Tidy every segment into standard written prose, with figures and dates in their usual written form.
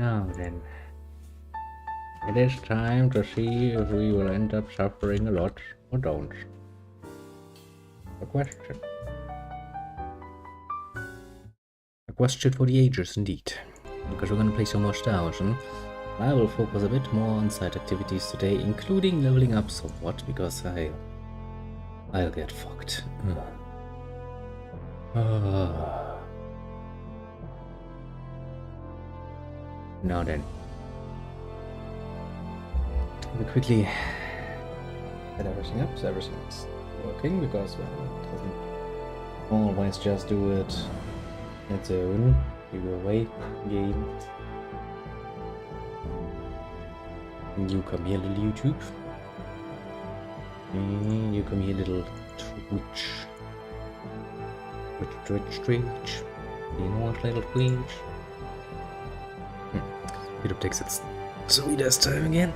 Now then, it is time to see if we will end up suffering a lot or don't. A question. A question for the ages, indeed. Because we're gonna play so much the Ocean, I will focus a bit more on side activities today, including leveling up somewhat, because I'll get fucked. Now then, we quickly set everything up so everything is working, because well, it doesn't always just do it on its own. You go away, game. You come here, little YouTube. And you come here, little Twitch. Twitch. You know what, little Twitch? YouTube takes its sweetest time again.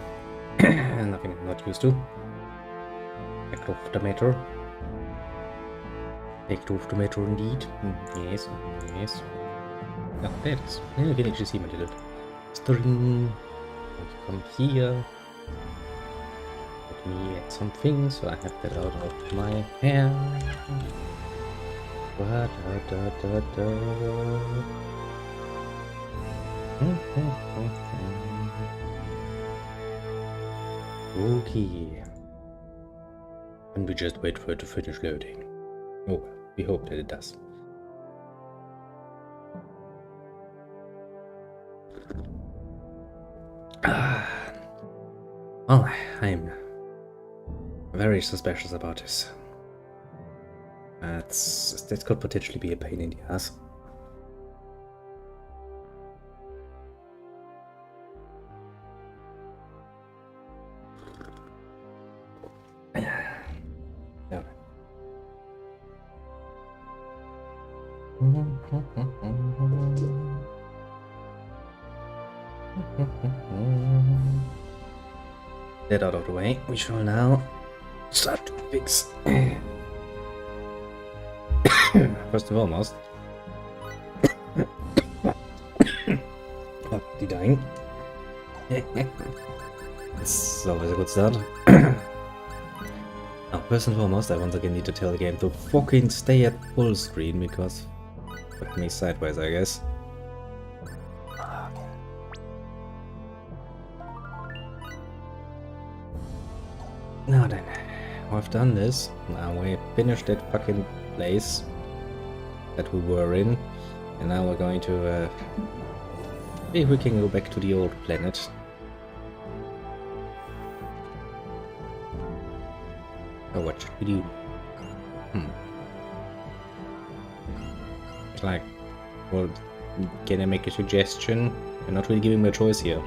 Nothing I'm not used to. Back off the matter. Back off the matter indeed. Yes. Oh, there it is. You can actually see my little string. You come here. Let me add something so I have that out of my hair. Okay. And we just wait for it to finish loading. Oh, we hope that it does. Well, I'm very suspicious about this. That could potentially be a pain in the ass. Yeah. That out of the way, we shall now start to fix. First and foremost, the dying. It's always a good start. Now, first and foremost, I once again need to tell the game to fucking stay at full screen, because fuck me sideways, I guess. Now then, we've done this. Now we finished that fucking place that we were in, and now we're going to see if we can go back to the old planet. So what should we do? It's like, well, can I make a suggestion? You're not really giving me a choice here.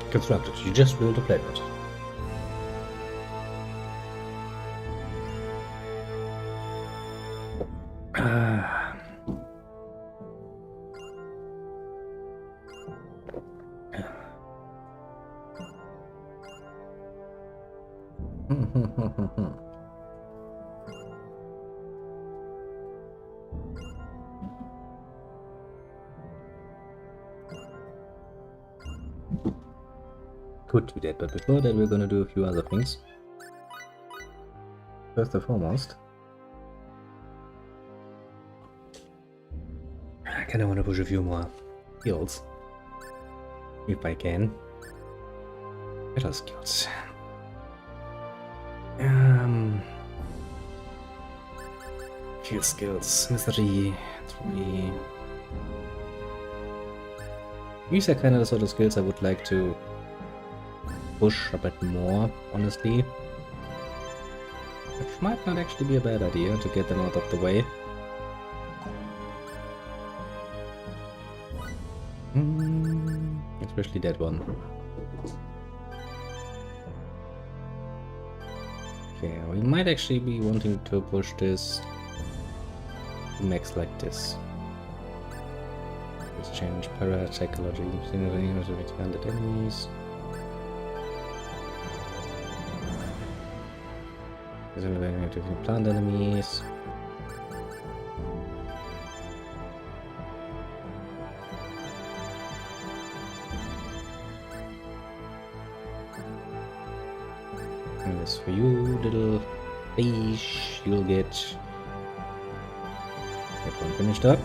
Constructed, you just build a planet. Could do that, but before that we're gonna do a few other things. First and foremost, I kinda wanna push a few more skills. If I can. Better skills. Field skills, mystery, 3. These are kind of the sort of skills I would like to push a bit more, honestly. Which might not actually be a bad idea to get them out of the way. Let's especially that one. Okay, we might actually be wanting to push this to max like this. Let's change parapsychology, expanded enemies. Plant enemies. And this for you, little fish. You'll get that one finished up.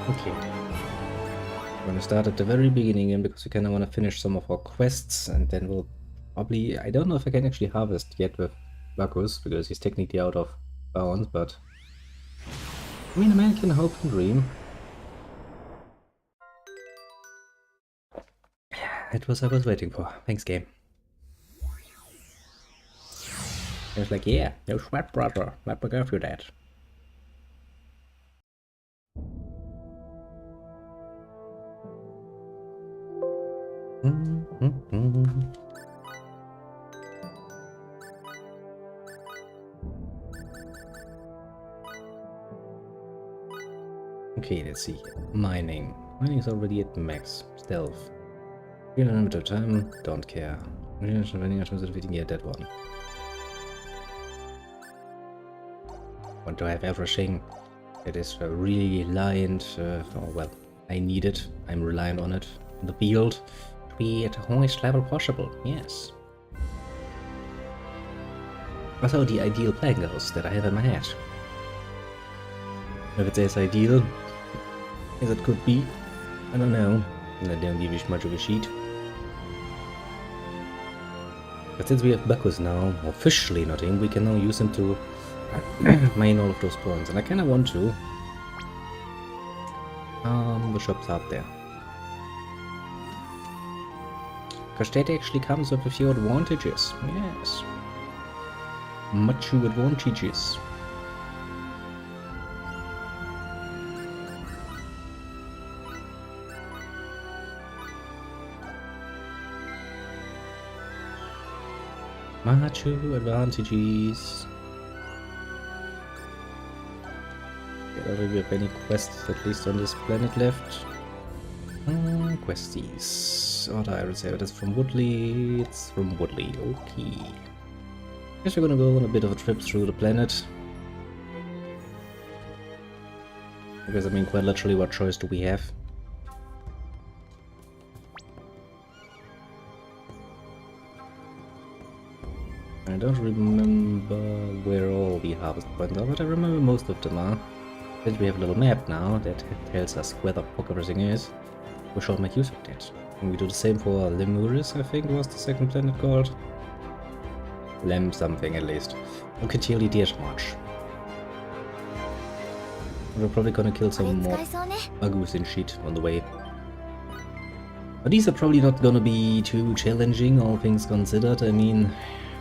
Okay, we're gonna start at the very beginning again because we kinda wanna finish some of our quests, and then we'll probably... I don't know if I can actually harvest yet with Bacchus, because he's technically out of bounds, but... I mean, a man can hope and dream. It was I was waiting for. Thanks, game. I was like, yeah, no sweat, brother. Let me go through that. Okay, let's see. Mining. Mining is already at max. Stealth. Real unlimited time, don't care. Yeah, that one. Want to have everything that is really reliant. Oh well, I need it. I'm reliant on it. In the field to be at the highest level possible. Yes. Also, the ideal playing house that I have in my head. If it's as ideal as it could be, I don't know. I don't give you much of a sheet. But since we have Bacchus now, officially not him, we can now use him to mine all of those points. And I kinda want to. The shop's out there. Because that actually comes with a few advantages. Yes. Much advantages. Much advantages. I don't have any quests at least on this planet left. Questies. Order Iron Saber, that's from Woodley. It's from Woodley, okay. Guess we're gonna go on a bit of a trip through the planet. Because I mean, quite literally, what choice do we have? I don't remember where all the harvest points are, but I remember most of them are. Since we have a little map now that tells us where the fuck everything is, we shall make use of that. And we do the same for Lemuris, I think was the second planet called. Lem something at least. Okay, Tilly much. We're probably gonna kill some more Agus and shit on the way. But these are probably not gonna be too challenging, all things considered. I mean,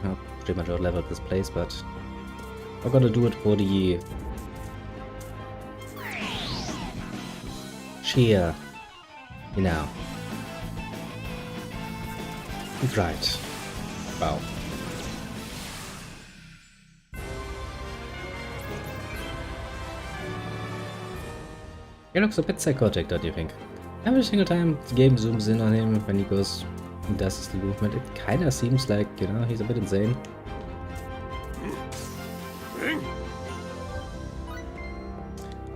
I'll pretty much out-leveled this place, but I'm gonna do it for the sheer, you know. It's right. Wow. He looks a bit psychotic, don't you think? Every single time the game zooms in on him when he goes and does his movement, it kinda seems like, you know, he's a bit insane.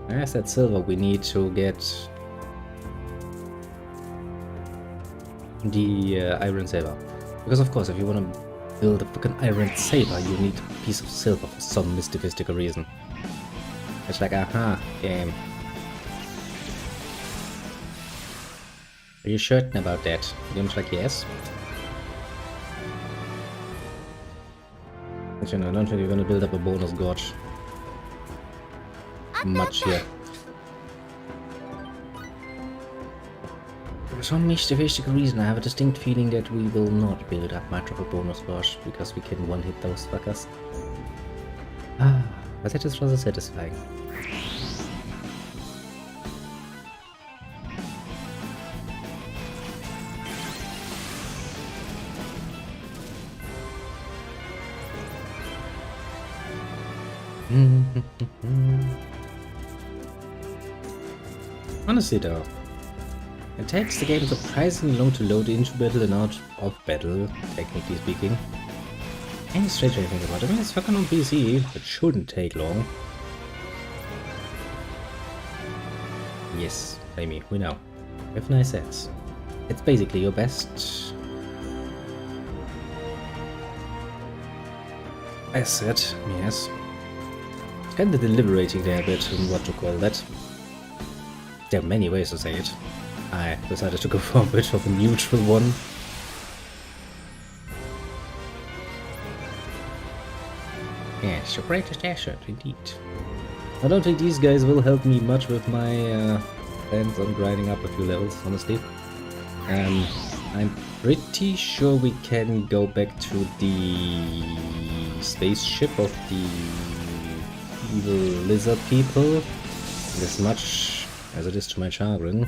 Where's that silver we need to get the iron saber? Because of course, if you want to build a fucking iron saber, you need a piece of silver for some mystical reason. It's like, aha, game. Are you certain about that? Game's like, yes. But, you know, I don't think you're gonna build up a bonus gorge. Much here. For some mystical reason, I have a distinct feeling that we will not build up much of a bonus rush because we can one-hit those fuckers. But that is rather satisfying. Honestly though, it takes the game surprisingly long to load into battle and out of battle, technically speaking. Any strange anything about it. I mean, it's fucking on PC, it shouldn't take long. Yes, Amy, we know. We have nice ads. It's basically your best asset, yes. It's kind of deliberating there a bit on what to call that. There are many ways to say it. I decided to go for a bit of a neutral one. Yes, your greatest asset, indeed. I don't think these guys will help me much with my plans on grinding up a few levels, honestly. I'm pretty sure we can go back to the spaceship of the evil lizard people, as much as it is to my chagrin.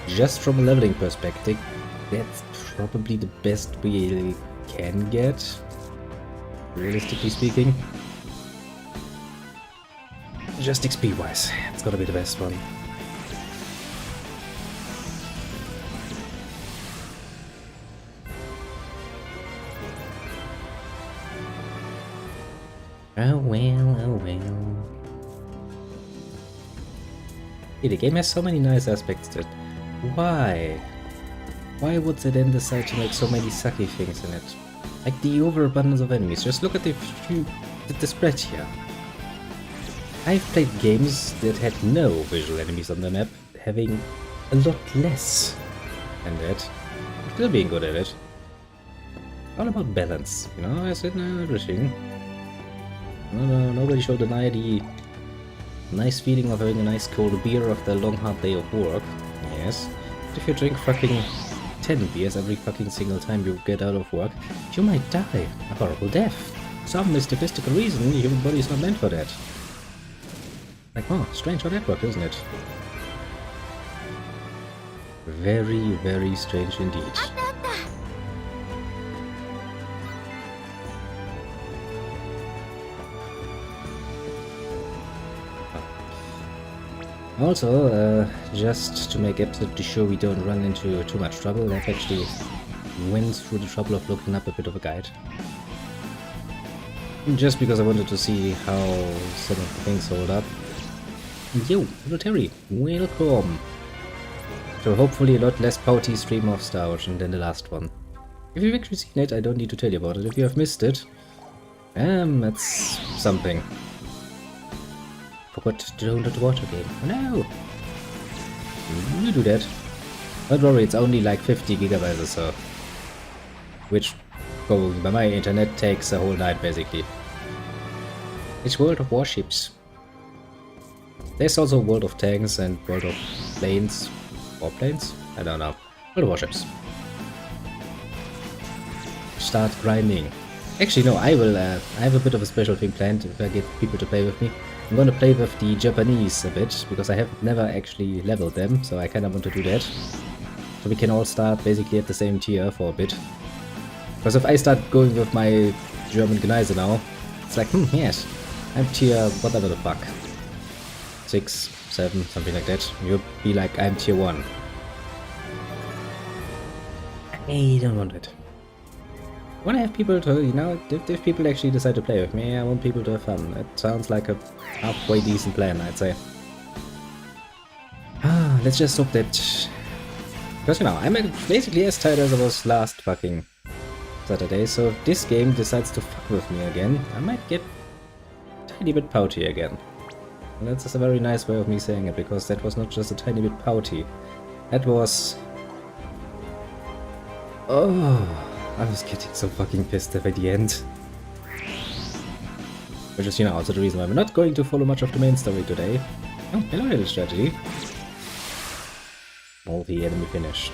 Just from a leveling perspective, that's probably the best we can get, realistically speaking. Just XP wise, it's gotta be the best one. Oh well, oh well. Yeah, the game has so many nice aspects that... Why? Why would they then decide to make so many sucky things in it? Like the overabundance of enemies. Just look at the spread here. I've played games that had no visual enemies on the map, having a lot less than that. Still being good at it. All about balance, you know, I said no everything. No, nobody should deny the nice feeling of having a nice cold beer after a long hard day of work. Yes. But if you drink fucking 10 beers every fucking single time you get out of work, you might die a horrible death. For some mystical reason, the human body is not meant for that. Like, oh, strange how that worked, isn't it? Very, very strange indeed. Also, just to make absolutely sure we don't run into too much trouble, I've actually went through the trouble of looking up a bit of a guide. Just because I wanted to see how some of the things hold up. Yo, hello Terry, welcome! So hopefully a lot less pouty stream of Star Ocean than the last one. If you've actually seen it, I don't need to tell you about it. If you have missed it, that's something. Forgot to download the water game. Oh no! You do that. Don't worry, it's only like 50 gigabytes or so. Which, going by my internet, takes a whole night basically. It's World of Warships. There's also World of Tanks and World of Planes. Warplanes? I don't know. World of Warships. Start grinding. Actually no, I have a bit of a special thing planned if I get people to play with me. I'm gonna play with the Japanese a bit, because I have never actually leveled them, so I kinda want to do that. So we can all start basically at the same tier for a bit. Because if I start going with my German Gneise now, it's like, yes, I'm tier whatever the fuck. 6, 7, something like that. You'll be like, I'm tier 1. I don't want it. I want to have people to, you know, if people actually decide to play with me, I want people to have fun. It sounds like a halfway decent plan, I'd say. Let's just hope that... Because, you know, I'm basically as tired as I was last fucking Saturday, so if this game decides to fuck with me again, I might get a tiny bit pouty again. And that's just a very nice way of me saying it, because that was not just a tiny bit pouty. That was... Oh... I was getting so fucking pissed off at the end. Which is, you know, also the reason why I'm not going to follow much of the main story today. Oh, hello, little strategy. All the enemy finished.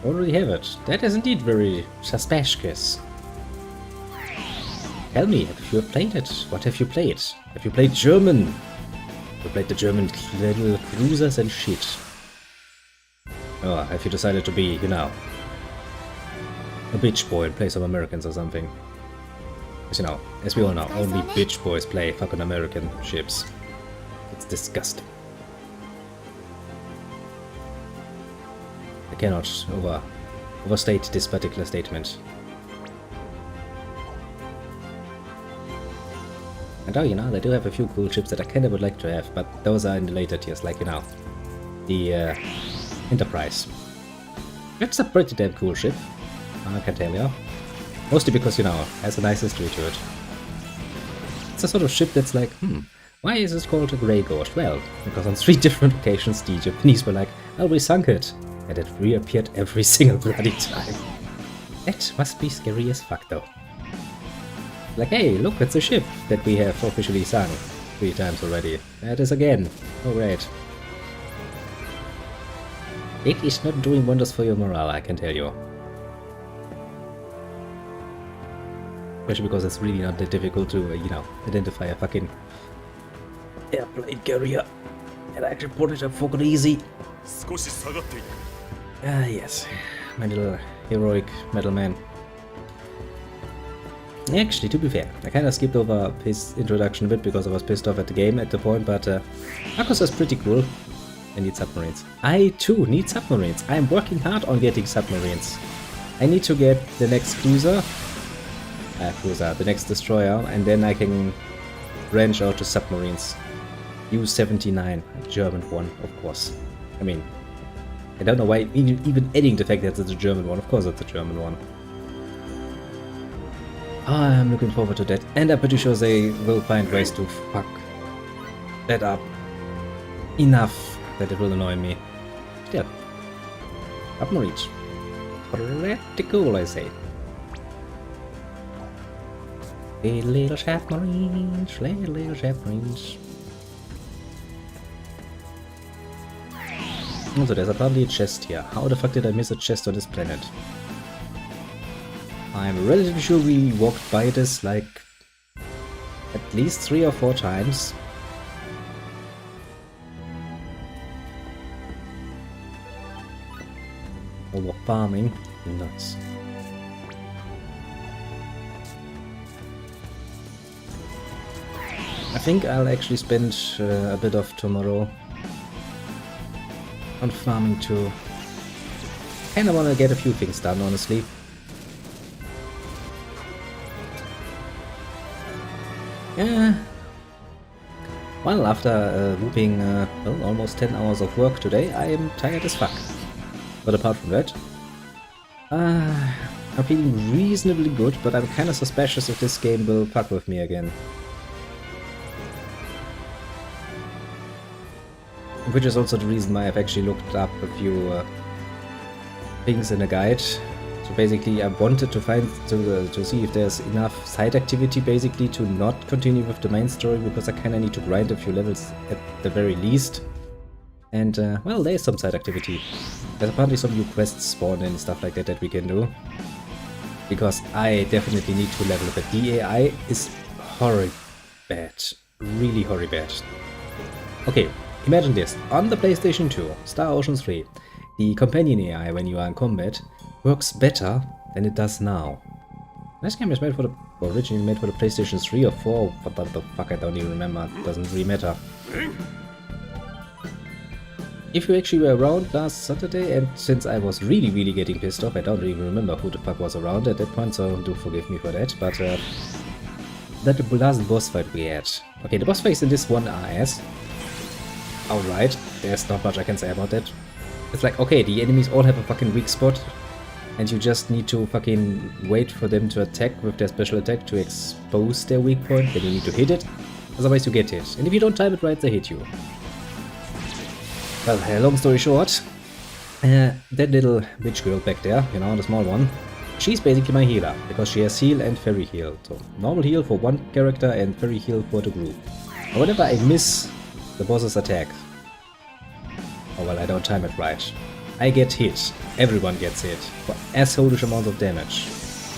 Already have it. That is indeed very suspicious. Tell me, if you have played it, what have you played? Have you played German? You played the German little cruisers and shit. Or have you decided to be, you know, a bitch boy and play some Americans or something? Because, you know, as we all know, only bitch boys play fucking American ships. It's disgusting. I cannot overstate this particular statement. And oh, you know, they do have a few cool ships that I kinda would like to have, but those are in the later tiers, like, you know, the Enterprise. It's a pretty damn cool ship, I can tell you. Mostly because, you know, it has a nice history to it. It's a sort of ship that's like, why is this called a Grey Ghost? Well, because on 3 different occasions the Japanese were like, well, we sunk it. And it reappeared every single bloody time. That must be scary as fuck, though. Like, hey, look, it's a ship that we have officially sunk 3 times already. That is again. Oh, great. It is not doing wonders for your morale, I can tell you. Especially because it's really not that difficult to, you know, identify a fucking airplane carrier. And I actually put it up fucking easy. Ah, yes. My little heroic metal man. Actually, to be fair, I kinda skipped over his introduction a bit because I was pissed off at the game at the point, but Marcus is pretty cool. I need submarines. I too need submarines. I'm working hard on getting submarines. I need to get the next cruiser, the next destroyer, and then I can branch out to submarines. U-79, a German one, of course. I mean, I don't know why even adding the fact that it's a German one. Of course it's a German one. I'm looking forward to that, and I'm pretty sure they will find ways to fuck that up enough that it will annoy me. Still, submarines. Pretty cool, I say. Little submarines, little submarines. Also, there's probably a chest here. How the fuck did I miss a chest on this planet? I'm relatively sure we walked by this like at least 3 or 4 times. Over farming. Nuts. I think I'll actually spend a bit of tomorrow on farming too. Kinda wanna get a few things done, honestly. Yeah. Well, after whooping well, almost 10 hours of work today, I am tired as fuck. But apart from that, I'm feeling reasonably good, but I'm kinda suspicious if this game will fuck with me again. Which is also the reason why I've actually looked up a few things in a guide. So basically I wanted to find, to see if there's enough side activity basically to not continue with the main story, because I kinda need to grind a few levels at the very least. And well, there's some side activity. There's apparently some new quests spawned and stuff like that we can do. Because I definitely need to level up. The AI is horrid bad. Really horrid bad. Okay. Imagine this, on the PlayStation 2, Star Ocean 3, the companion AI when you are in combat works better than it does now. This game is made for originally made for the PlayStation 3 or 4, what the fuck, I don't even remember, it doesn't really matter. If you actually were around last Saturday, and since I was really getting pissed off, I don't even remember who the fuck was around at that point, so do forgive me for that, but that the last boss fight we had. Okay, the boss fights in this one are ass. Alright, there's not much I can say about that. It's like, okay, the enemies all have a fucking weak spot, and you just need to fucking wait for them to attack with their special attack to expose their weak point, then you need to hit it, otherwise you get hit. And if you don't time it right, they hit you. Well, long story short, that little bitch girl back there, you know, the small one, She's basically my healer, because she has heal and fairy heal. So normal heal for one character and fairy heal for the group. But whenever I miss the boss's attack, or well, I don't time it right, I get hit. Everyone gets hit for assholeish amounts of damage.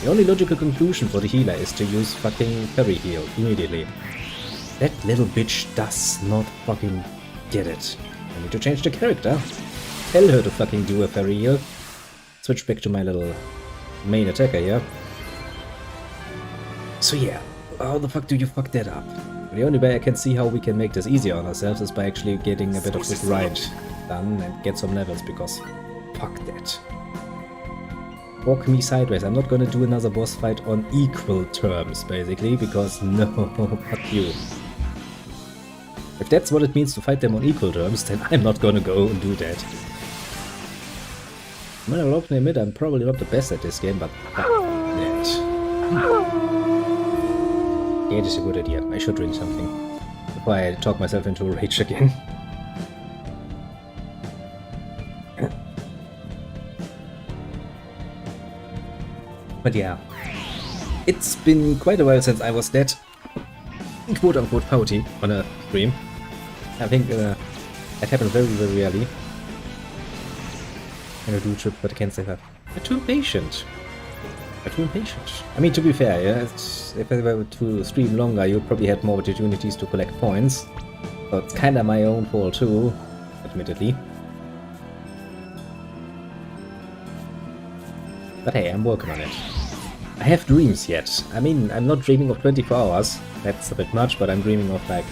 The only logical conclusion for the healer is to use fucking fairy heal immediately. That little bitch does not fucking get it. I need to change the character. Tell her to fucking do a fairy heal. Switch back to my little main attacker here. So yeah, how the fuck do you fuck that up? The only way I can see how we can make this easier on ourselves is by actually getting a bit of the grind done and get some levels, because fuck that. Walk me sideways. I'm not gonna do another boss fight on equal terms, basically, because no, fuck you. If that's what it means to fight them on equal terms, then I'm not gonna go and do that. I mean, I'll openly admit I'm probably not the best at this game, but fuck that. Yeah, it is a good idea. I should drink something before I talk myself into a rage again. But yeah, it's been quite a while since I was that quote-unquote pouty on a stream. I think that happened very, very rarely. And I do trip, but I can't say that. I'm too impatient. I'm too impatient. I mean, to be fair, yeah, if I were to stream longer, you probably had more opportunities to collect points. So it's kinda my own fault too, admittedly. But hey, I'm working on it. I have dreams yet. I mean, I'm not dreaming of 24 hours. That's a bit much, but I'm dreaming of like,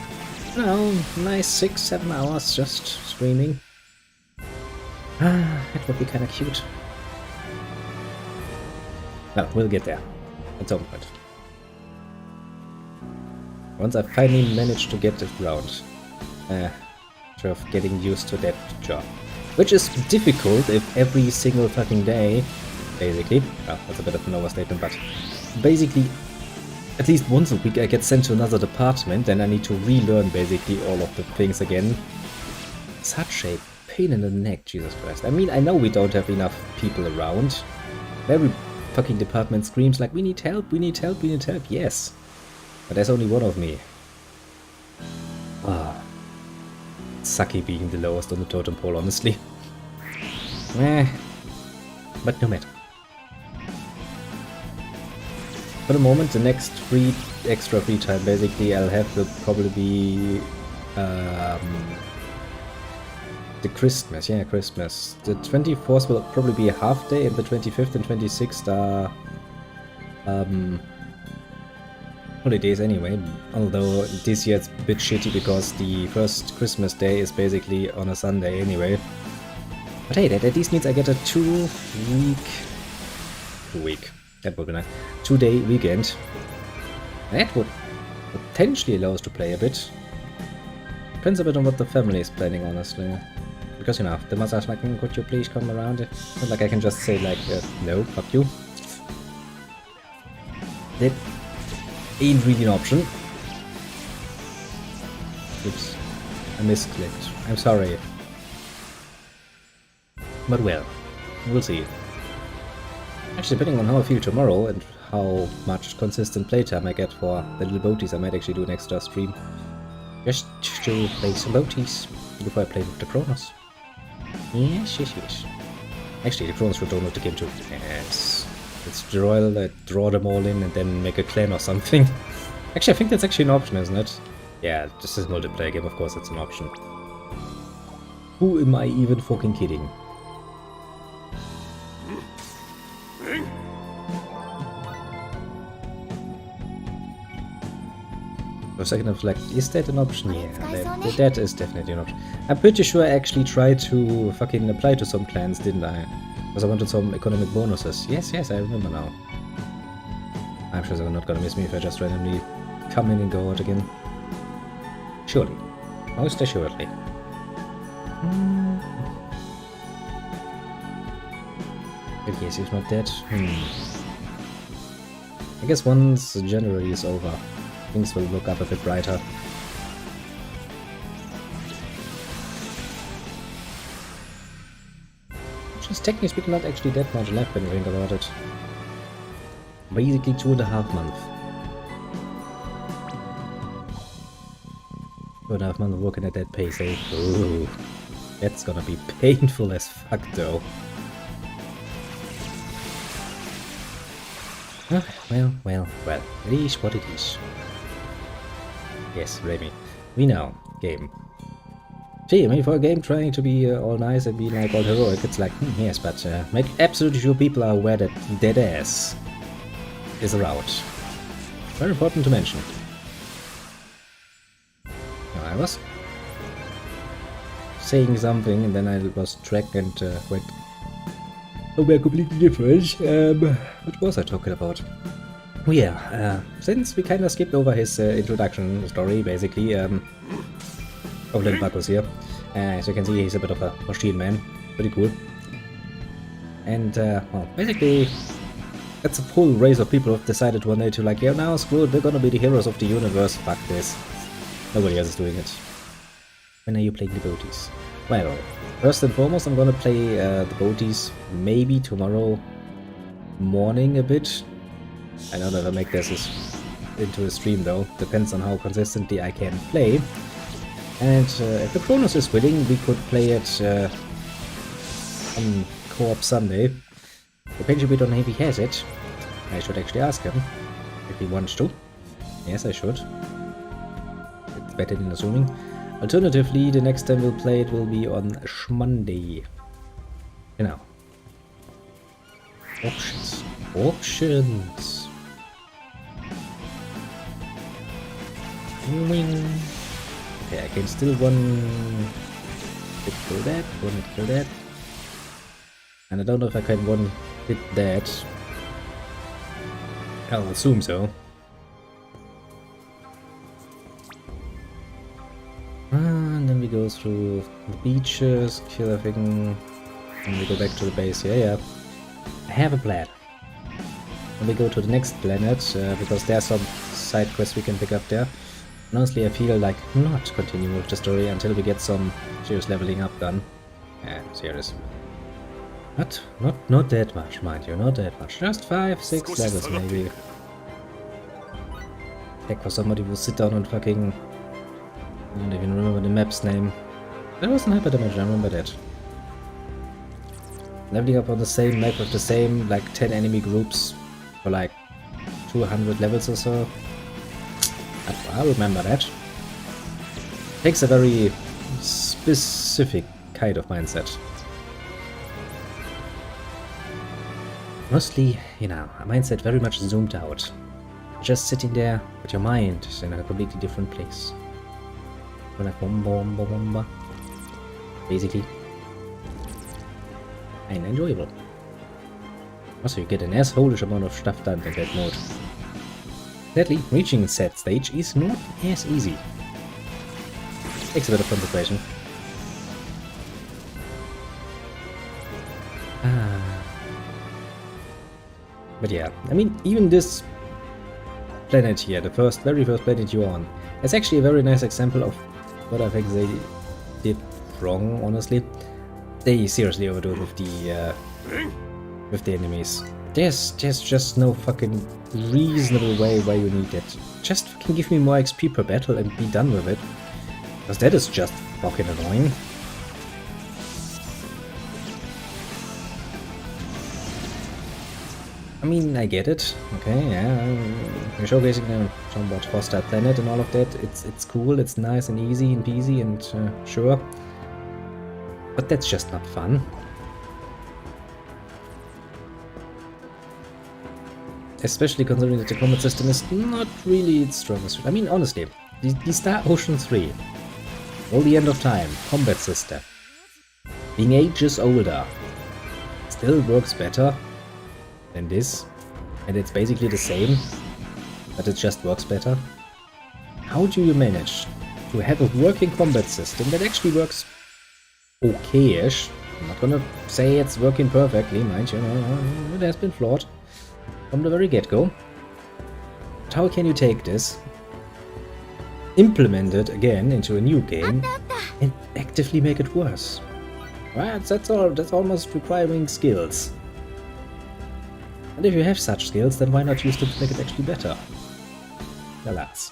you know, nice 6-7 hours just streaming. That would be kinda cute. Well, we'll get there. At some point. Once I finally manage to get it round. Sort of getting used to that job. Which is difficult if every single fucking day, basically. Well, that's a bit of an overstatement, but basically, at least once a week I get sent to another department and I need to relearn basically all of the things again. Such a pain in the neck, Jesus Christ. I mean, I know we don't have enough people around. Every fucking department screams like, we need help, we need help, we need help. Yes. But there's only one of me. Ah. Sucky being the lowest on the totem pole, honestly. But no matter. For the moment, the next extra free time basically I'll have will probably be the Christmas, yeah, Christmas. The 24th will probably be a half day, and the 25th and 26th are holidays anyway. Although this year it's a bit shitty because the first Christmas day is basically on a Sunday anyway. But hey, that at least means I get a 2 week. That would be nice. 2-day weekend. That would potentially allow us to play a bit. Depends a bit on what the family is planning, honestly. Because, you know, the mother's like, could you please come around? It's not like I can just say, like, no, fuck you. That ain't really an option. Oops. I misclicked. I'm sorry. But well, we'll see. Actually, depending on how I feel tomorrow and how much consistent playtime I get for the little boaties, I might actually do an extra stream. Just to play some boaties before I play with the Kronos. Yes, yes, yes. Actually, the Kronos should download the game too. Yes. Let's draw them all in and then make a clan or something. Actually, I think that's actually an option, isn't it? Yeah, just as a multiplayer game, of course, it's an option. Who am I even fucking kidding? For a second I was like, is that an option? Yeah, that is definitely an option. I'm pretty sure I actually tried to fucking apply to some clans, didn't I? Because I wanted some economic bonuses. Yes, yes, I remember now. I'm sure they're not gonna miss me if I just randomly come in and go out again. Surely. Most assuredly. But yes, he's not dead. I guess once January is over, things will look up a bit brighter. Which is technically speaking not actually that much left when you think about it. Basically 2.5 months. 2.5 months working at that pace, eh? Ooh, that's gonna be painful as fuck though. Well, it is what it is. Yes, Remy. We know. Game. Gee, I mean, for a game trying to be all nice and be like all heroic, it's like, yes, but make absolutely sure people are aware that dead ass is around. Very important to mention. Now, I was saying something and then I lost track and went somewhere completely different. What was I talking about? Oh yeah, since we kind of skipped over his introduction story, basically, of little Bacchus here. As you can see, he's a bit of a machine man. Pretty cool. And, well, basically, it's a full race of people who have decided one day to like, yeah, now screw it, we're gonna be the heroes of the universe, fuck this. Nobody else is doing it. When are you playing the Boaties? Well, first and foremost, I'm gonna play the Boaties maybe tomorrow morning a bit. I don't know if I make this into a stream though, depends on how consistently I can play. And if the Kronos is willing, we could play it on Co-op Sunday. Depends a bit on if he has it. I should actually ask him if he wants to. Yes, I should. It's better than assuming. Alternatively, the next time we'll play it will be on Monday. You know. Options. Options. Okay, I can still one hit kill that, one hit kill that. And I don't know if I can one hit that. I'll assume so. And then we go through the beaches, kill everything, and we go back to the base. Yeah. I have a plan. And we go to the next planet, because there are some side quests we can pick up there. And honestly, I feel like not continuing with the story until we get some serious leveling up done. Yeah, serious. Not that much, mind you, not that much. Just 5-6 levels maybe. Heck, for somebody who sit down and fucking... I don't even remember the map's name. That wasn't Hyper Dimension, I remember that. Leveling up on the same map with the same, like, 10 enemy groups for like 200 levels or so. I remember that. Takes a very specific kind of mindset. Mostly, you know, a mindset very much zoomed out. Just sitting there with your mind in a completely different place. Like bomba. Basically. And enjoyable. Also, you get an assholish amount of stuff done in that mode. Sadly, reaching said stage is not as easy. Takes a bit of concentration. But yeah, I mean, even this planet here, the very first planet you're on, is actually a very nice example of what I think they did wrong, honestly. They seriously overdo it with the enemies. There's just no fucking reasonable way where you need it. Just fucking give me more XP per battle and be done with it. Because that is just fucking annoying. I mean, I get it. Okay, yeah. You're showcasing a somewhat hostile planet and all of that. It's cool, it's nice and easy and peasy and sure. But that's just not fun. Especially considering that the combat system is not really its strongest. I mean, honestly, the Star Ocean 3, all the end of time, combat system, being ages older, still works better than this, and it's basically the same, but it just works better. How do you manage to have a working combat system that actually works okay-ish? I'm not gonna say it's working perfectly, mind you, no, it has been flawed from the very get-go. But how can you take this, implement it again into a new game, and actively make it worse? Right, that's almost requiring skills. And if you have such skills, then why not use them to make it actually better? Alas.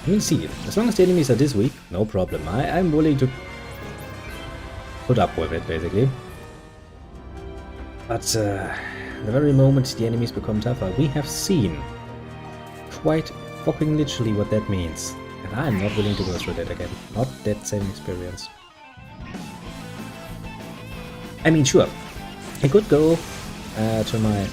We'll see. As long as the enemies are this weak, no problem. I'm willing to put up with it, basically. But the very moment the enemies become tougher, we have seen quite fucking literally what that means. And I'm not willing to go through that again. Not that same experience. I mean, sure, I could go to my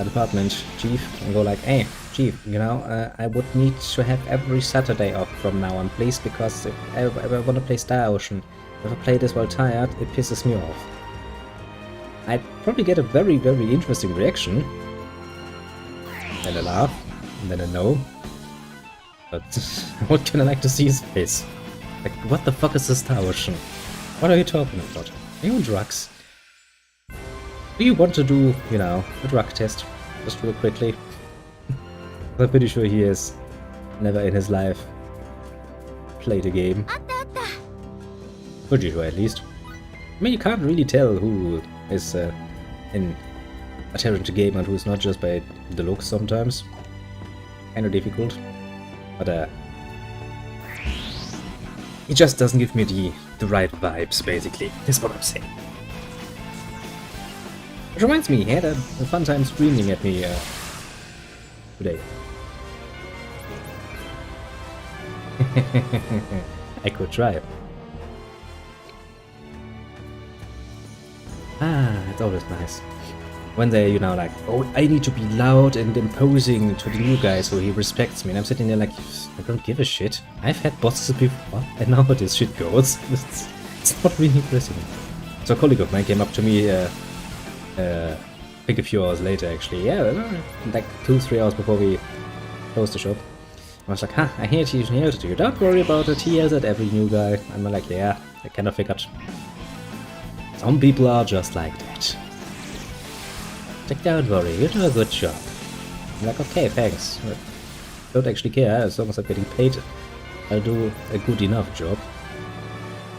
department chief and go like, hey, chief, you know, I would need to have every Saturday off from now on, please, because if I want to play Star Ocean, if I play this while tired, it pisses me off. I'd probably get a very, very interesting reaction. And a laugh, and then a no. But what can I like to see his face? Like, what the fuck is this Star Ocean? What are you talking about? Are you on drugs? Do you want to do, you know, a drug test? Just real quickly. I'm pretty sure he has never in his life played a game. Pretty sure, at least. I mean, you can't really tell who is in a talented game and who is not just by the looks sometimes. Kinda difficult. But it just doesn't give me the right vibes, basically. That's what I'm saying. Which reminds me, he had a fun time screaming at me today. I could try. It's always nice. When they, you know, like, oh, I need to be loud and imposing to the new guy so he respects me. And I'm sitting there like, I don't give a shit. I've had bosses before. I know how this shit goes. It's not really impressive. So a colleague of mine came up to me, I think a few hours later actually. Yeah, like 2-3 hours before we closed the shop. I was like, I hear you. Don't worry about it. He yells at every new guy. I'm like, yeah, I kind of figured. Some people are just like that. Like, don't worry, you do a good job. I'm like, okay, thanks. I don't actually care, as long as I'm getting paid, I'll do a good enough job.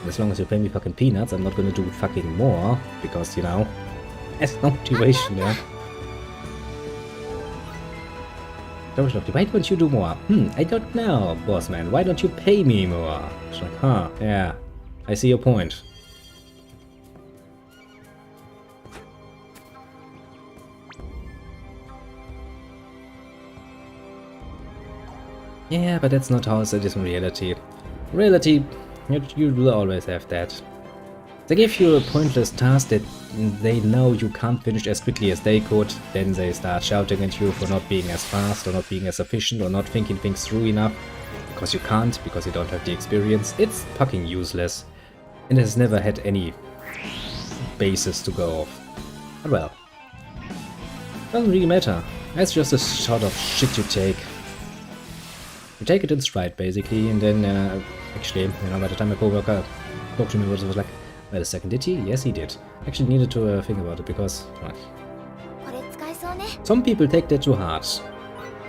As long as you pay me fucking peanuts, I'm not gonna do fucking more, because, you know, there's no motivation there. Why don't you do more? I don't know, boss man, why don't you pay me more? It's like, yeah, I see your point. Yeah, but that's not how it is in reality. In reality, you will always have that. They give you a pointless task that they know you can't finish as quickly as they could, then they start shouting at you for not being as fast, or not being as efficient, or not thinking things through enough. Because you can't, because you don't have the experience. It's fucking useless. And it has never had any basis to go off. But well. Doesn't really matter. That's just a sort of shit you take. You take it in stride, basically, and then, actually, you know, by the time my coworker talked to me, it was like, wait a second, did he? Yes, he did. Actually needed to think about it, because, well, some people take that too hard.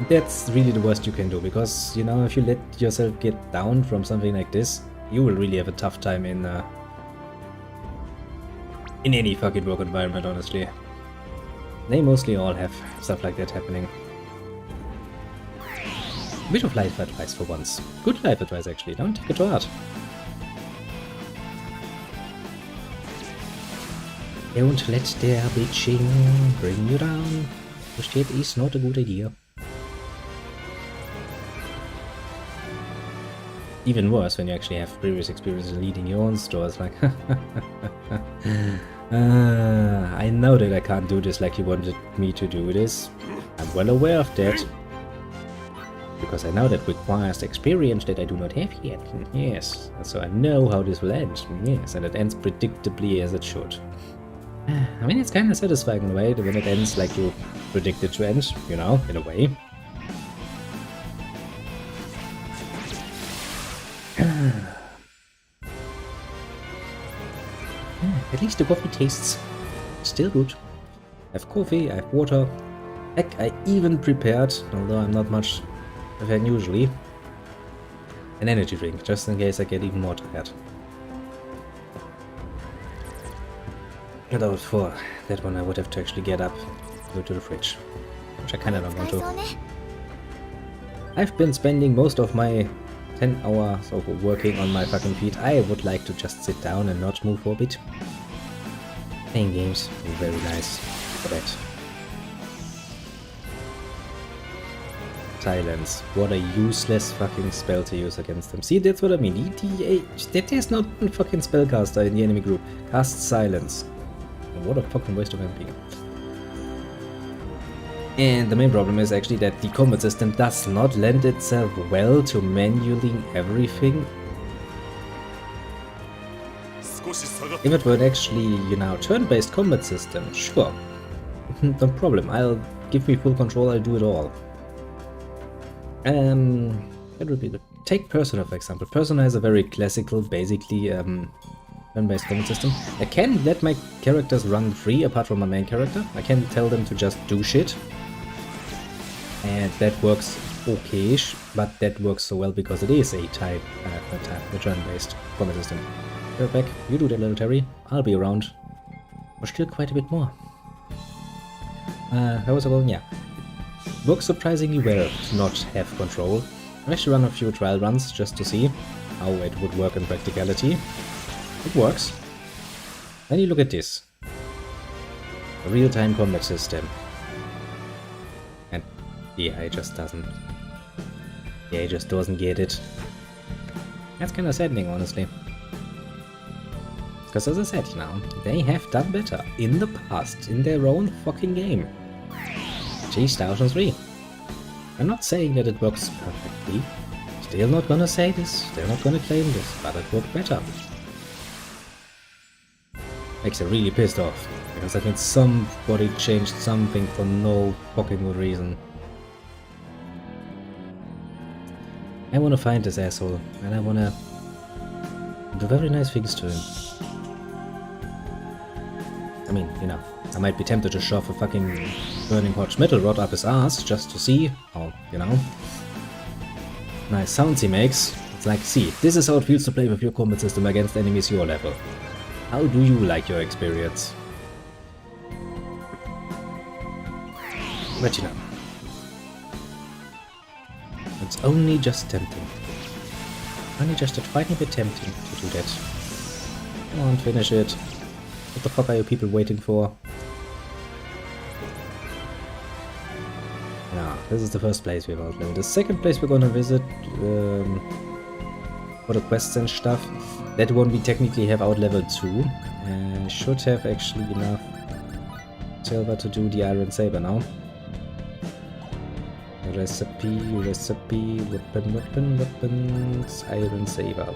That's really the worst you can do, because, you know, if you let yourself get down from something like this, you will really have a tough time in any fucking work environment, honestly. They mostly all have stuff like that happening. A bit of life advice for once. Good life advice, actually. Don't take it to heart. Don't let their bitching bring you down. The shit is not a good idea. Even worse when you actually have previous experience in leading your own stores, like I know that I can't do this like you wanted me to do this. I'm well aware of that. Because I know that requires experience that I do not have yet. Yes, and so I know how this will end. Yes, and it ends predictably as it should. I mean, it's kind of satisfying in a way when it ends like you predict it to end, you know, in a way. At least the coffee tastes still good. I have coffee, I have water. Heck, I even prepared, although I'm not much than usually, an energy drink, just in case I get even more tired. Although for that one I would have to actually get up, go to the fridge, which I kinda don't want to. I've been spending most of my 10 hours of working on my fucking feet. I would like to just sit down and not move for a bit. Playing games is very nice for that. Silence. What a useless fucking spell to use against them. See, that's what I mean. ETH. There's not a fucking spellcaster in the enemy group. Cast silence. What a fucking waste of MP. And the main problem is actually that the combat system does not lend itself well to manually everything. If it were actually, you know, turn-based combat system, sure. No problem. Give me full control, I'll do it all. That would be good. Take Persona for example. Persona has a very classical, basically, turn-based combat system. I can let my characters run free apart from my main character. I can tell them to just do shit. And that works okay-ish, but that works so well because it is a turn-based combat system. Go back, you do that little Terry, I'll be around. Or still quite a bit more. How was I going? Yeah. Works surprisingly well to not have control. I've actually run a few trial runs just to see how it would work in practicality. It works. Then you look at this. A real-time combat system. And the AI just doesn't. The AI just doesn't get it. That's kind of saddening, honestly. Because as I said, you know, they have done better in the past in their own fucking game. Geez, Ocean 3. I'm not saying that it works perfectly. Still not gonna say this, still not gonna claim this, but it worked better. Makes you really pissed off, because that means somebody changed something for no fucking good reason. I wanna find this asshole, and I wanna do very nice things to him. I mean, you know, I might be tempted to shove a fucking burning hot metal rod up his ass just to see how, you know, nice sounds he makes. It's like, see, this is how it feels to play with your combat system against enemies your level. How do you like your experience? But you know, it's only just tempting. Only just a tiny bit tempting to do that. Come on, finish it. What the fuck are you people waiting for? Yeah, this is the first place we've outlined. The second place we're gonna visit for the quests and stuff. That one we technically have out level 2. Should have actually enough silver to do the Iron Saber now. Recipe, weapons, Iron Saber.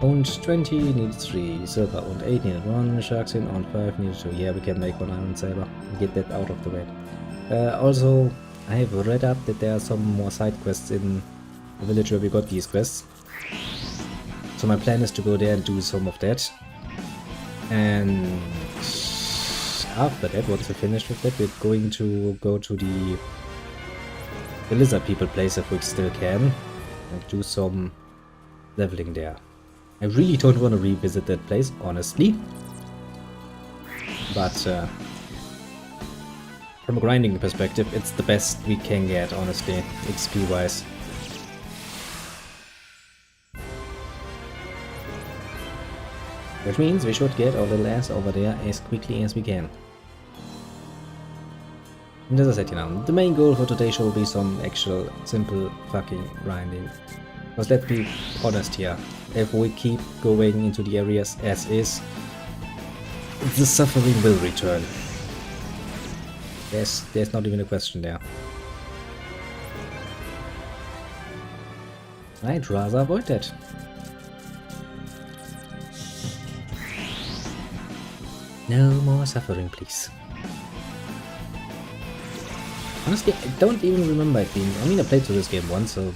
Owned 20, needed 3, silver owned 8, needed 1, sharks in, owned 5, needed 2. Yeah, we can make one Iron Saber and get that out of the way. Also, I have read up that there are some more side quests in the village where we got these quests. So my plan is to go there and do some of that. And after that, once we're finished with that, we're going to go to the lizard people place if we still can. And do some leveling there. I really don't want to revisit that place, honestly. But from a grinding perspective, it's the best we can get, honestly, XP wise. Which means we should get our little ass over there as quickly as we can. And as I said, you know, the main goal for today should be some actual simple fucking grinding. Because let's be honest here, if we keep going into the areas as is, the suffering will return. There's not even a question there. I'd rather avoid that. No more suffering, please. Honestly, I don't even remember it being... I mean, I played through this game once, so...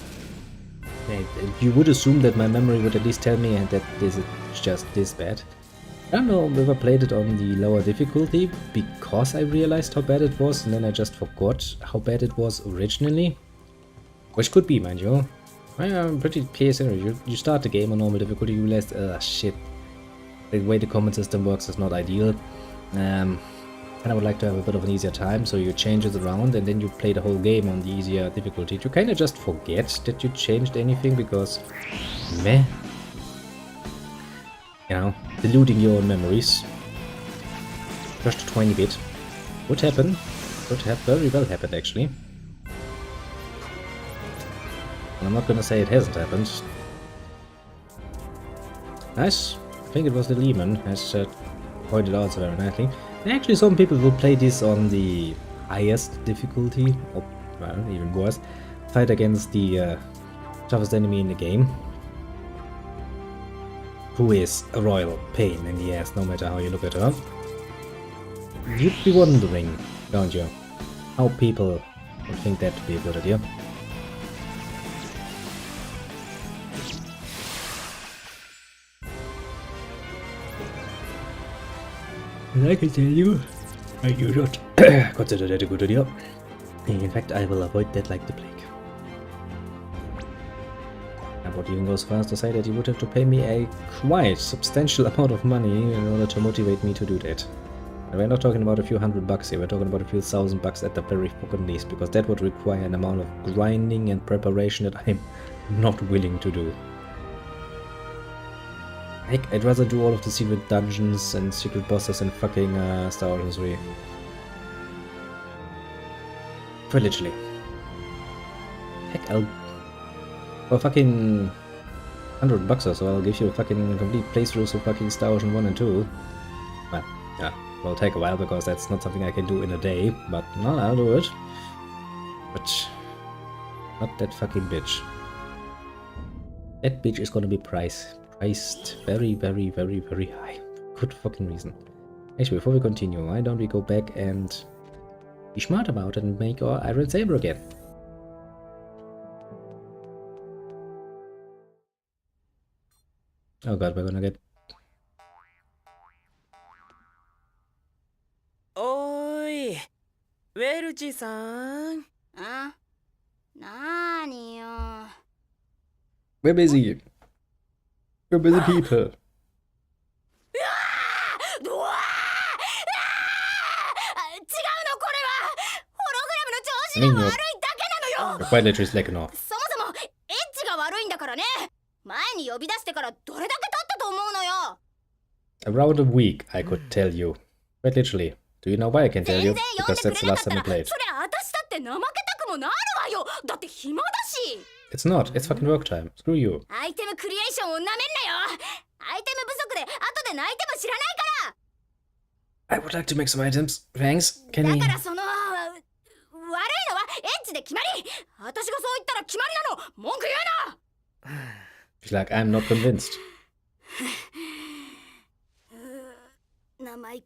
you would assume that my memory would at least tell me that this is just this bad. I don't know if I played it on the lower difficulty because I realized how bad it was and then I just forgot how bad it was originally. Which could be, mind you. I'm pretty clear. You start the game on normal difficulty, you realize, shit, the way the combat system works is not ideal. And I would like to have a bit of an easier time, so you change it around and then you play the whole game on the easier difficulty. You kind of just forget that you changed anything because, meh, you know, diluting your own memories. Just a tiny bit. Would happen. Would have very well happened, actually. And I'm not gonna say it hasn't happened. Nice. I think it was the Lehman, as pointed out so very nicely. Actually, some people will play this on the highest difficulty, or, well, even worse, fight against the toughest enemy in the game, who is a royal pain in the ass, no matter how you look at her. You'd be wondering, don't you, how people would think that to be a good idea. And I can tell you, I do not consider that a good idea. In fact, I will avoid that like the plague. I would even go so far as to say that you would have to pay me a quite substantial amount of money in order to motivate me to do that. And we're not talking about a few $100 here, we're talking about a few $1,000 at the very fucking least, because that would require an amount of grinding and preparation that I'm not willing to do. Heck, I'd rather do all of the secret dungeons and secret bosses in fucking Star Ocean 3. For literally. Heck, I'll... for fucking $100 or so, I'll give you a fucking complete playthrough of fucking Star Ocean 1 and 2. Well, yeah, it'll take a while because that's not something I can do in a day, but no, I'll do it. But... not that fucking bitch. That bitch is gonna be priced very, very, very, very high. Good fucking reason. Actually, before we continue, why don't we go back and be smart about it and make our Iron Saber again? Oh god, we're gonna get... Oi! Welchi-san! Huh? Nani yo? We're busy. We're busy people. I mean, you're quite literally slacking off. そもそもエッジが悪いんだからね。前に呼び出してからどれだけ経ったと思うのよ。 Around a week, I could tell you. Quite literally. Do you know why I can tell you? Because that's the last time I played. それ私だって怠けたくもなるわよ。だって暇だし。 It's not. It's fucking work time. Screw you. アイテムクリエーションをなめんなよ。アイテム不足で後で泣いても知らないから。 I would like to make some items. Thanks. Can we... だからその悪いのはエッジで決まり。私がそう言ったら決まりなの。文句言うな。 She's like, I'm not convinced.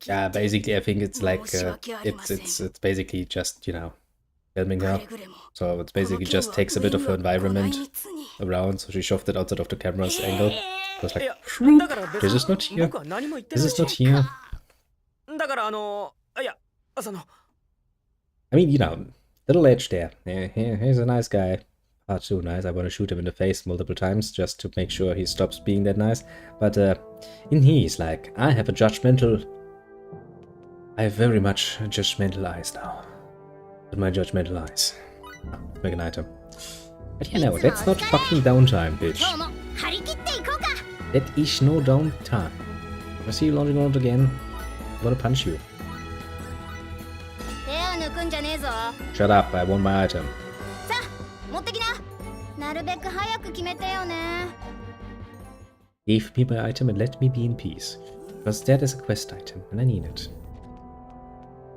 Yeah, basically, I think it's like it's basically just, you know, filming her. So it basically just takes a bit of her environment around. So she shoved it outside of the camera's angle. It was like, this is not here. This is not here. I mean, you know, little edge there. He's a nice guy. Not too nice. I want to shoot him in the face multiple times just to make sure he stops being that nice. But in here he's like, I have very much judgmental eyes now. With my judgmental eyes. Oh, make an item. But you know, that's not fucking downtime, bitch. That is no downtime. If I see you launching around again, I'm gonna punch you. Shut up, I want my item. Give me my item and let me be in peace. Because that is a quest item and I need it.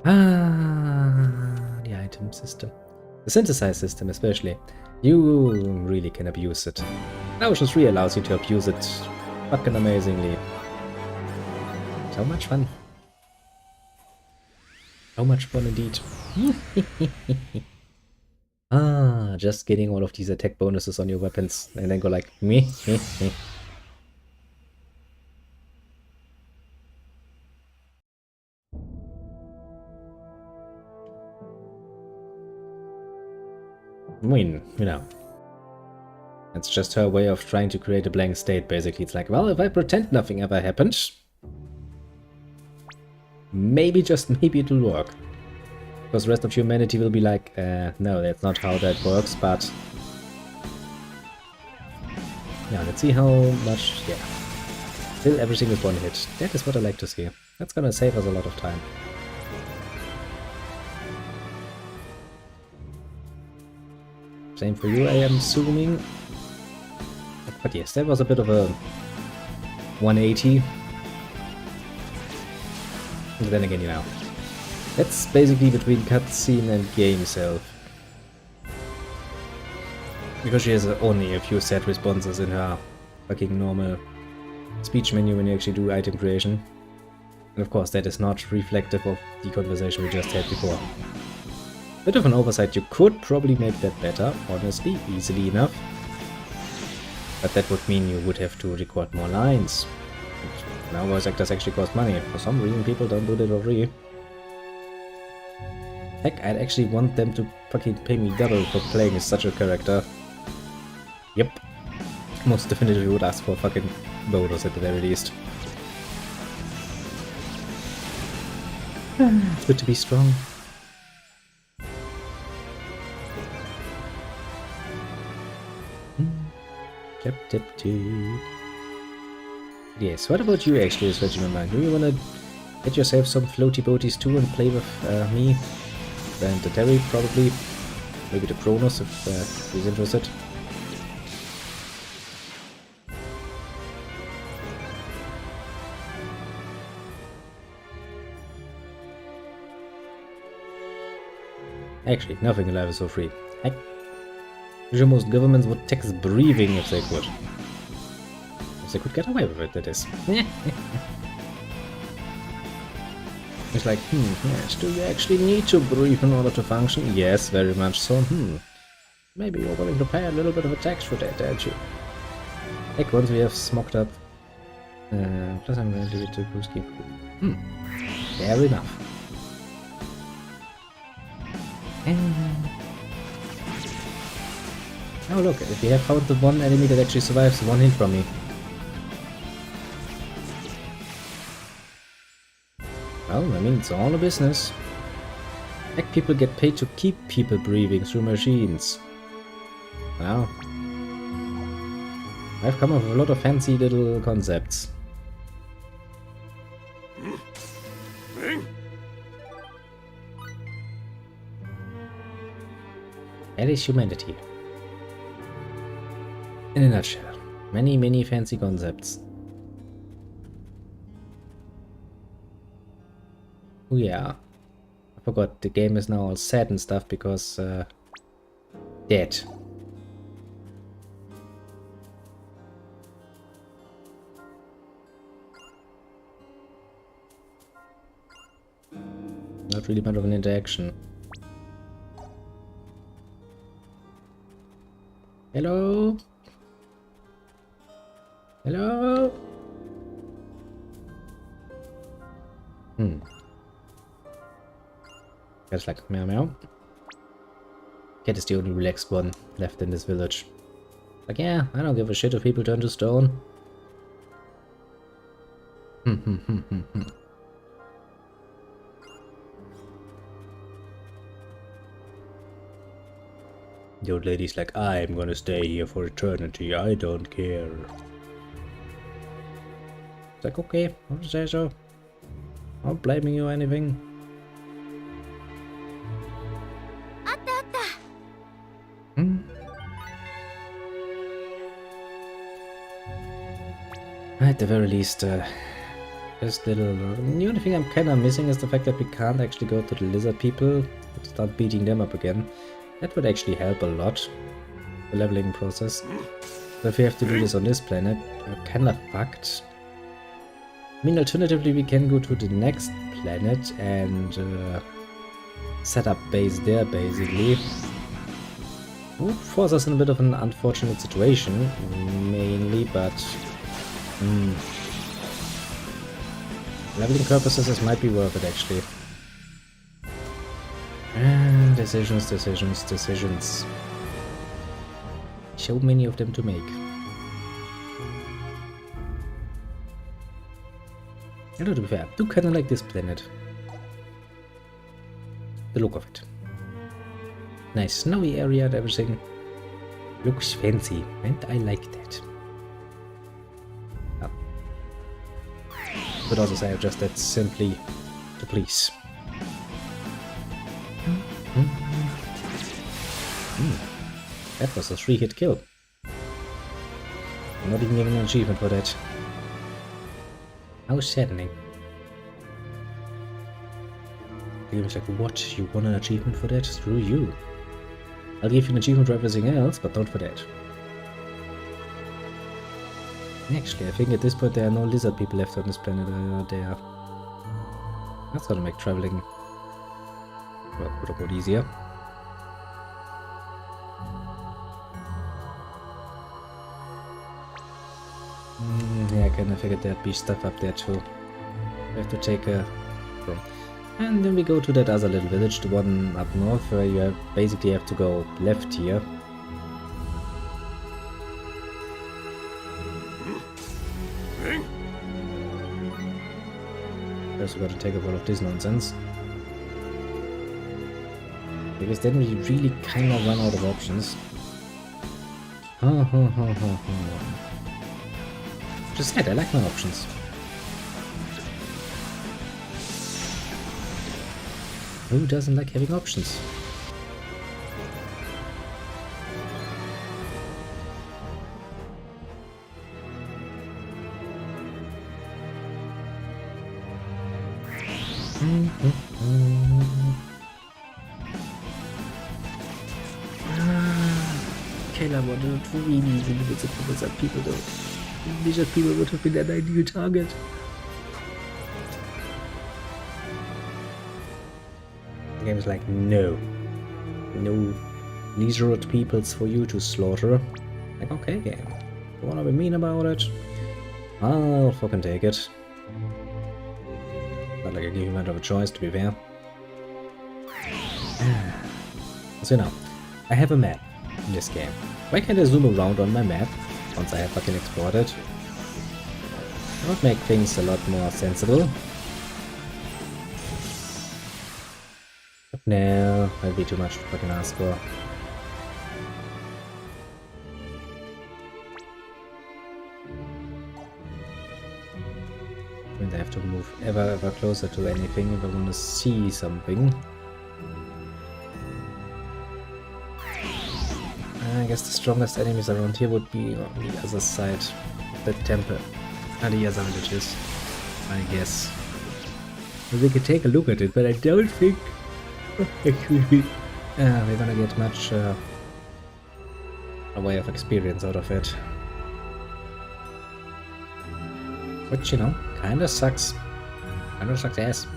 Ah, the item system. The synthesize system especially. You really can abuse it. Ocean 3 allows you to abuse it fucking amazingly. So much fun. So much fun indeed. Ah, just getting all of these attack bonuses on your weapons and then go like me. I mean, you know, it's just her way of trying to create a blank state, basically. It's like, well, if I pretend nothing ever happened, maybe, just maybe it will work. Because the rest of humanity will be like, no, that's not how that works, but... Yeah, let's see how much, yeah. Still everything is one hit. That is what I like to see. That's gonna save us a lot of time. Same for you, I am assuming. But yes, that was a bit of a 180. And then again, you know, that's basically between cutscene and game itself. Because she has only a few set responses in her fucking normal speech menu when you actually do item creation. And of course, that is not reflective of the conversation we just had before. Bit of an oversight, you could probably make that better, honestly, easily enough. But that would mean you would have to record more lines. And now voice actors actually cost money. For some reason people don't do that for free. Heck, I'd actually want them to fucking pay me double for playing as such a character. Yep. Most definitely would ask for fucking bonus at the very least. It's good to be strong. Yes, what about you actually, is what you remember? Do you wanna get yourself some floaty boaties too and play with me? And the Terry probably. Maybe the Kronos if he's interested. Actually, nothing alive is so free. Heck. Usually most governments would tax breathing if they could. If they could get away with it, that is. It's like, yes, do you actually need to breathe in order to function? Yes, very much so. Maybe you're willing to pay a little bit of a tax for that, aren't you? Heck, once we have smoked up... plus I'm going to leave it to boost keep. Fair enough. Oh look, we have found the one enemy that actually survives one hit from me. Well, I mean, it's all a business. Heck, people get paid to keep people breathing through machines. Wow. I've come up with a lot of fancy little concepts. That is humanity. In a nutshell. Many, many fancy concepts. Oh yeah. I forgot, the game is now all sad and stuff because, dead. Not really much of an interaction. Hello? Hello? Just like meow meow. Cat is the only relaxed one left in this village. Like, yeah, I don't give a shit if people turn to stone. The old lady's like, I'm gonna stay here for eternity, I don't care. It's like, okay, I'll say so. Not blaming you or anything. At the very least, just little... The only thing I'm kinda missing is the fact that we can't actually go to the lizard people and start beating them up again. That would actually help a lot, the leveling process. But if we have to do this on this planet, we're kinda fucked. I mean, alternatively, we can go to the next planet and set up base there, basically. Would force us in a bit of an unfortunate situation, mainly, but... leveling purposes, this might be worth it, actually. And decisions, decisions, decisions. So many of them to make. to be fair, I do kind of like this planet. The look of it. Nice snowy area and everything. Looks fancy, and I like that. Oh. Could also say just that simply to please. That was a 3-hit kill. I'm not even given an achievement for that. How saddening. The game was like, what? You won an achievement for that? Screw you. I'll give you an achievement for everything else, but not for that. Actually, I think at this point there are no lizard people left on this planet. That's gonna make traveling, well, quote-unquote, easier. Yeah, I kinda figured there'd be stuff up there too. We have to take a... And then we go to that other little village, the one up north, where you basically have to go left here. First we gotta take up all of this nonsense. Because then we really kinda run out of options. Just said, I like my options. Who doesn't like having options? Kayla wanted to really visit lizard people though. Lizard people would have been an ideal target. The game is like, no lizard peoples for you to slaughter. Like, okay, game, you wanna be mean about it? I'll fucking take it. Not like I give you much of a choice, to be fair. So now, I have a map in this game. Why can't I zoom around on my map once I have fucking explored it? That would make things a lot more sensible. But no, that'd be too much to fucking ask for. And I have to move ever closer to anything if I want to see something. I guess the strongest enemies around here would be on the other side of the temple. And the other villages, I guess. We could take a look at it, but I don't think actually we're gonna get much a way of experience out of it. Which, you know, kinda sucks. Kinda sucks ass.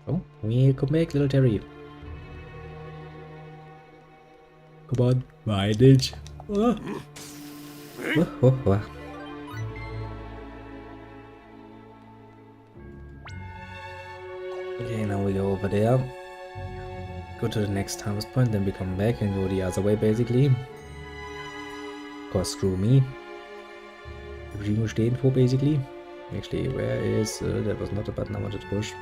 Oh, welcome back, little Terry. Come on, mileage. Oh. Okay, now we go over there. Go to the next harvest point, then we come back and go the other way, basically. Of course, screw me. Primo stehen for, basically. Actually, where is... that was not the button I wanted to push.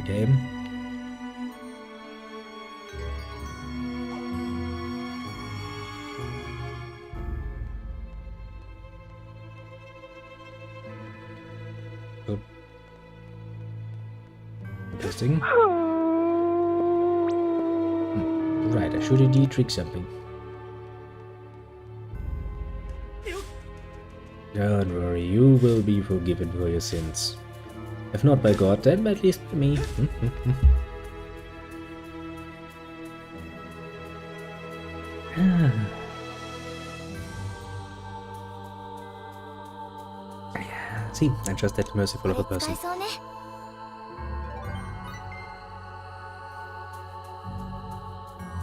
Game. Good. Interesting. Right, I should indeed trick something. Don't worry, you will be forgiven for your sins. If not by God, then at least by me. See, I'm just that merciful of a person.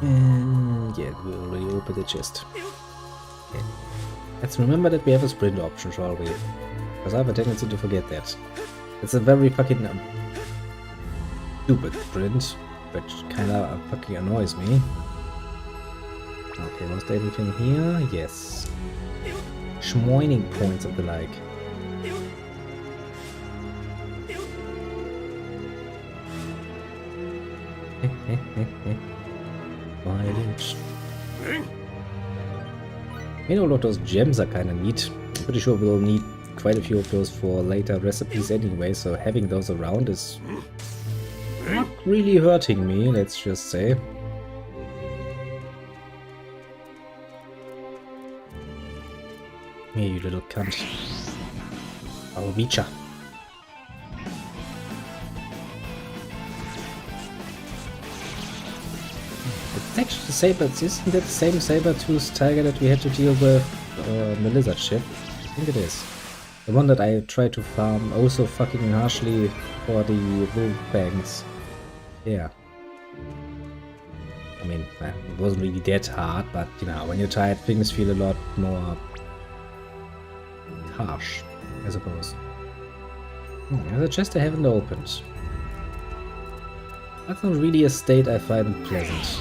And yeah, we already opened the chest. Okay. Let's remember that we have a sprint option, shall we? Because I have a tendency to forget that. It's a very fucking stupid sprint, which kinda fucking annoys me. Okay, was there anything here? Yes. Schmoining points of the like. Mileage. All of those gems are kinda neat. I'm pretty sure we'll need quite a few of those for later recipes anyway, so having those around is not really hurting me, let's just say. Here, you little cunt. I'll beat ya. It's actually the saber. Isn't that the same saber-toothed tiger that we had to deal with on the lizard ship? I think it is. The one that I tried to farm also fucking harshly for the wolf banks. Yeah. I mean, it wasn't really that hard, but you know, when you're tired, things feel a lot more harsh, I suppose. There's a chest I haven't opened. That's not really a state I find pleasant.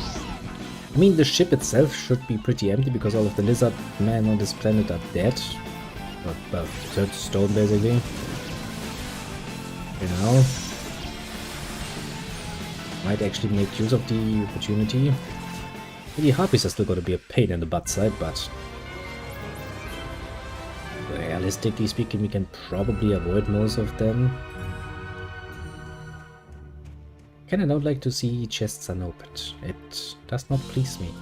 I mean, the ship itself should be pretty empty because all of the lizard men on this planet are dead. Well, turned to stone basically. You know. Might actually make use of the opportunity. The harpies are still gonna be a pain in the butt side, but realistically speaking, we can probably avoid most of them. Kinda don't like to see chests unopened. It does not please me.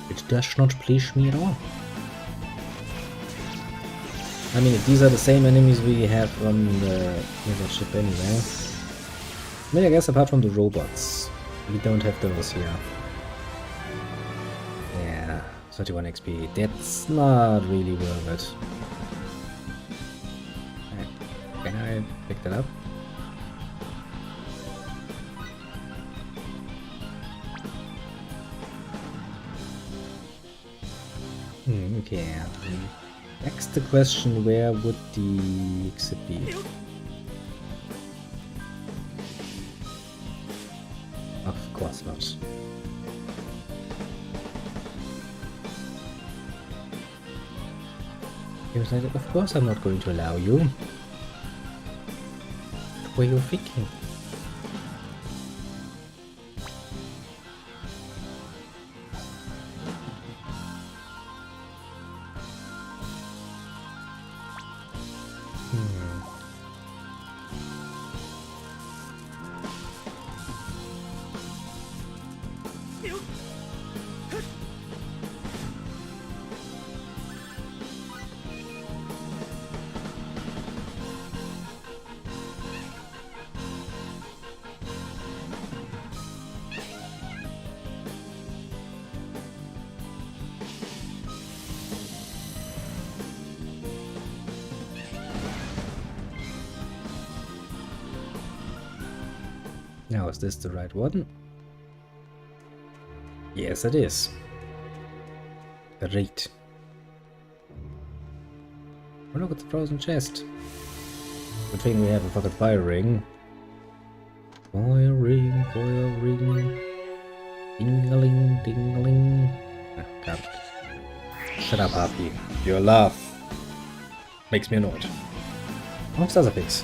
It does not please me at all. I mean, these are the same enemies we have on the ship anyway. I mean, I guess apart from the robots, we don't have those here. Yeah, 31 XP. That's not really worth it. Can I pick that up? Okay. Next the question, where would the exit be? Of course not. He was like, of course I'm not going to allow you. What were you thinking? Now, is this the right one? Yes, it is. Great. Oh, look at the frozen chest. Good thing we have a fucking fire ring. Fire ring, fire ring. Ding-a-ling, ding-a-ling. Ah, can't. Shut up, Harpy. Your laugh makes me annoyed. Amongst other things.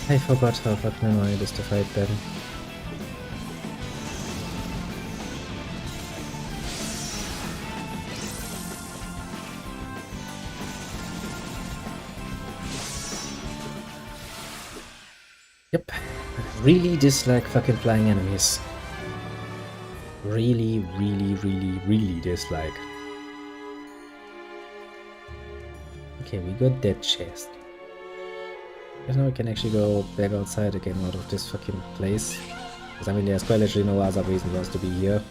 I forgot how fucking annoying it is to fight them. Yep. Really dislike fucking flying enemies. Really, really, really, really dislike. Okay, we got that chest. Guess now we can actually go back outside again out of this fucking place. Because I mean, there's quite literally no other reason for us to be here.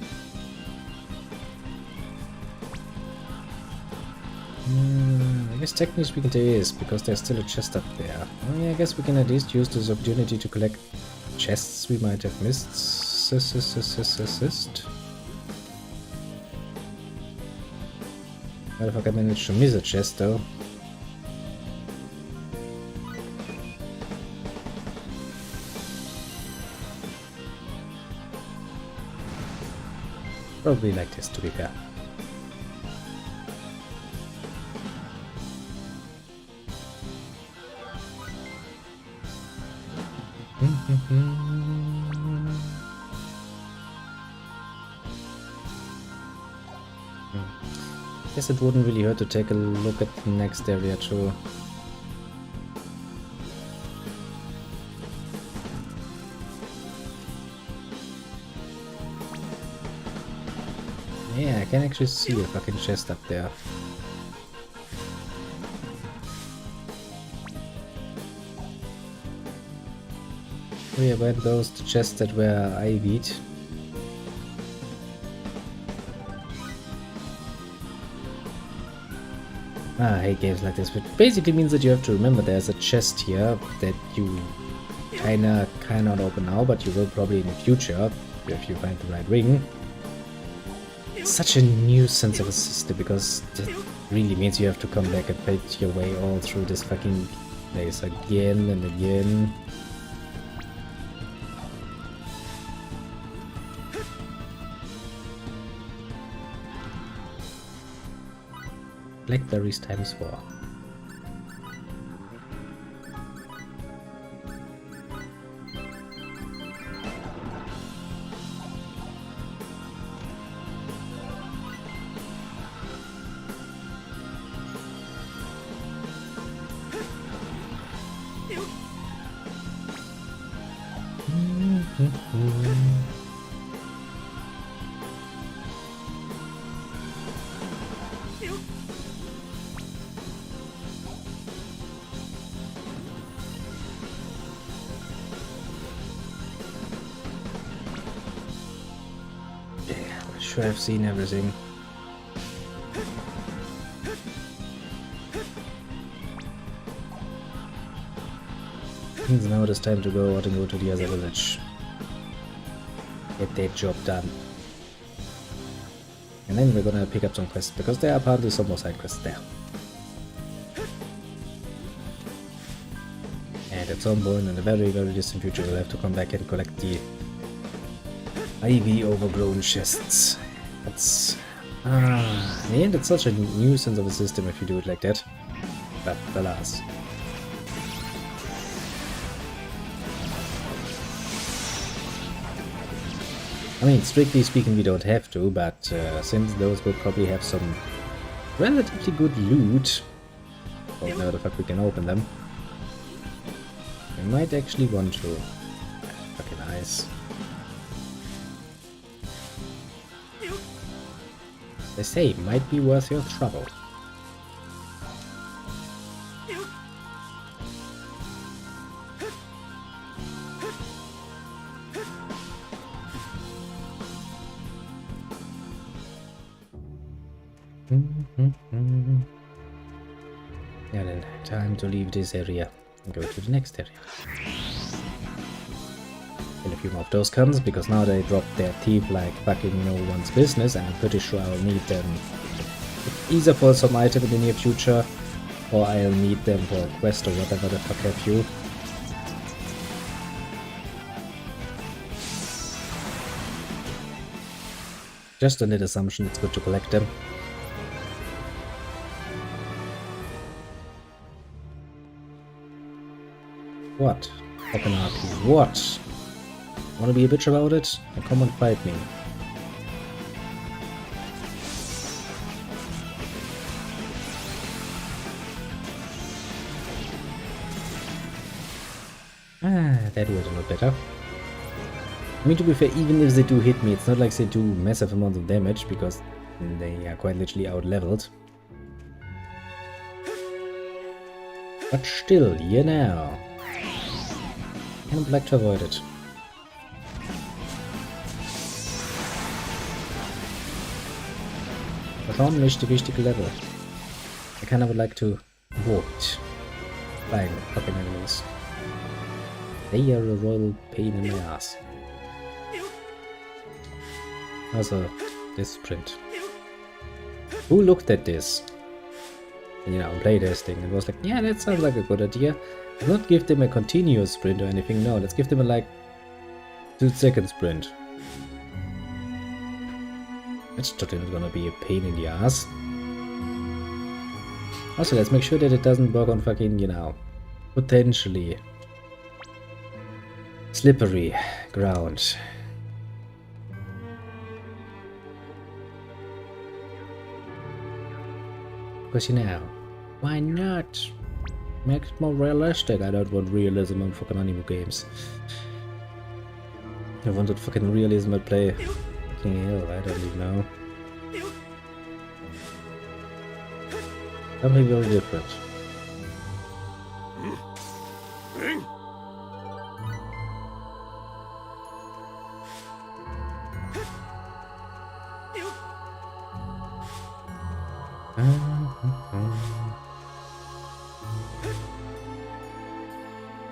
I guess technically speaking there is, because there's still a chest up there. Oh, yeah, I guess we can at least use this opportunity to collect chests we might have missed. What if I managed to miss a chest though? Probably like this, to be fair. Guess it wouldn't really hurt to take a look at the next area too. Yeah, I can actually see a fucking chest up there. Oh yeah, where those the chests that were IV'd? I hate games like this, but basically means that you have to remember there's a chest here that you kinda cannot open now, but you will probably in the future if you find the right ring. It's such a nuisance of a system because it really means you have to come back and fight your way all through this fucking place again and again. Blackberries times 4. Sure, I've seen everything. Means now it is time to go out and go to the other village. Get that job done. And then we're gonna pick up some quests, because there are apparently some more side quests there. And at some point in the very, very distant future we'll have to come back and collect the ivy overgrown chests. That's in the end it's such a nuisance of a system if you do it like that. But alas. I mean, strictly speaking we don't have to, but since those will probably have some relatively good loot, don't know the fuck we can open them, we might actually want to. Fucking nice. They say it might be worth your trouble. Yeah, then time to leave this area and go to the next area. And a few more of those guns, because now they drop their teeth like fucking no one's business, and I'm pretty sure I'll need them either for some item in the near future, or I'll need them for a quest or whatever the fuck have you. Just on that assumption, it's good to collect them. What? Fucking RP. What? Wanna be a bitch about it? Then come and fight me. That was a lot better. I mean, to be fair, even if they do hit me, it's not like they do massive amounts of damage, because they are quite literally out-leveled. But still, you know. Kind of like to avoid it. Schon wichtige Level. kind of would like to avoid flying fucking enemies. They are a royal pain in my ass. Also, this sprint. Who looked at this? You know, playtesting and was like, yeah, that sounds like a good idea. Let's not give them a continuous sprint or anything, no, let's give them a like 2-second sprint. That's totally not gonna be a pain in the ass. Also, let's make sure that it doesn't work on fucking, you know, potentially slippery ground. Because, you know, why not? Make it more realistic. I don't want realism on fucking anime games. I wanted fucking realism at play. Fucking hell, I don't even know. Something very different.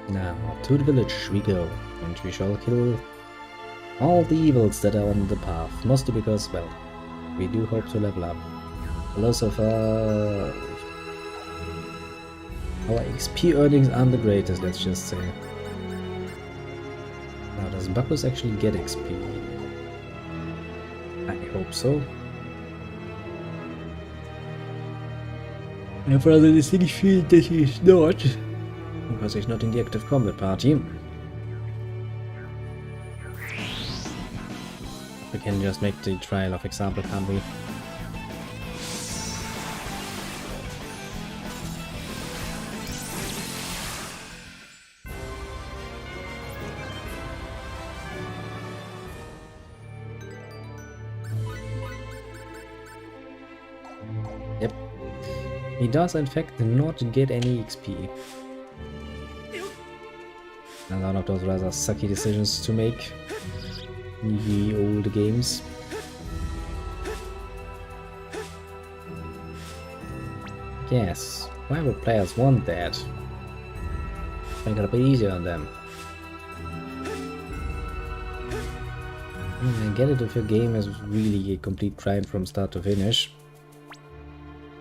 Now, to the village we go, and we shall kill all the evils that are on the path, mostly because, well, we do hope to level up. Lots of our XP earnings aren't the greatest, let's just say. Now, does Bacchus actually get XP? I hope so. My brother is in the field that he is not, because he's not in the active combat party. We can just make the trial of example, can't we? Yep. He does in fact not get any XP. And one of those rather sucky decisions to make in the old games. Yes, why would players want that? Make it a bit easier on them. I get it if your game is really a complete grind from start to finish.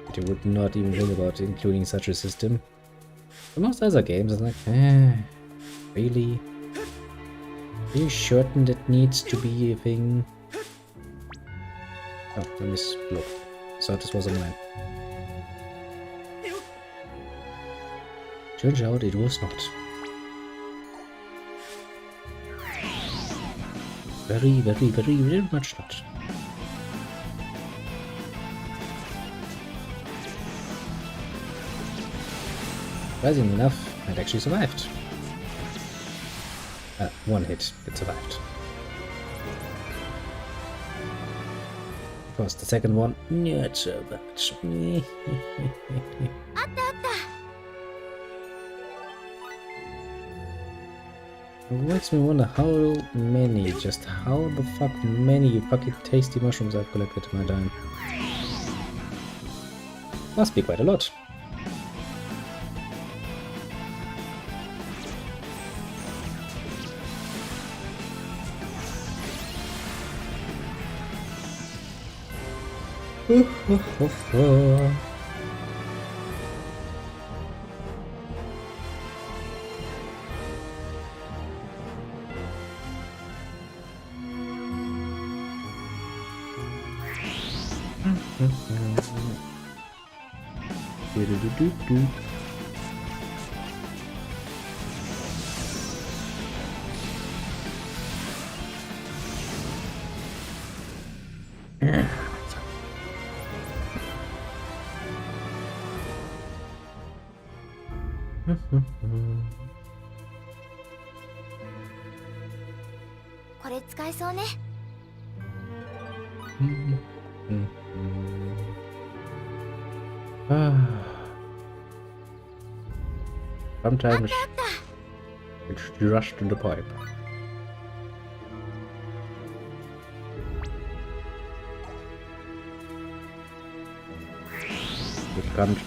But you would not even think about including such a system. For most other games, it's like, really? Are you certain that needs to be a thing? Oh, I mislooked. So this was a mine. Turns out it was not. Very, very, very, very much not. Surprisingly enough, it actually survived. One hit, it survived. Of course, the second one, not so much. It makes me wonder how many, just how the fuck many fucking tasty mushrooms I've collected in my time. Must be quite a lot. Sometimes it's just in the pipe. It can't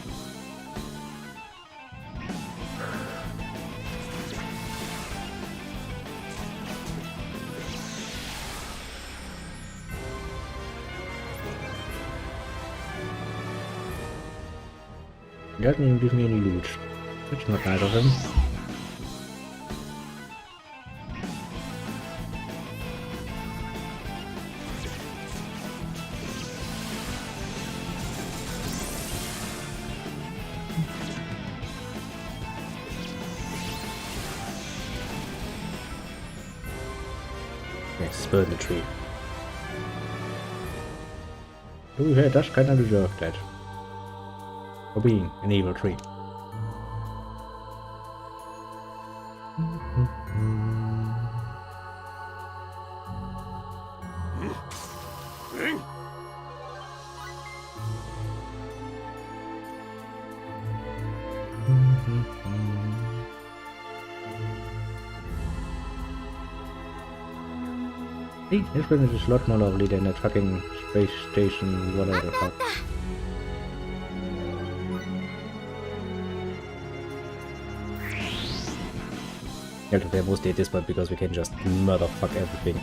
He doesn't even give me any loot. That's not nice of him. Yes, burn the tree. To be fair, that's kind of deserved that. For being an evil tree. See, this one is a lot more lovely than that fucking space station, whatever the fuck. Yeah, they're mostly at this point because we can just motherfuck everything.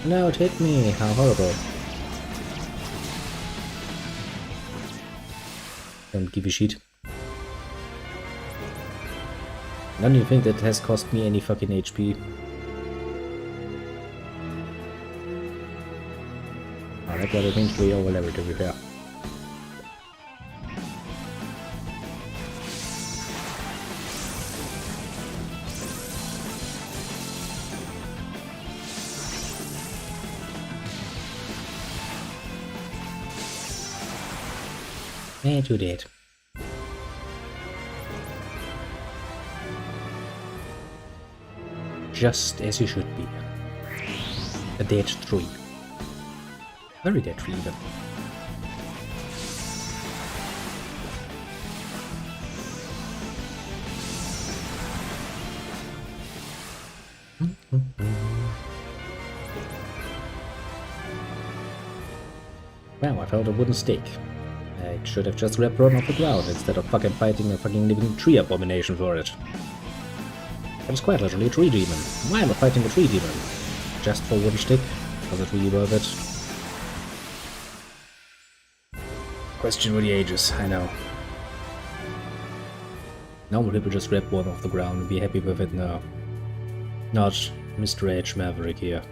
No, it hit me! How horrible. Don't give a shit. Don't you think that has cost me any fucking HP? Oh, that got a range way over level to be fair. And you did. Just as you should be. A dead tree. Very dead tree even. Wow, I found a wooden stake. I should have just grabbed one off the ground instead of fucking fighting a fucking living tree abomination for it. It's quite literally a tree demon. Why am I fighting a tree demon? Just for one stick? Was it really worth it? Question for the ages, I know. Normal people just grab one off the ground and be happy with it now. Not Mr. H. Maverick here.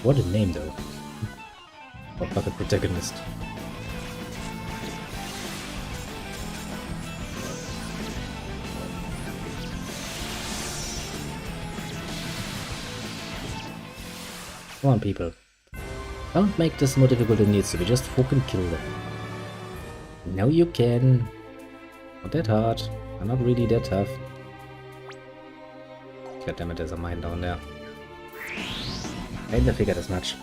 What a name though. What fucking protagonist. Come on, people. Don't make this more difficult than it needs to be, just fucking kill them. Now you can. Not that hard. I'm not really that tough. God damn it, there's a mine down there. I never figured as much.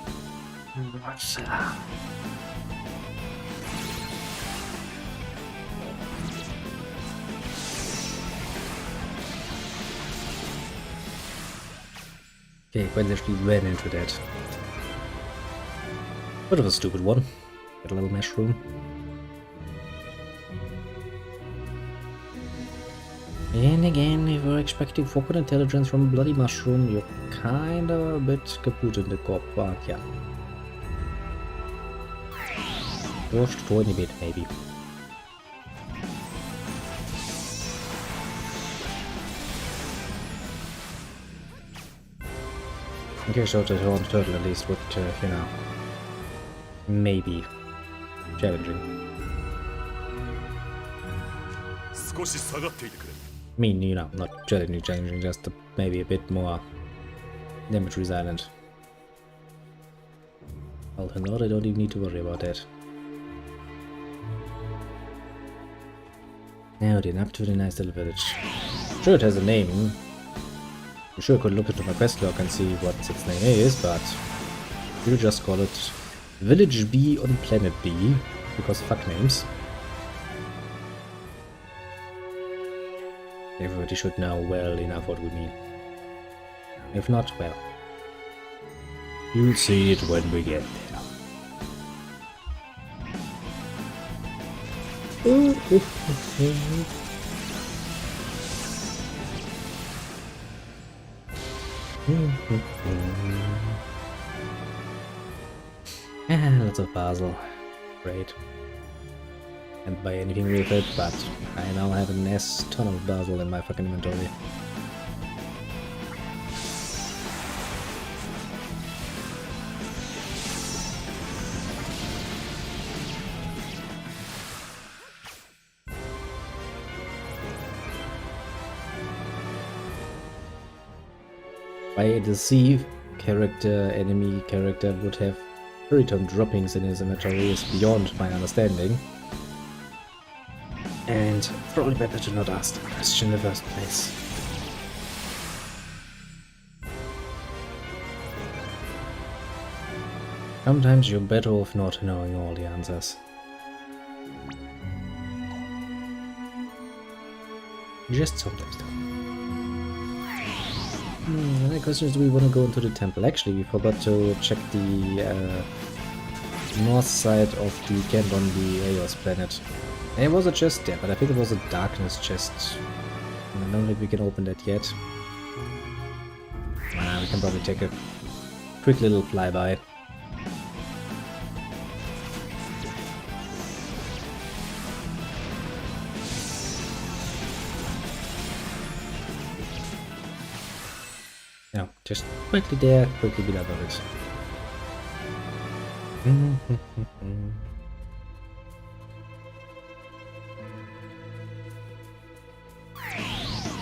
Okay, Gwen actually ran into that. Bit of a stupid one. Get a little mushroom. And again, if you're expecting fucking intelligence from a bloody mushroom, you're kinda a bit kaput in the cop, but yeah. Just a tiny bit, maybe. In case of the horned turtle at least would, you know, maybe challenging. I mean, you know, not challenging, just maybe a bit more damage resistant. Well, no, I don't even need to worry about that. Now then, up to the nice little village. Sure, it has a name. I'm sure I could look into my quest log and see what its name is, but we'll just call it Village B on Planet B, because fuck names. Everybody should know well enough what we mean. If not, well, you'll see it when we get there. Lots of Basel. Great. Can't buy anything with it, but I now have an S ton of Basel in my fucking inventory. By a deceive character, enemy character would have Periton droppings in his inventory is beyond my understanding. And probably better to not ask the question in the first place. Sometimes you're better off not knowing all the answers. Just sometimes though. The question is, do we want to go into the temple? Actually, we forgot to check the north side of the camp on the Eos planet. There was a chest there, but I think it was a darkness chest. And I don't think we can open that yet. We can probably take a quick little flyby. No, just quickly there, quickly below it.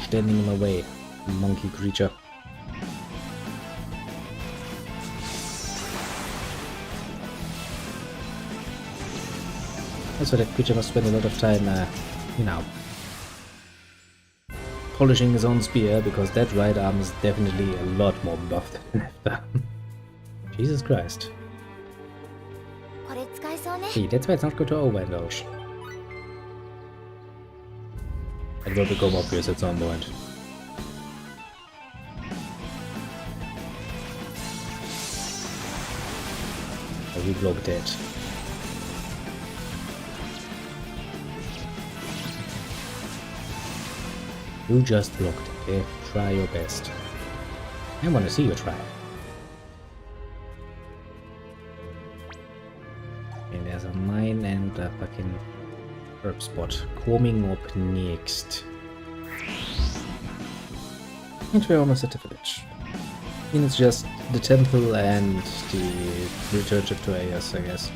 Standing in my way, monkey creature. Also, that creature must spend a lot of time, you know, polishing his own spear, because that right arm is definitely a lot more buffed than left arm. Jesus Christ. See, that's why it's not good to overindulge. It will become obvious at some point. We blocked it. You just blocked it, okay? Try your best. I want to see you try. Okay, there's a mine and a fucking herb spot coming up next. And we're almost at the village. I mean, it's just the temple and the return trip to Eos, I guess.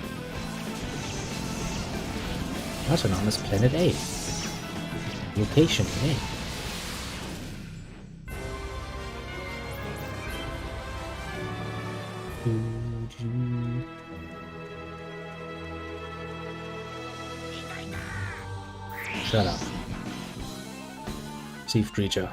Also known as Planet A. Location A. Shut up. Thief creature.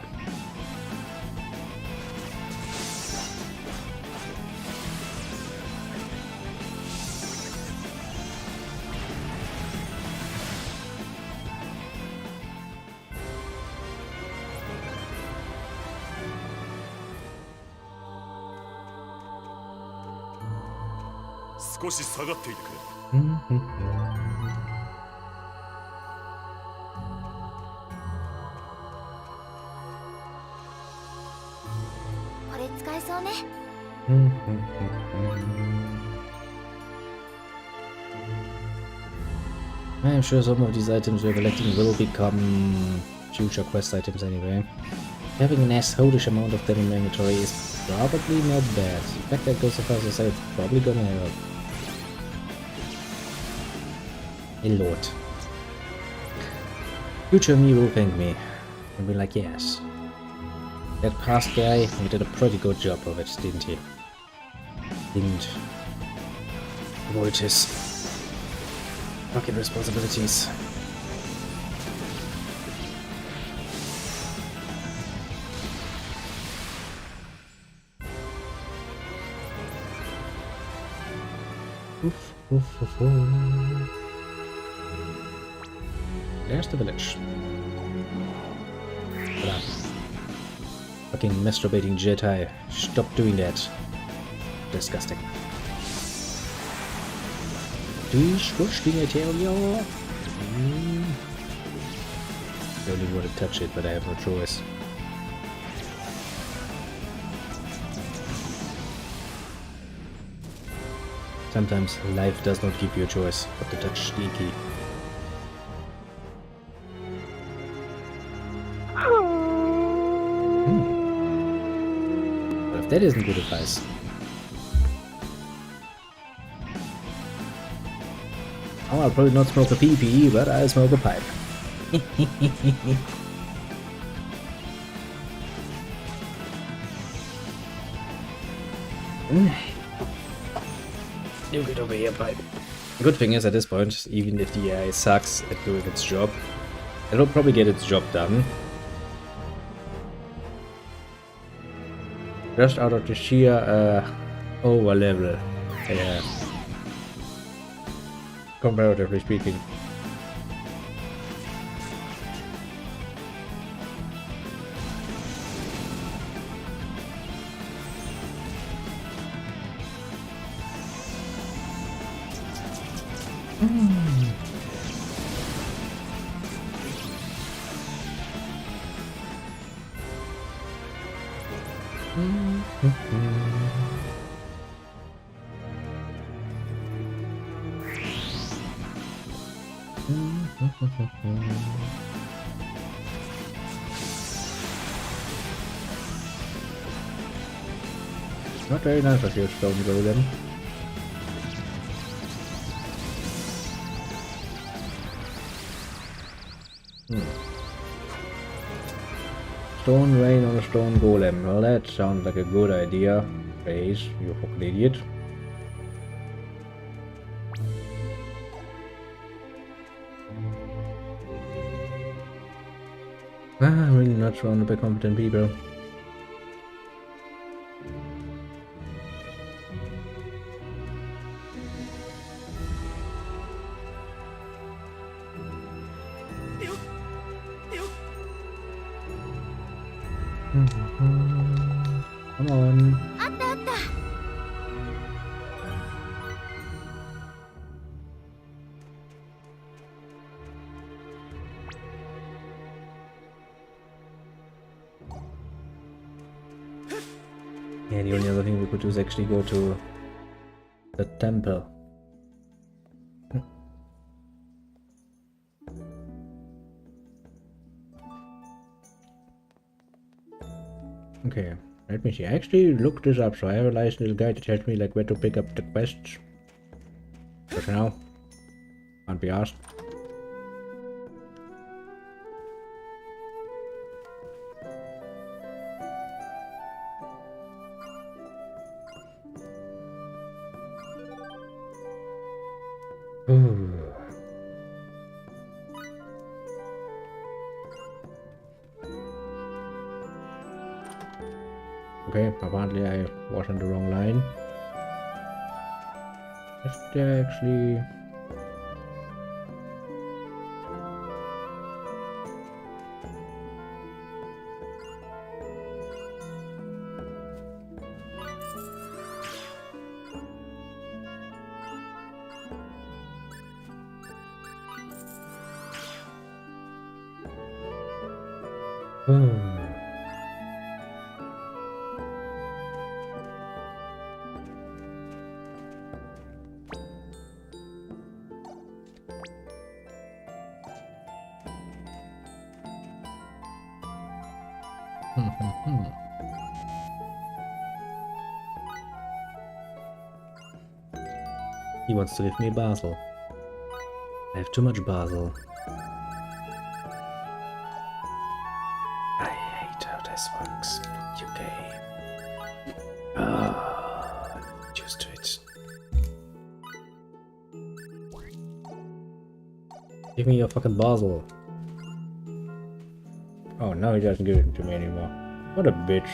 I'm sure some of these items we're collecting will become future quest items anyway. Having an assholish amount of them in my inventory is probably not bad. In fact, that goes so far as to say it's probably gonna help. A lot. Future me will thank me and be like, yes. That past guy, he did a pretty good job of it, didn't he? Didn't avoid his fucking responsibilities. Oof, oof, oof, oof. There's the village. Voilà. Fucking masturbating Jedi. Stop doing that. Disgusting. Disgusting, I tell you. I really want to touch it, but I have no choice. Sometimes life does not give you a choice but to touch the key. But if that isn't good advice. Oh, I'll probably not smoke a PP, but I'll smoke a pipe. You get over here, pipe. The good thing is, at this point, even if the AI sucks at doing its job, it'll probably get its job done. Just out of the sheer over level, comparatively speaking. Not very nice of you, Stone Golem. Stone Rain on a Stone Golem. Well, that sounds like a good idea. Face, you fucking idiot. I'm really not surrounded by competent people. Come on. Yeah, the only other thing we could do is actually go to the temple. Okay, let me see. I actually looked this up, so I have a nice little guide that tells me like where to pick up the quests. But for now, can't be asked. Ooh. Okay, apparently I was on the wrong line. Is there actually... He wants to give me Basel. I have too much Basel. I hate how this works. Fuck you, game. Ah, I'm used to it. Give me your fucking Basel. Oh, now he doesn't give it to me anymore. What a bitch.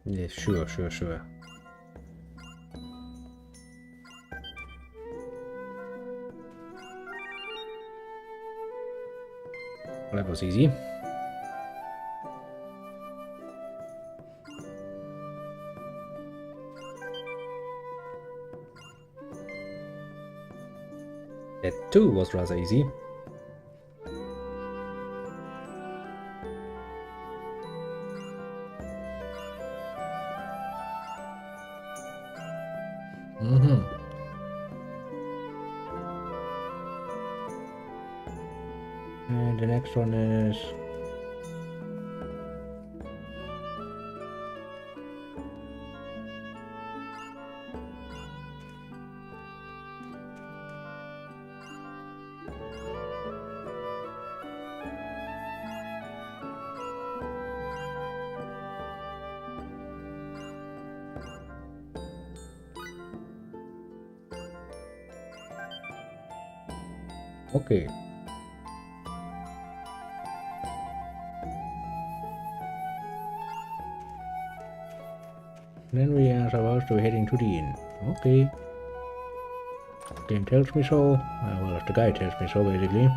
Yeah, sure. Well, that was easy. That too was rather easy. And the next one is... Okay. Then we are supposed to be heading to the inn. Okay. Game tells me so. Well, if the guy tells me so, basically.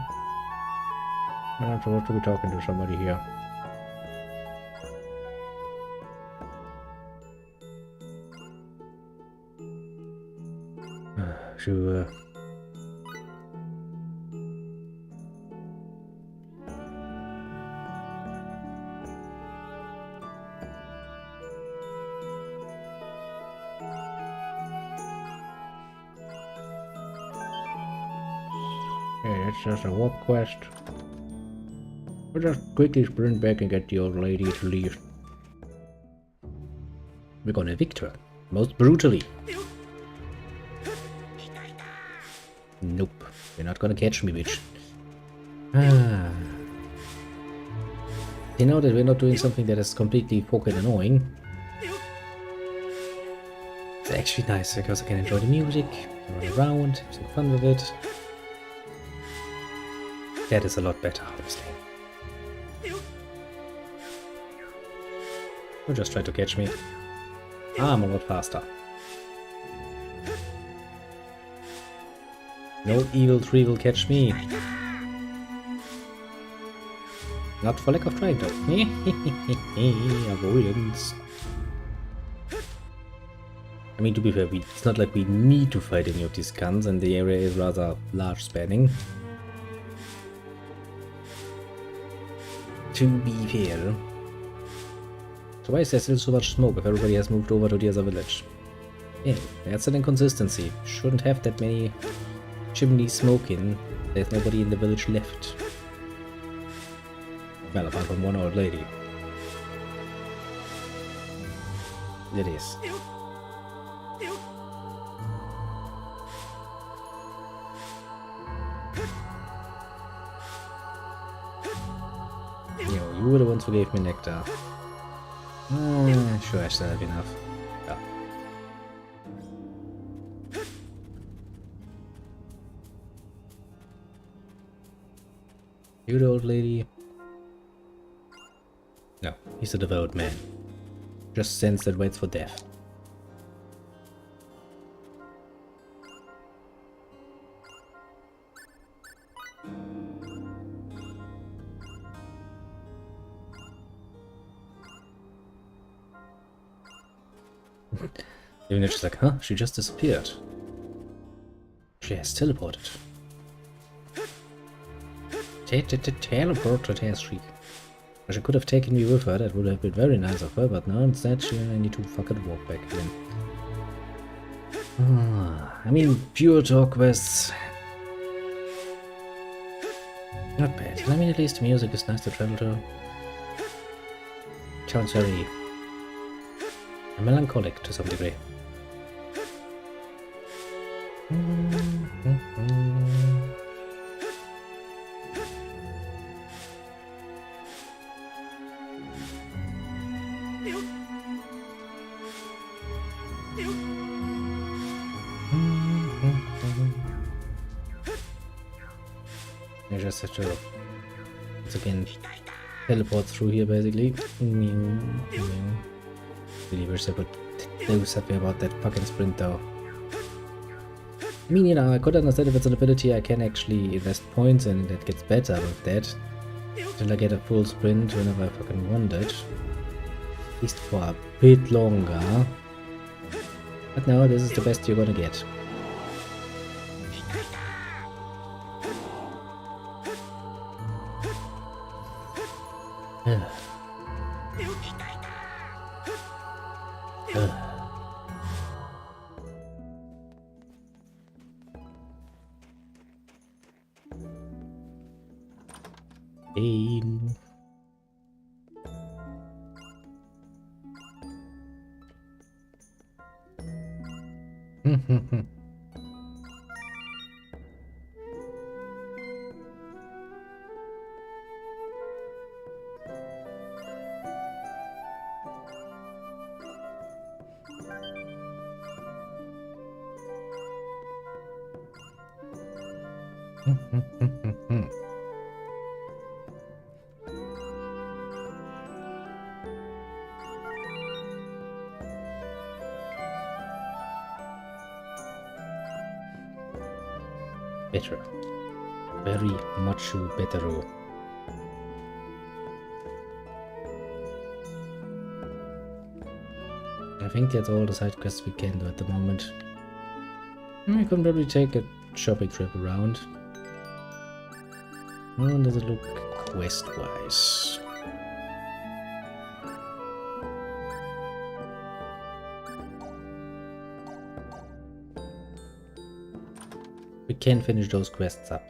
And I'm supposed to be talking to somebody here. Sure. Okay, that's just a walk quest. We'll just quickly sprint back and get the old lady to leave. We're gonna evict her. Most brutally. Nope. You're not gonna catch me, bitch. Ah. You know that we're not doing something that is completely fucking annoying. It's actually nice because I can enjoy the music, run around, have some fun with it. That is a lot better, honestly. Don't just try to catch me. I'm a lot faster. No evil tree will catch me. Not for lack of trying though. Avoidance. I mean, to be fair, it's not like we need to fight any of these guns, and the area is rather large spanning. To be fair. So why is there still so much smoke if everybody has moved over to the other village? Yeah, that's an inconsistency. Shouldn't have that many chimneys smoking. There's nobody in the village left. Well, apart from one old lady. It is. You were the ones who gave me nectar. Sure, I still have enough. Yeah. You the old lady? No, he's a devout man. Just sense that waits for death. Even if she's like, huh? She just disappeared. She has teleported. Teleported, has she? She could have taken me with her, that would have been very nice of her, but no, instead I need to fucking walk back again. I mean, pure talk quests. Not bad. I mean, at least the music is nice to travel to. Sounds very melancholic to some degree. I just have to once again teleport through here basically. Really wish I could do something about that fucking sprint though. I mean, you know, I could understand if it's an ability I can actually invest points and that gets better with that. Till I get a full sprint whenever I fucking want it. At least for a bit longer. But no, this is the best you're gonna get. Pain. Better. Very much better. I think that's all the side quests we can do at the moment. We can probably take a shopping trip around. How does it look quest-wise? We can finish those quests up.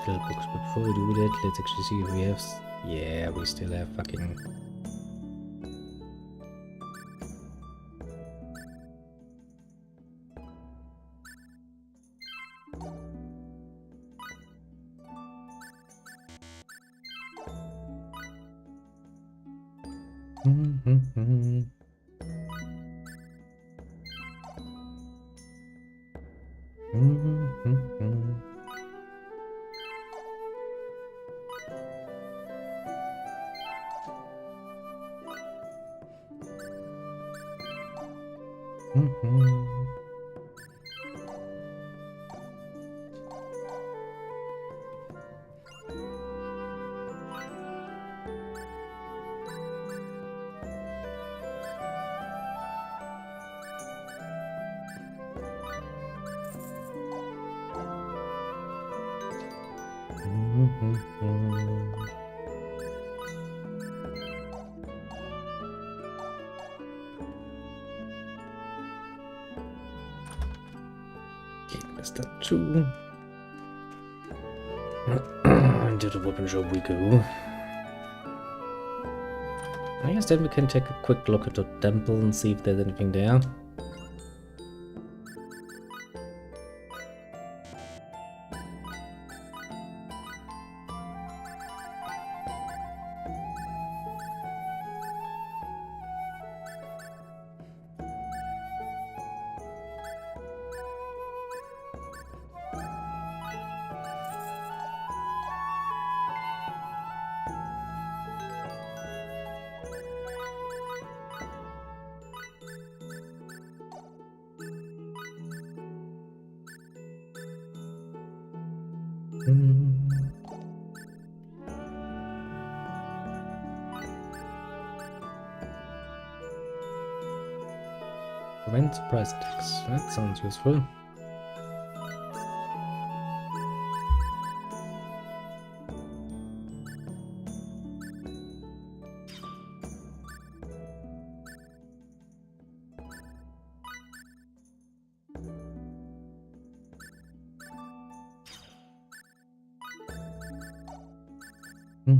Still books, but before we do that, let's actually see if we have. Yeah, we still have fucking. That too. Into the weapon shop we go. I guess then we can take a quick look at the temple and see if there's anything there. Prevent surprise attacks. That sounds useful. Klingt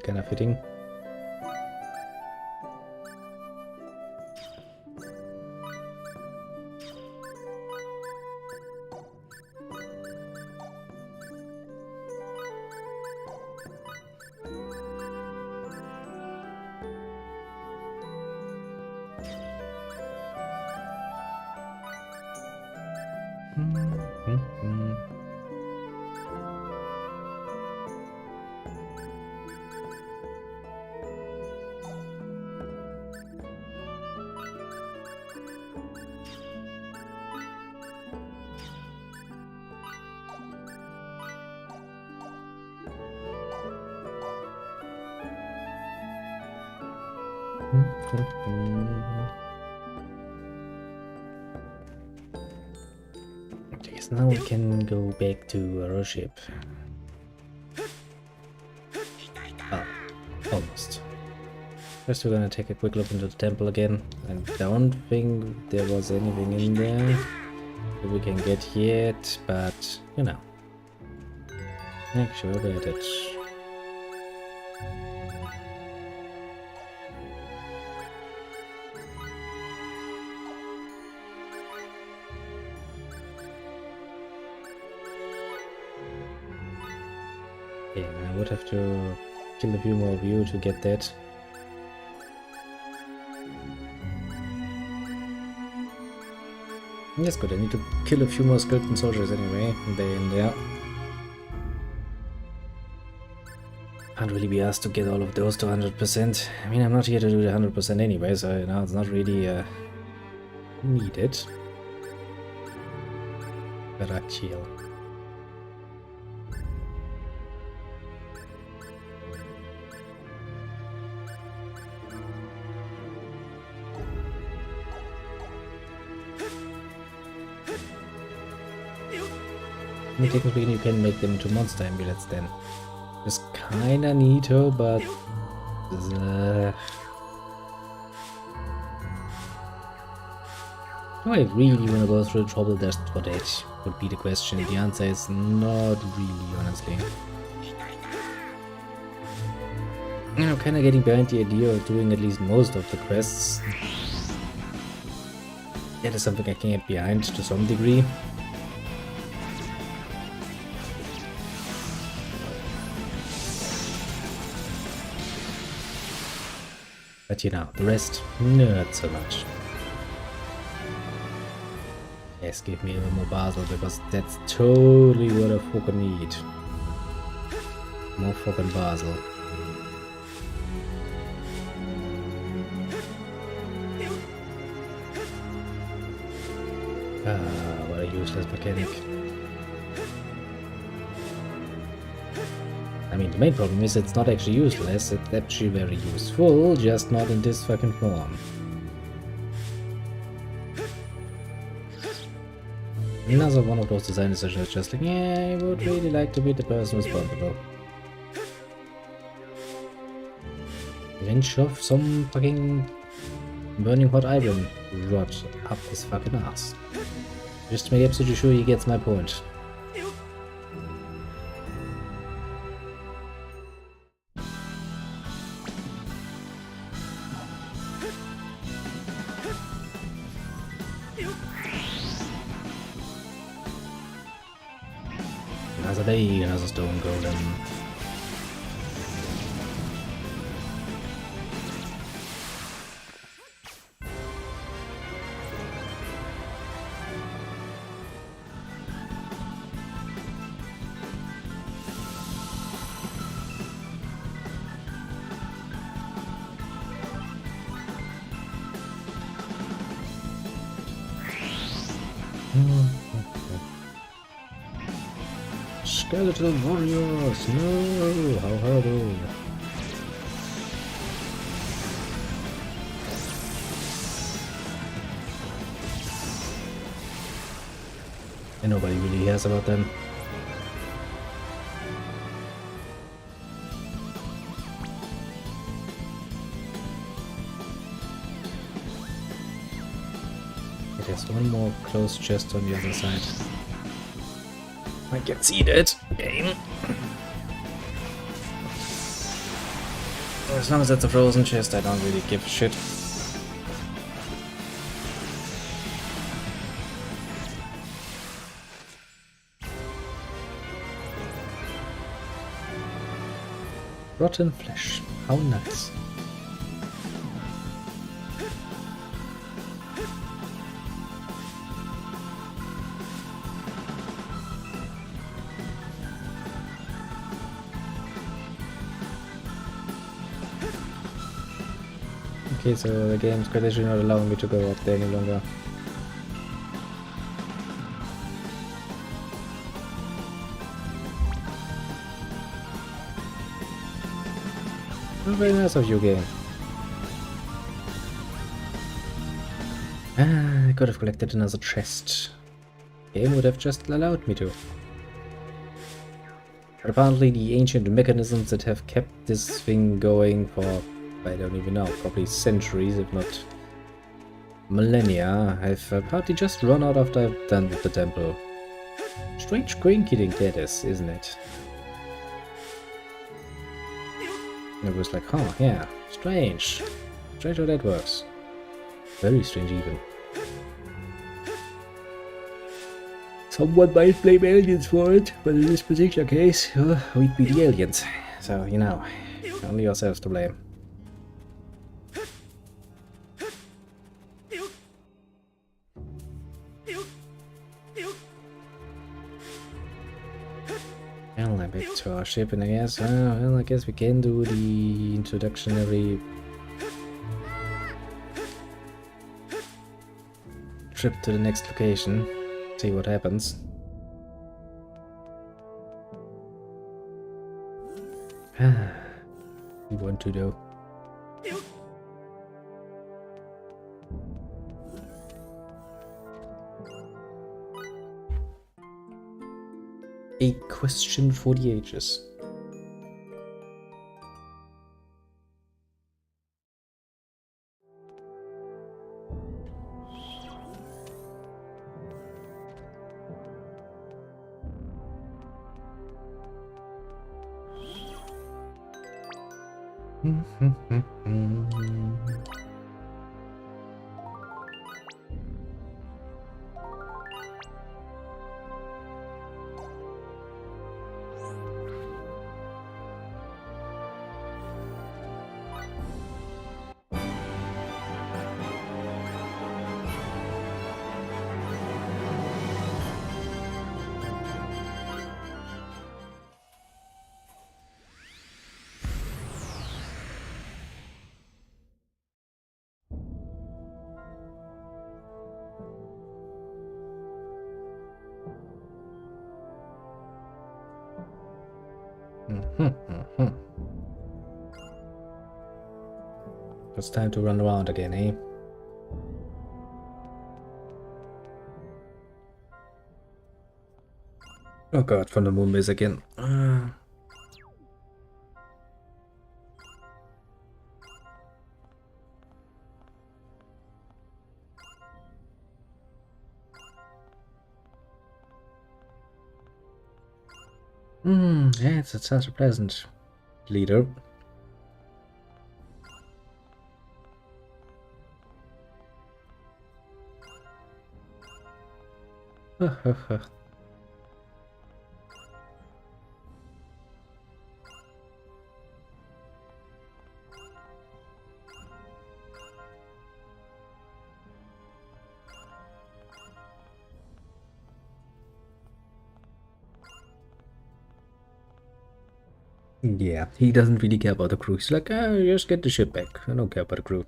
keiner fitting. I guess now we can go back to our ship. Oh, almost. First we're gonna take a quick look into the temple again. I don't think there was anything in there that we can get yet, but you know. Actually, we'll get it. Yeah, I would have to kill a few more of you to get that. That's good, I need to kill a few more skeleton soldiers anyway, and then yeah. Can't really be asked to get all of those to 100%. I mean, I'm not here to do the 100% anyway, so you know, it's not really needed. But I chill. I mean, technically you can make them into monster amulets then. It's kinda neato, but do I really want to go through the trouble just for that? Would be the question. The answer is not really, honestly. I'm kinda getting behind the idea of doing at least most of the quests. That is something I can get behind to some degree. But you know, the rest, not so much. Yes, give me a little more Basel, because that's totally what I fucking need. More fucking Basel. What a useless mechanic. I mean, the main problem is it's not actually useless, it's actually very useful, just not in this fucking form. Another one of those designers is just like, yeah, I would really like to be the person responsible. Then shove some fucking burning hot iron rod up his fucking ass. Just to make absolutely sure he gets my point. Another day, another stone golem. Skeleton warriors, no! How horrible! And nobody really cares about them. one more closed chest on the other side. I can see that game. As long as it's a frozen chest, I don't really give a shit. Rotten flesh. How nice. Okay, so the game's actually not allowing me to go up there any longer. Oh, very nice of you, game. Ah, I could have collected another chest. Game would have just allowed me to. But apparently the ancient mechanisms that have kept this thing going for, I don't even know, probably centuries, if not millennia, have apparently just run out after I've done with the temple. Strange green-kitting that is, isn't it? It was like, huh, yeah, strange. Strange how that works. Very strange even. Someone might blame aliens for it, but in this particular case, we'd be the aliens. So, you know, only yourselves to blame. Well, I'm back to our ship, and I guess, well, I guess we can do the introductory trip to the next location. See what happens. We want to though. A question for the ages. It's time to run around again, eh? Oh god, from the moon base again. Yeah, it's such a pleasant leader. Yeah, he doesn't really care about the crew. He's like, just get the ship back. I don't care about the crew.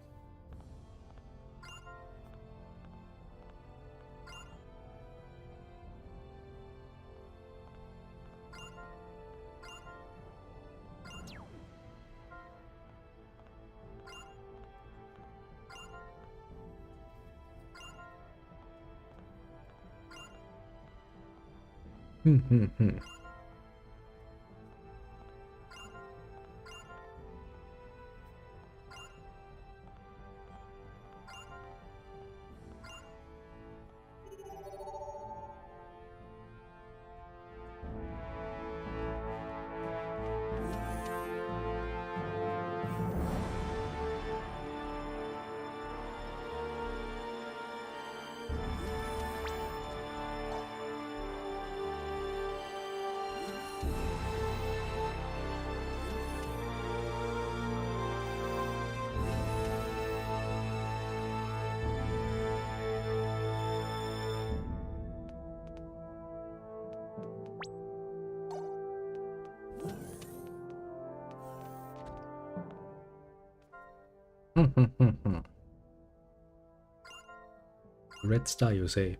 Red star, you say?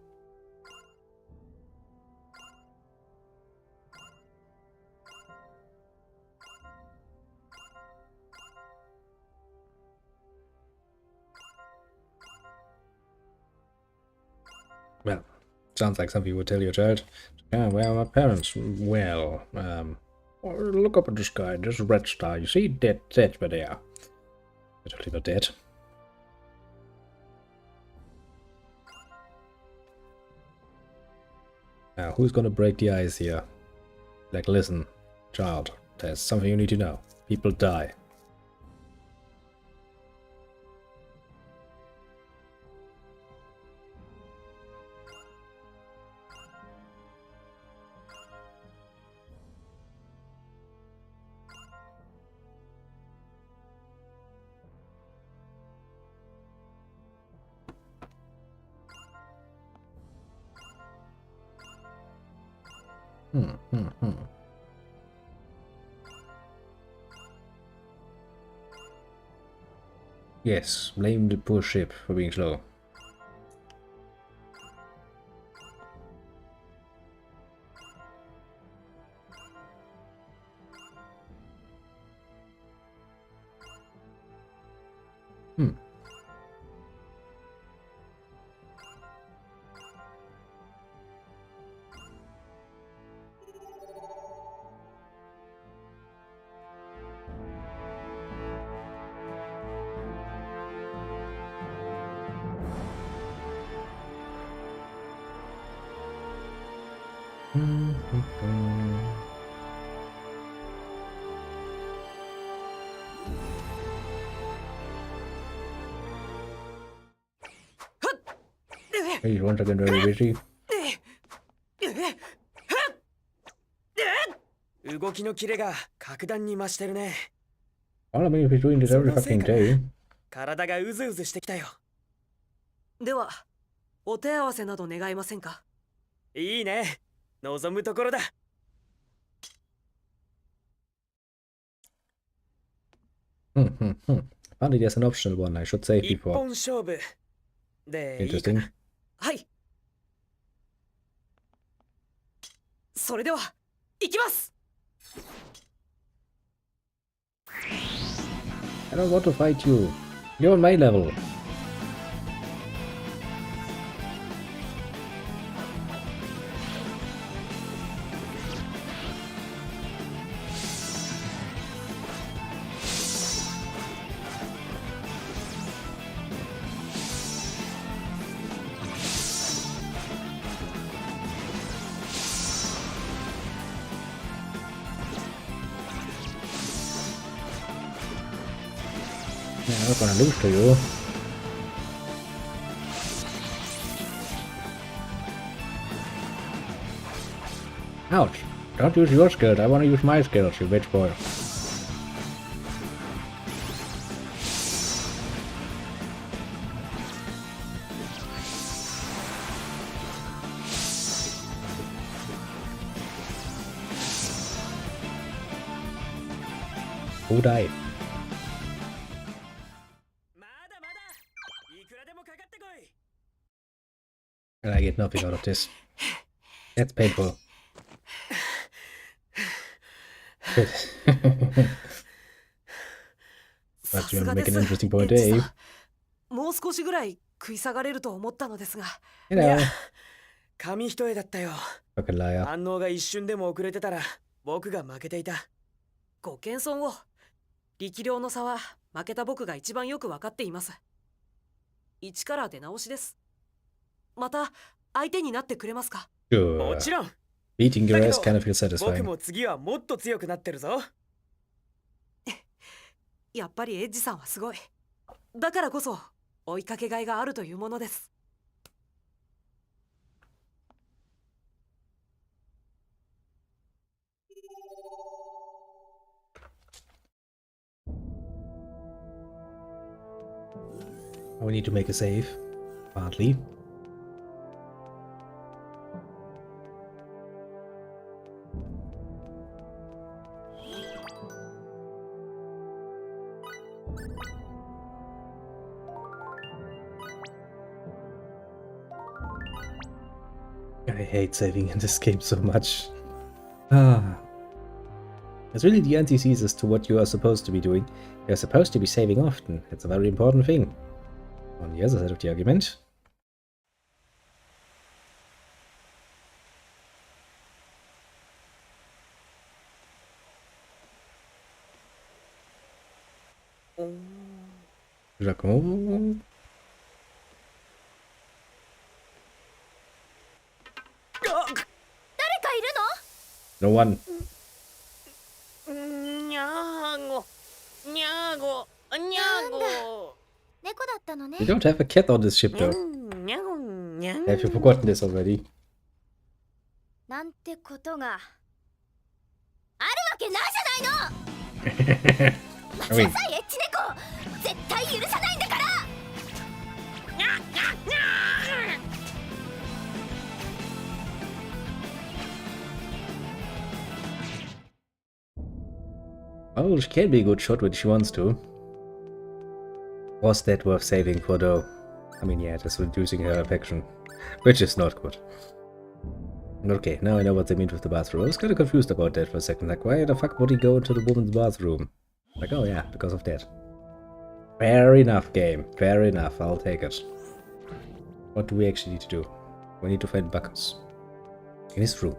Well, sounds like something you would tell your child. Yeah, where are my parents? Well, look up at the sky. There's a red star. You see? That's where they are. They're totally not dead. Now, who's gonna break the ice here? Like, listen, child, there's something you need to know. People die. Yes, blame the poor ship for being slow. Hey, once again very busy. 動きのキレが格段に増してるね。 All I mean, if he's doing this every fucking day. 体がうずうずしてきたよ。では、お手合わせなど願いませんか？いいね。望むところだ。Funny, there's an optional one I should save 一 before. 本勝負でいいか Interesting. な。はい。それでは行きます。 I don't want to fight you. You're on my level. Yeah, I'm not gonna lose to you. Ouch! Don't use your skills, I wanna use my skills, you bitch boy. Who died? まだまだいくらでもかかってこい。 And I get nothing out of this. That's painful. Good. But you make an interesting point, eh? もう少しぐらい食い下がれると思ったのですが。 You know, 紙一重だったよ。 fucking liar. 反応が一瞬でも遅れてたら僕が負けていた。ご謙遜を。力量の差は負けた僕が一番よく分かっています。一から出直しです。また相手になってくれますか？ Sure. もちろん。 Beating your ass kind of feels 僕 satisfying. も次はもっと強くなってるぞ。やっぱりエッジさんはすごい。だからこそ追いかけがいがあるというものです。 We need to make a save. Partly. I hate saving in this game so much. Ah. It's really the antithesis to what you are supposed to be doing. You're supposed to be saving often. It's a very important thing. On the other side of the argument, Jacques. 誰かいる No one. にゃーごにゃーごにゃーごの猫だったのね We don't have a cat on this ship though. にゃーごにゃー Have you forgotten this already? なんてことがあるわけないじゃないの 待ちなさいエッチ猫絶対許さないんだから Oh, she can be a good shot when she wants to. Was that worth saving for though? I mean, yeah, that's reducing her affection, which is not good. Okay, now I know what they mean with the bathroom. I was kind of confused about that for a second. Like, why the fuck would he go into the woman's bathroom? Like, oh yeah, because of that. Fair enough, game. Fair enough. I'll take it. What do we actually need to do? We need to find Buckles. In his room.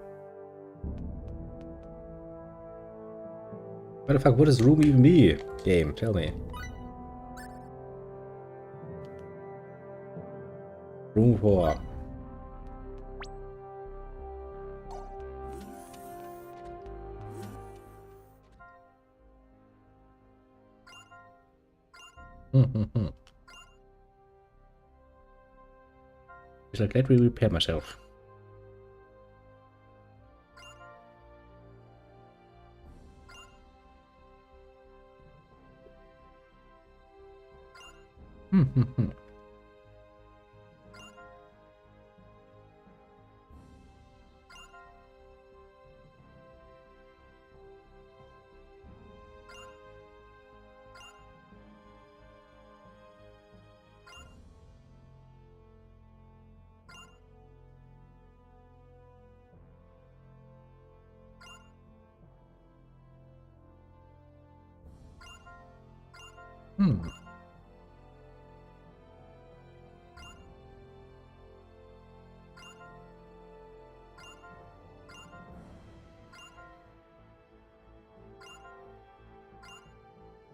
What the fuck, what does room even be? Game, tell me. Room 4. It's like, let me repair myself.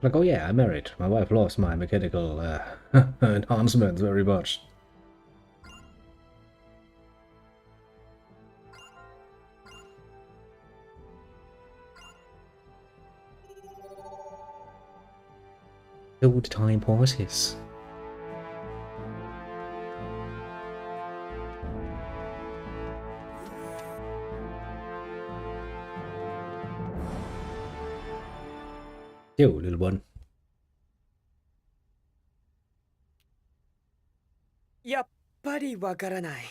Like, oh yeah, I'm married. My wife loves my mechanical enhancements very much. Old time passes. Yo, little one. やっぱりわからない。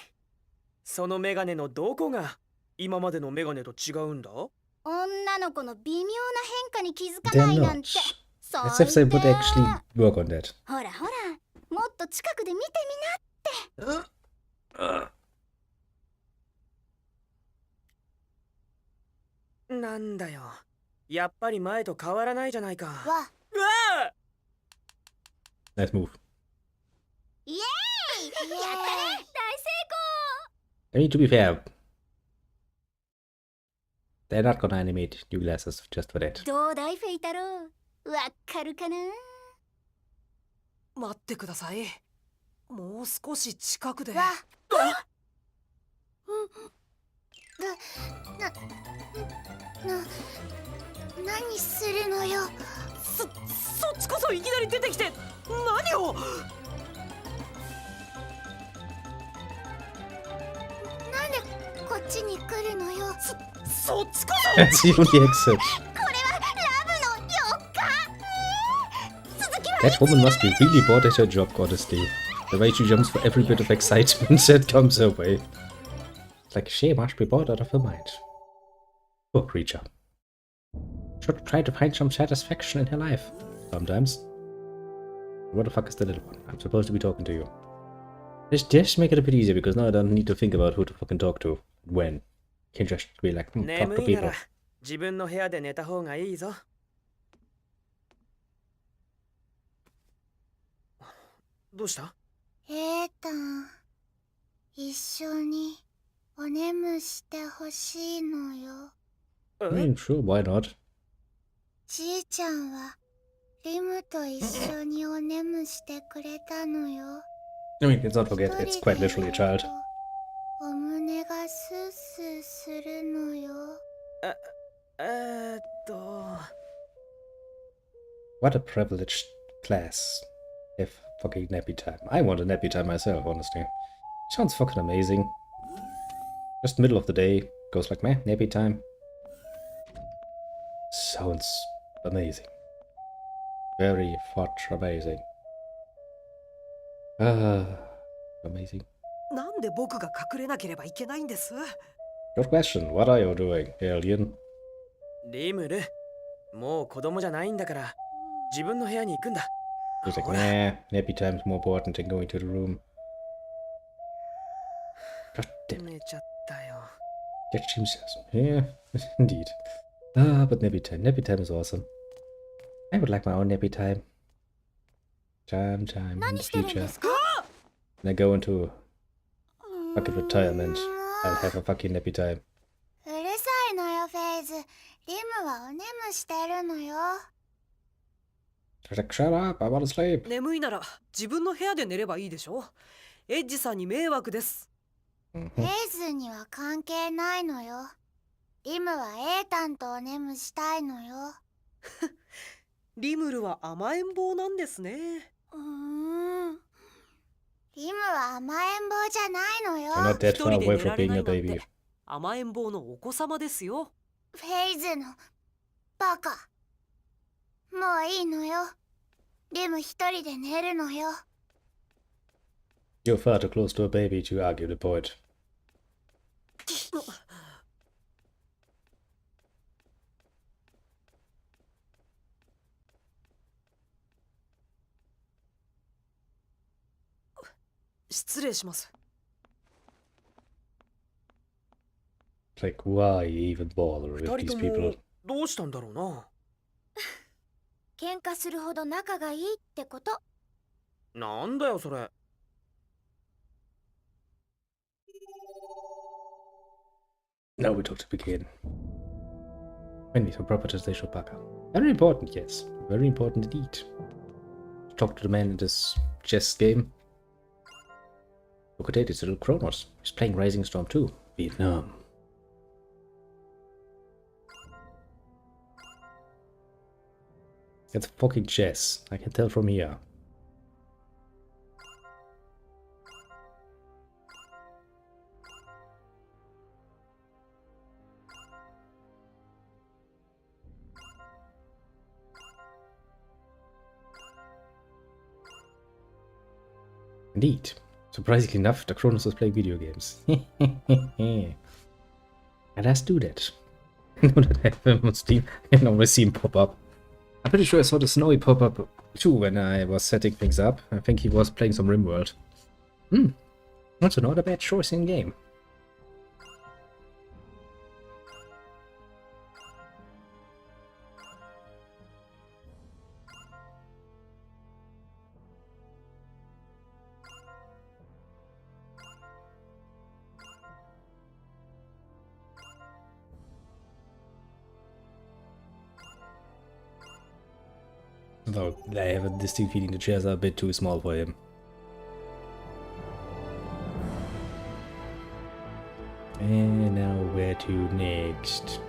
そのメガネのどこが今までのメガネと違うんだ？女の子の微妙な変化に気づか They're ないなん not. て。 As if they would actually work on that. ほらほら、もっと近くで見てみなって。なんだよ。やっぱり前と変わらないじゃないか。わ、うわあ Nice move. イエーイやったね大成 I mean, to be fair, they're not gonna animate new glasses just for that. 功どうだいフェイタローわかるかな待ってください。もう少し近くで。わ何するのよそっちこそいきなり出てきて何をなんでこっちに来るのよそっちこ That's the only exit. これはラブの4日続きは That woman must be really bored at her job, honestly. The way she jumps for every bit of excitement that comes her way. It's like she must be bored out of her mind. Poor creature. Should try to find some satisfaction in her life. Sometimes. What the fuck is the little one? I'm supposed to be talking to you. Just make it a bit easier because now I don't need to think about who to fucking talk to when. You can just be like, talk 眠 to いな people. ら自分の部屋で寝た方がいいぞ。どうした？タン、一緒にお眠してほしいのよ。I mean, sure, why not? じいちゃんはリムと一緒にお眠してくれたのよ。I mean, let's not 一 forget, 人 it's で quite 寝 literally a る child. とお胸がスースーするのよ。えーっと What a privileged class. If fucking nappy time. I want a nappy time myself, honestly. Sounds fucking amazing. Just middle of the day, goes like, meh, nappy time. Sounds amazing. Very fucking amazing. Amazing. なんで僕が隠れなければいけないんです？ Good question. What are you doing, alien? リムル、もう子供じゃないんだから自分の部屋に行くんだ。 He's like, ほら、 nah, nappy time's more important than going to the room. God damn it. 寝ちゃったよ。 That seems yeah, indeed. But nappy time. Nappy time is awesome. I would like my own nappy time. Time in 何 the してるん future. ですか？ When I go into fucking retirement, I'll have a fucking nappy time. うるさいのよ、フェイズ。リムはお眠してるのよ。 She's like, shut up, I wanna sleep. 眠いなら自分の部屋で寝ればいいでしょ。エッジさんに迷惑です。フェイズには関係ないのよ。リムはエータンとお眠したいのよ。リムルは甘えん坊なんですね。リムは甘えん坊じゃないのよ。 You're not that 一 far 人で away 寝 from られ being な a いなん baby. て甘えん坊のお子様ですよ。フェイズのバカ。もういいのよ。リム一人で寝るのよ。 You're far too close to a baby to argue the point. 失礼します。 It's like, why even bother 二 with 人 these とも people? どうしたんだろうな。喧嘩するほど仲がいいってこと。なんだよそれ。 Now we talk to begin. Mainly for proper Baka. Very important, yes. Very important indeed. Talk to the man in this chess game. Look at it, it's little Kronos. He's playing Rising Storm 2. Vietnam. It's fucking chess. I can tell from here. Indeed. Surprisingly enough, the Kronos was playing video games. And let's do that. Now that I have him on Steam, I can always see him pop up. I'm pretty sure I saw the Snowy pop up too when I was setting things up. I think he was playing some RimWorld. Also not a bad choice in game. Though I have a distinct feeling the chairs are a bit too small for him. And now where to next?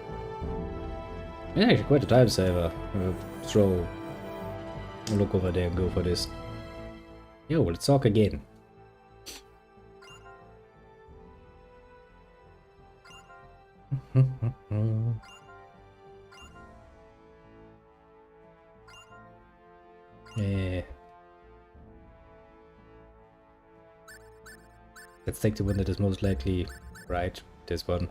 Yeah, actually quite a time saver. Throw a look over there and go for this. Yo, let's talk again. Let's take the one that is most likely right. This one.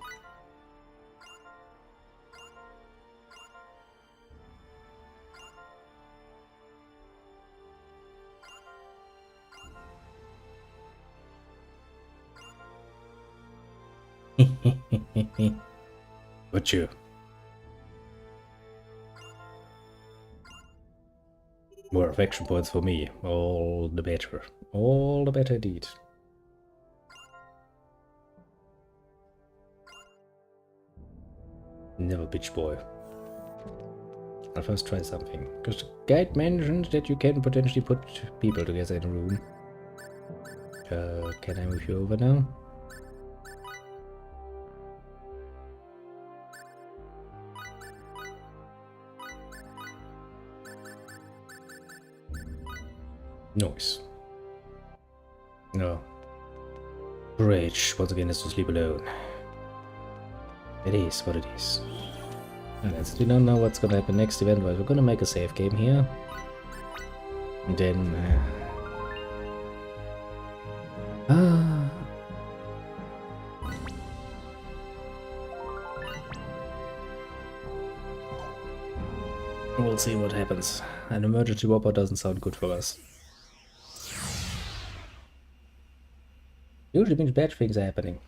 Would you? More affection points for me. All the better. All the better indeed. Never bitch boy. I'll first try something. Because the guide mentions that you can potentially put people together in a room. Can I move you over now? Noise. No. Rage once again has to sleep alone. It is what it is. Alright, so we don't know what's gonna happen next event, but we're gonna make a save game here. And then we'll see what happens. An emergency whopper doesn't sound good for us. Usually means bad things are happening.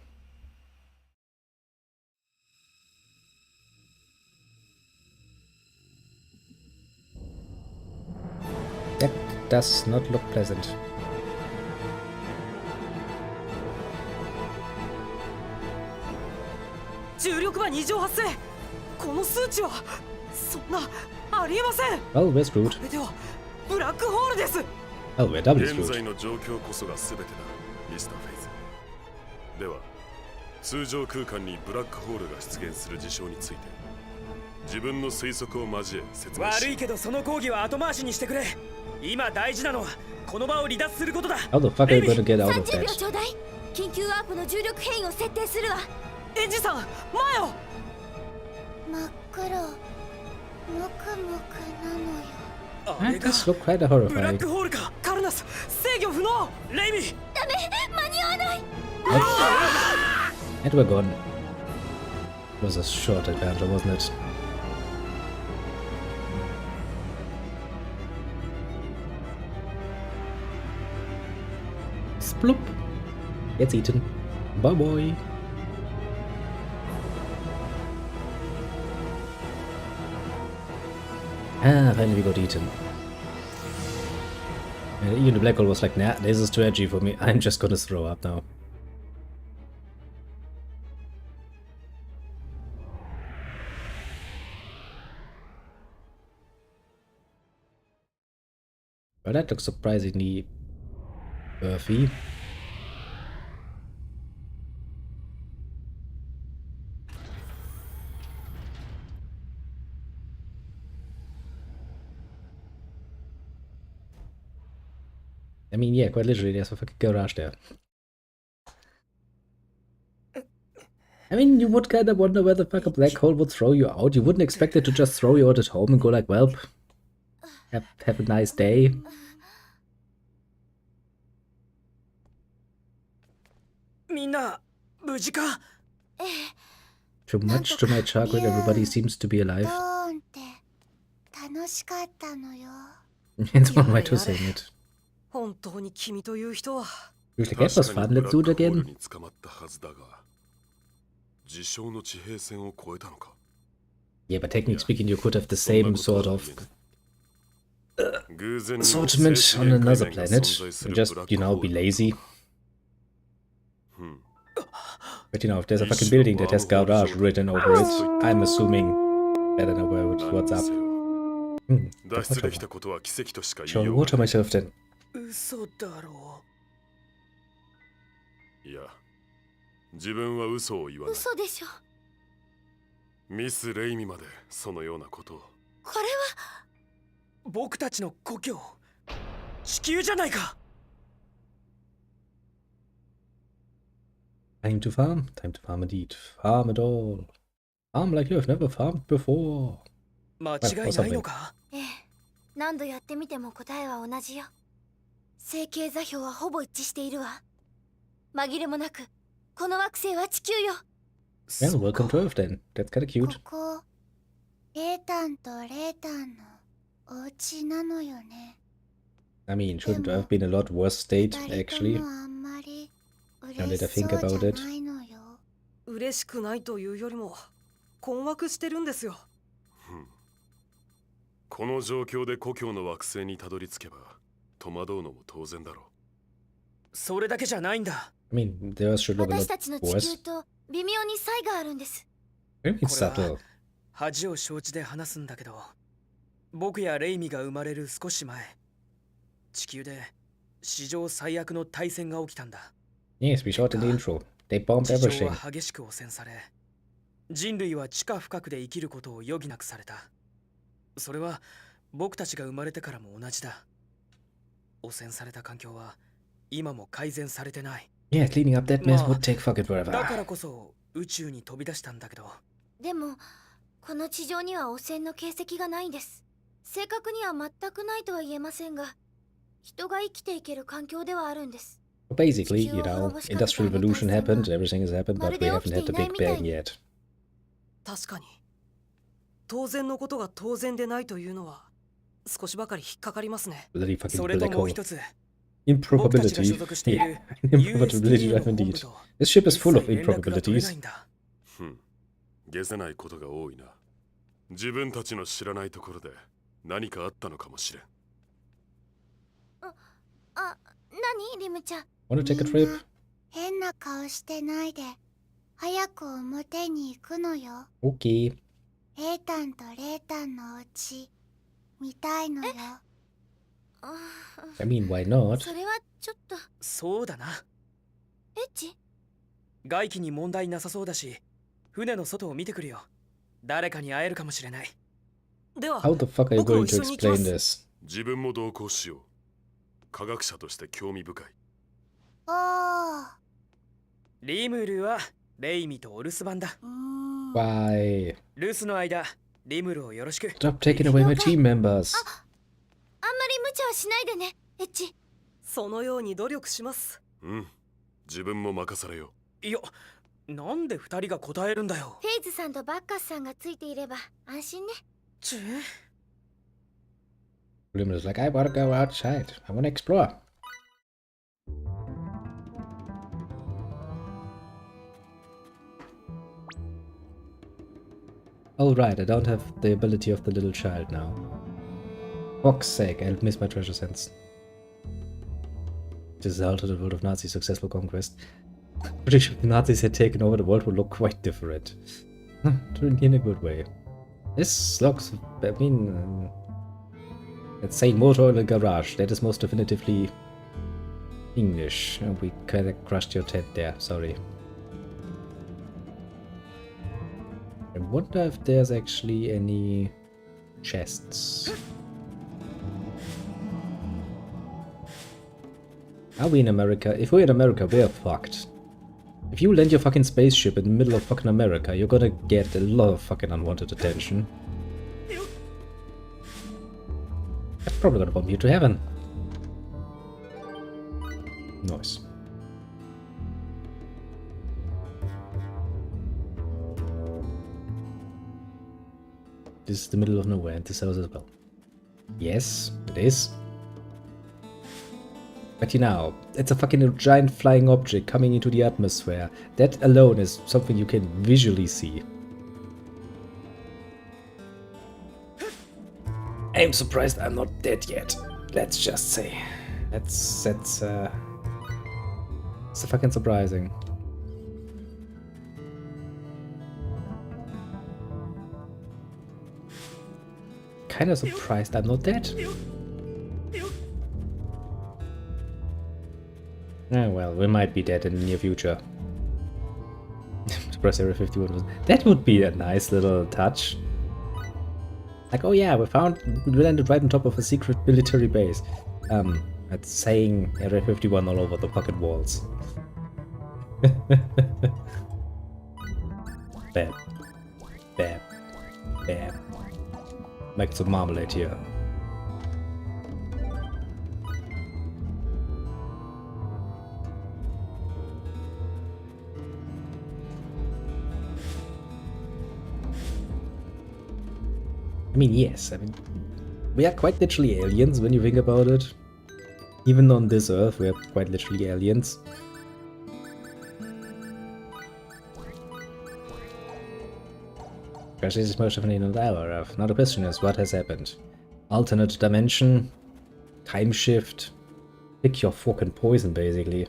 That does not look pleasant. Well, we're screwed. Oh, we're doubly screwed. では、通常空間にブラックホールが出現する事象について自分の推測を交え説明し。悪いけどその講義は後回しにしてくれ。今大事なのはこの場を離脱することだ。How the fuck are you gonna get out of that? 30秒ちょうだい。緊急ワープの重力変異を設定するわ。エンジさん、前を。真っ黒、もくもくなのよ。That does look quite horrifying. ブラックホールか。カルナス、制御不能。レイミー。ダメ、間に合わない。And we're gone. It was a short adventure, wasn't it? Sploop! Gets eaten. Bye bye. Ah, finally we got eaten. And even the black hole was like, nah, this is too edgy for me. I'm just gonna throw up now. Well, that looks surprisingly earthy. I mean, yeah, quite literally, there's a fucking garage there. I mean, you would kind of wonder where the fuck a black hole would throw you out. You wouldn't expect it to just throw you out at home and go like, well, have a nice day. Too much to my chocolate, everybody seems to be alive. It's one way to saying it. Usually that was fun, let's do it again. Yeah, but technically speaking, you could have the same sort of assortment on another planet and just, you know, be lazy. But you know, if there's a fucking building that has garage written over it, I'm assuming I don't know what's up. Shall I water myself then? いや、自分は嘘を言わない。嘘でしょ。ミス・レイミまでそのようなことを。これは僕たちの故郷、地球じゃないか。Time to farm indeed. Farm it all. Farm like you have never farmed before. 間違いないのか？ええ、何度やってみても答えは同じよ。成形座標はほぼ一致しているわ。紛れもなく、この惑星は地球よ。Well, welcome to Earth then. That's kinda cute. ここ、レータンとレータンのお家なのよね。I mean, shouldn't Earth been a lot worse state, actually? あんまり Now that I think about it. 嬉しくないというよりも困惑してるんですよ。この状況で故郷の惑星にたどり着けば戸惑うのも当然だろう。それだけじゃないんだ。I mean, there should have been 私 a たちの地 worse. 球と微妙に差異があるんです。 Maybe it's これは subtle. 恥を承知で話すんだけど、僕やレイミが生まれる少し前、地球で史上最悪の大戦が起きたんだ。 Yes, we shot in the intro. They bombed 地上 everything. は激しく汚染され、人類は地下深くで生きることを余儀なくされた。それは僕たちが生まれてからも同じだ。汚染された環境は今も改善されてない。 Yeah, cleaning up that mess まあ、 would take fucking だか forever. らこそ宇宙に飛び出したんだけど。でもこの地上には汚染の形跡がないんです。正確には全くないとは言えませんが、人が生きていける環境ではあるんです。 Basically, you know, industrial revolution happened, everything has happened, but we haven't had the Big Bang yet. 確かに当然のことが当然でないというのは少しばかり引っかかりますね。 Bloody fucking それと black もう hole. 一つ、僕たちが所 Improbability. 属してい Yeah, る improbability USDA の life 本部 indeed. と This ship is 一 full of 切連絡が取れない improbabilities. んだ。解せないことが多いな。自分たちの知らないところで何かあったのかもしれん。あ、何リムちゃん。 Wanna take a trip? 変な顔してないで。早く表に行くのよ。 Okay. エータンとレータンのお家見たいのよ。I mean, why not? それはちょっと。そうだな。エッチ？外気に問題なさそうだし、船の外を見てくるよ。誰かに会えるかもしれない。では、 How the fuck are you 僕も going 一 to 緒に行きま explain す。 this? 自分も同行しよう。科学者として興味深い。おー。リムルはレイミとお留守番だ。Why? 留守の間、リムルをよろしく。 Stop taking away my team members. あんまり無茶はしないでね、エッチ。そのように努力します。自分も任されよう。いや、なんで二人が答えるんだよ。フェイズさんとバッカスさんがついていれば安心ね。William is like, I wanna go outside. I wanna explore. Oh right, I don't have the ability of the little child now. Fuck's sake, I'll miss my treasure sense. This is the alternate world of Nazi successful conquest. Pretty sure if the Nazis had taken over, the world would look quite different. In a good way. This looks, I mean, let's say motor in a garage. That is most definitively English. Oh, we kinda crushed your tent there, sorry. I wonder if there's actually any chests. Are we in America? If we're in America, we're fucked. If you land your fucking spaceship in the middle of fucking America, you're gonna get a lot of fucking unwanted attention. That's probably gonna bump you to heaven. Nice. This is the middle of nowhere, and this house as well. Yes, it is. But you know, it's a fucking giant flying object coming into the atmosphere. That alone is something you can visually see. I'm surprised I'm not dead yet. Let's just say. That's it's fucking surprising. Kinda surprised I'm not dead. Ah, well, we might be dead in the near future. Press Area 51 was... That would be a nice little touch. Like, oh yeah, we landed right on top of a secret military base. That's saying Area 51 all over the fucking walls. Bam. Bam. Bam. Make some marmalade here. I mean, yes, I mean, we are quite literally aliens when you think about it. Even on this Earth, we are quite literally aliens. Because this is most definitely not aware of. Now the question is, what has happened? Alternate dimension, time shift. Pick your fucking poison, basically.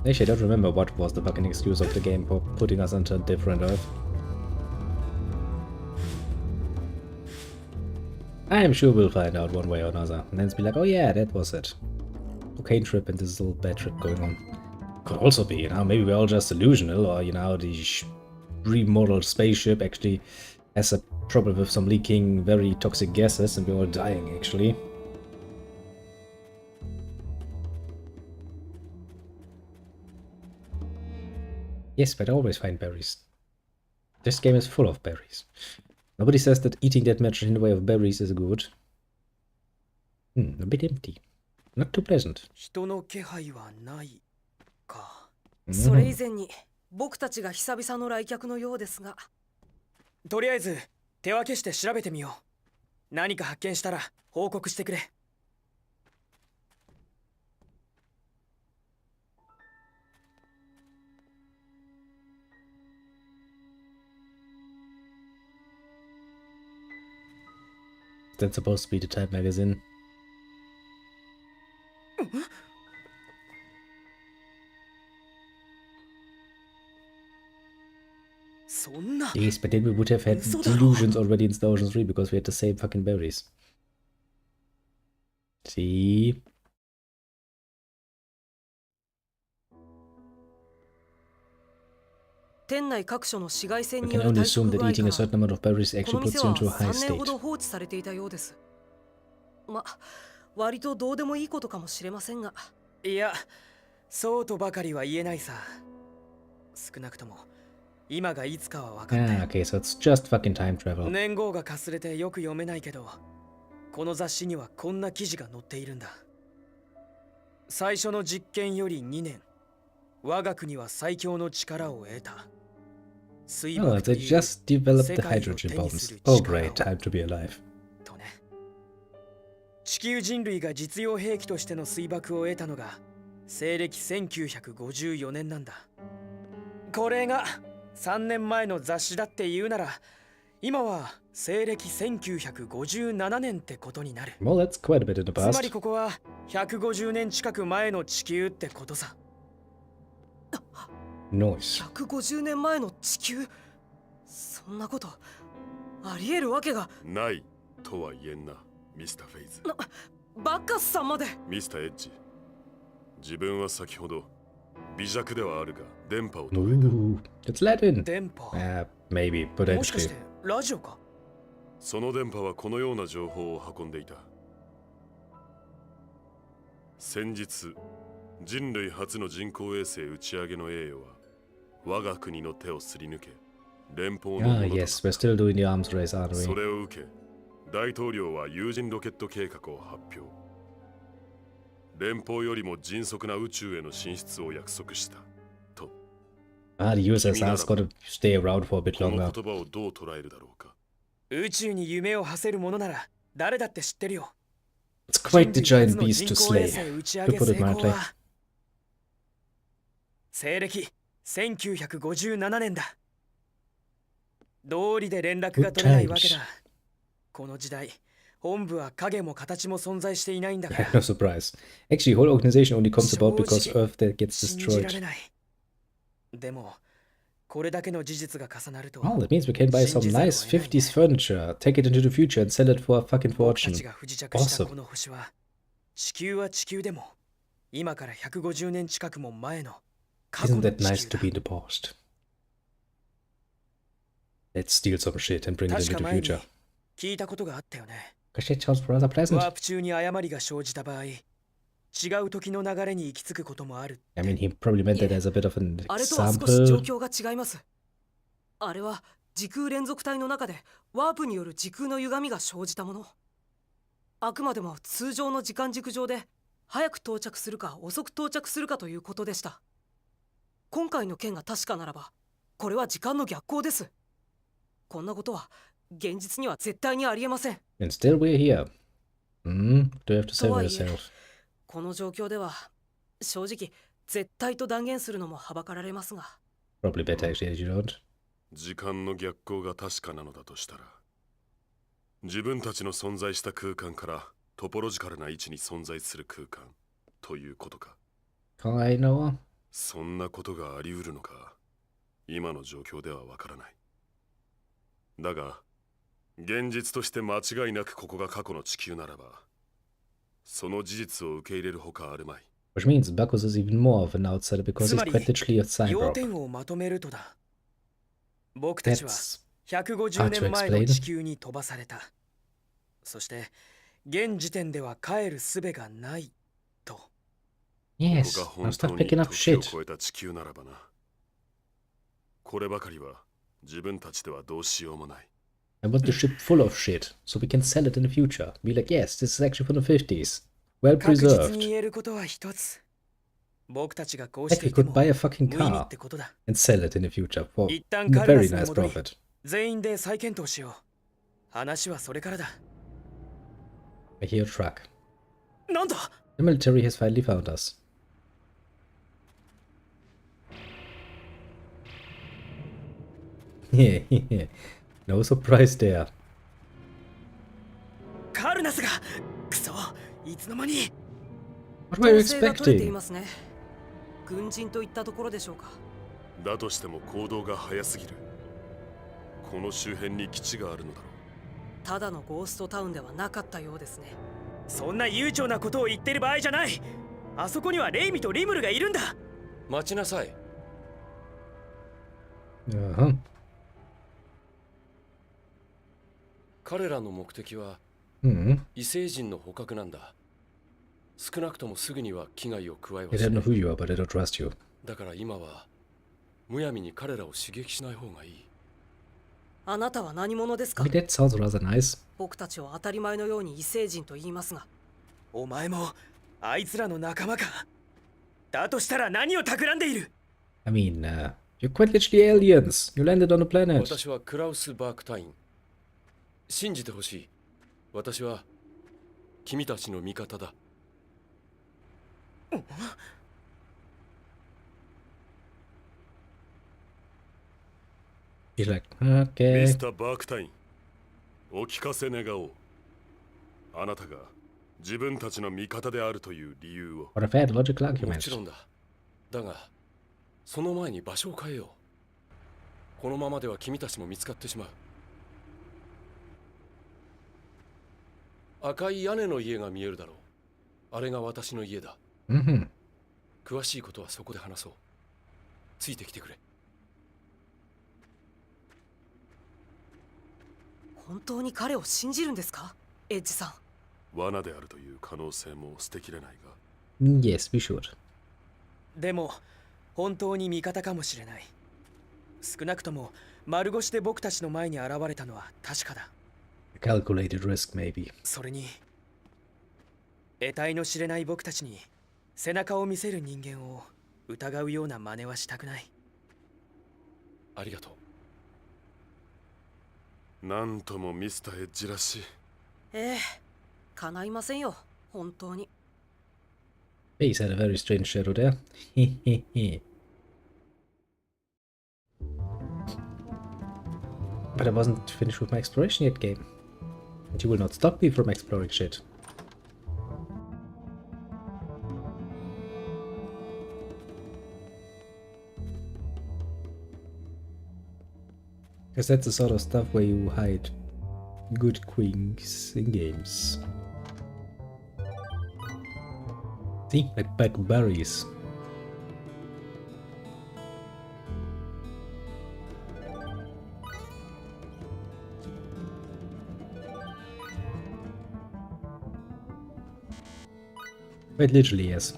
Actually, I don't remember what was the fucking excuse of the game for putting us into a different Earth. I'm sure we'll find out one way or another. And then it's be like, oh yeah, that was it. Cocaine trip and this little bad trip going on. Could also be, you know, maybe we're all just delusional, or, you know, the remodeled spaceship actually has a problem with some leaking very toxic gases and we're all dying, actually. Yes, but I always find berries. This game is full of berries. Nobody says that eating that much in the way of berries is good. A bit empty. Not too pleasant. 人の気配はないか。それ以前に僕たちが久々の来客のようですが。とりあえず手分けして調べてみよう。何か発見したら報告してくれ。That's supposed to be the Time magazine. Yes, but then we would have had delusions already in Star Ocean 3 because we had the same fucking berries. See? We can only assume that eating a certain amount of berries actually puts you into a high state. ま、割とどうでもいいことかもしれませんが。いや、そうとばかりは言えないさ。少なくとも今がいつかは分かったよ。Okay, so it's just fucking time travel. 年号がかすれてよく読めないけど、この雑誌にはこんな記事が載っているんだ。最初の実験より2年、我が国は最強の力を得た。Oh, they just developed the hydrogen bombs. Oh great, time to be alive. 地球人類が実用兵器としての水爆を得たのが西暦1954年なんだ。これが3年前の雑誌だって言うなら、今は西暦1957年ってことになる。Well, that's quite a bit in the past. つまりここは150年近く前の地球ってことさ。Nice. 150年前の地球？そんなことありえるわけがないとは言えんな。ミスターフェイズ。バッカスさんまで。ミスターエッジ。自分は先ほど微弱ではあるが電波を捉えた。It's Latin. 電波。Maybe, but もしかしてラジオか。その電波はこのような情報を運んでいた。先日、人類初の人工衛星打ち上げの栄誉は我が国の手をすり抜け、連邦のものだ。Yes, we're still doing the arms race, aren't we? それを受け、大統領は有人ロケット計画を発表。連邦よりも迅速な宇宙への進出を約束したと。The USSR's got to stay around for a bit この longer. 言葉をどう捉えるだろうか。宇宙に夢を馳せる者なら誰だって知ってるよ。It's quite the giant beast to slay, to put it mildly. 西暦1957年だ。道理で連絡が取れないわけだ。この時代、本部は影も形も存在していないんだから。No surprise. Actually, whole organization only comes about because Earth that gets 信じられ destroyed. ない。でも、これだけの事実が重なると。 Oh, that means we can buy some nice 50s furniture, take it into the future and sell it for a fucking 僕た fortune. ちが不時着した Awesome. この星は、地球は地球でも、今から150年近くも前の過去 Isn't の that 地 nice 球 to だ。 be in the past? Let's steal some shit and bring it 確 into か the 前に future. 聞いたことがあったよね。 Because shit sounds rather ワ pleasant. ープ中に誤りが生じた場合、違う時の流れに行き着くこともあるって。 I mean, he probably meant that as a bit of an あれとは少し状 example. 況が違います。あれは時空連続体の中でワープによる時空の歪みが生じたもの。あくまでも通常の時間軸上で早く到着するか遅く到着するかということでした。今回の件が確かならば、これは時間の逆行です。こんなことは現実には絶対にありえません。 And still we're here. Do you have to say とはいえ、 yourself? この状況では正直絶対と断言するのもはばかられますが。 Probably better actually that you don't. 時間の逆行が確かなのだとしたら、自分たちの存在した空間からトポロジカルな位置に存在する空間ということか。Kind そんなことがあり得るのか、今の状況ではわからない。だが現実として間違いなくここが過去の地球ならば、その事実を受け入れるほかあるまい。Which means Bacchus is even more of an outsider because he's quite literally a 要 cyborg. 点をまとめるとだ。僕たちは That's 150 hard to 年前の explain. 地球に飛ばされた。そして現時点では帰る術がないと。 Yes, ここ now が stop 本当に picking up 時を shit. 超えた地球ならばな。こればかりは自分たちではどうしようもない。I want the ship full of shit, so we can sell it in the future. Be like, yes, this is actually from the 50s. Well 確実に preserved. 言えることは一つ。僕たちがこう Like して we いて could も buy a fucking 無意味っ car てことだ。 and sell it in the future for 一旦 a カルナ very スに nice 戻り、 profit. 全員で再検討しよう。話はそれからだ。 I hear a truck. なんだ。 The military has finally found us. Yeah, yeah. No surprise there. カルナスがクソ、いつの間に。 What were you 統制が取れてい expecting? ますね。軍人といったところでしょうか。だとしても行動が早すぎる。この周辺に基地があるのだろう。ただのゴーストタウンではなかったようですね。そんな悠長なことを言ってる場合じゃない。あそこにはレイミとリムルがいるんだ。待ちなさい。 Uh-huh. 彼らの目的は Hmm. 異星人の捕獲なんだ。少なくともすぐには危害を加えは I し don't な know い。 who you are, but I don't trust you. だから今はむやみに彼らを刺激しない方がいい。あなたは何者です I か。 mean, that sounds rather nice. 僕たちを当たり前のように異星人と言いますが。お前もあいつらの仲間か。だとしたら何を企んでいる。 I mean, you're quite literally aliens. You landed on a planet. 私はクラウス・バークタイン。信じてほしい。私は君たちの味方だ。 He's like, ミ okay. スター・バークタイン、お聞かせ願おう。あなたが自分たちの味方であるという理由を。 What a fair logical も argument. ちろんだ。だが、その前に場所を変えよう。このままでは君たちも見つかってしまう。赤い屋根の家が見えるだろう。あれが私の家だ。 Mm-hmm. 詳しいことはそこで話そう。ついてきてくれ。本当に彼を信じるんですか、エッジさん。罠であるという可能性も捨てきれないが。 Yes, we should. でも本当に味方かもしれない。少なくとも丸腰で僕たちの前に現れたのは確かだ。 A calculated risk, maybe. それに得体の知れない僕たちに背中を見せる人間を疑うような真似はしたくない。ありがとう。なんともミスターエッジらしい。ええ、叶いませんよ、本当に。 Base had a very strange shadow there. But I wasn't finished with my exploration yet, game. And you will not stop me from exploring shit. Because that's the sort of stuff where you hide good queens in games. See, like blackberries. Quite literally, yes.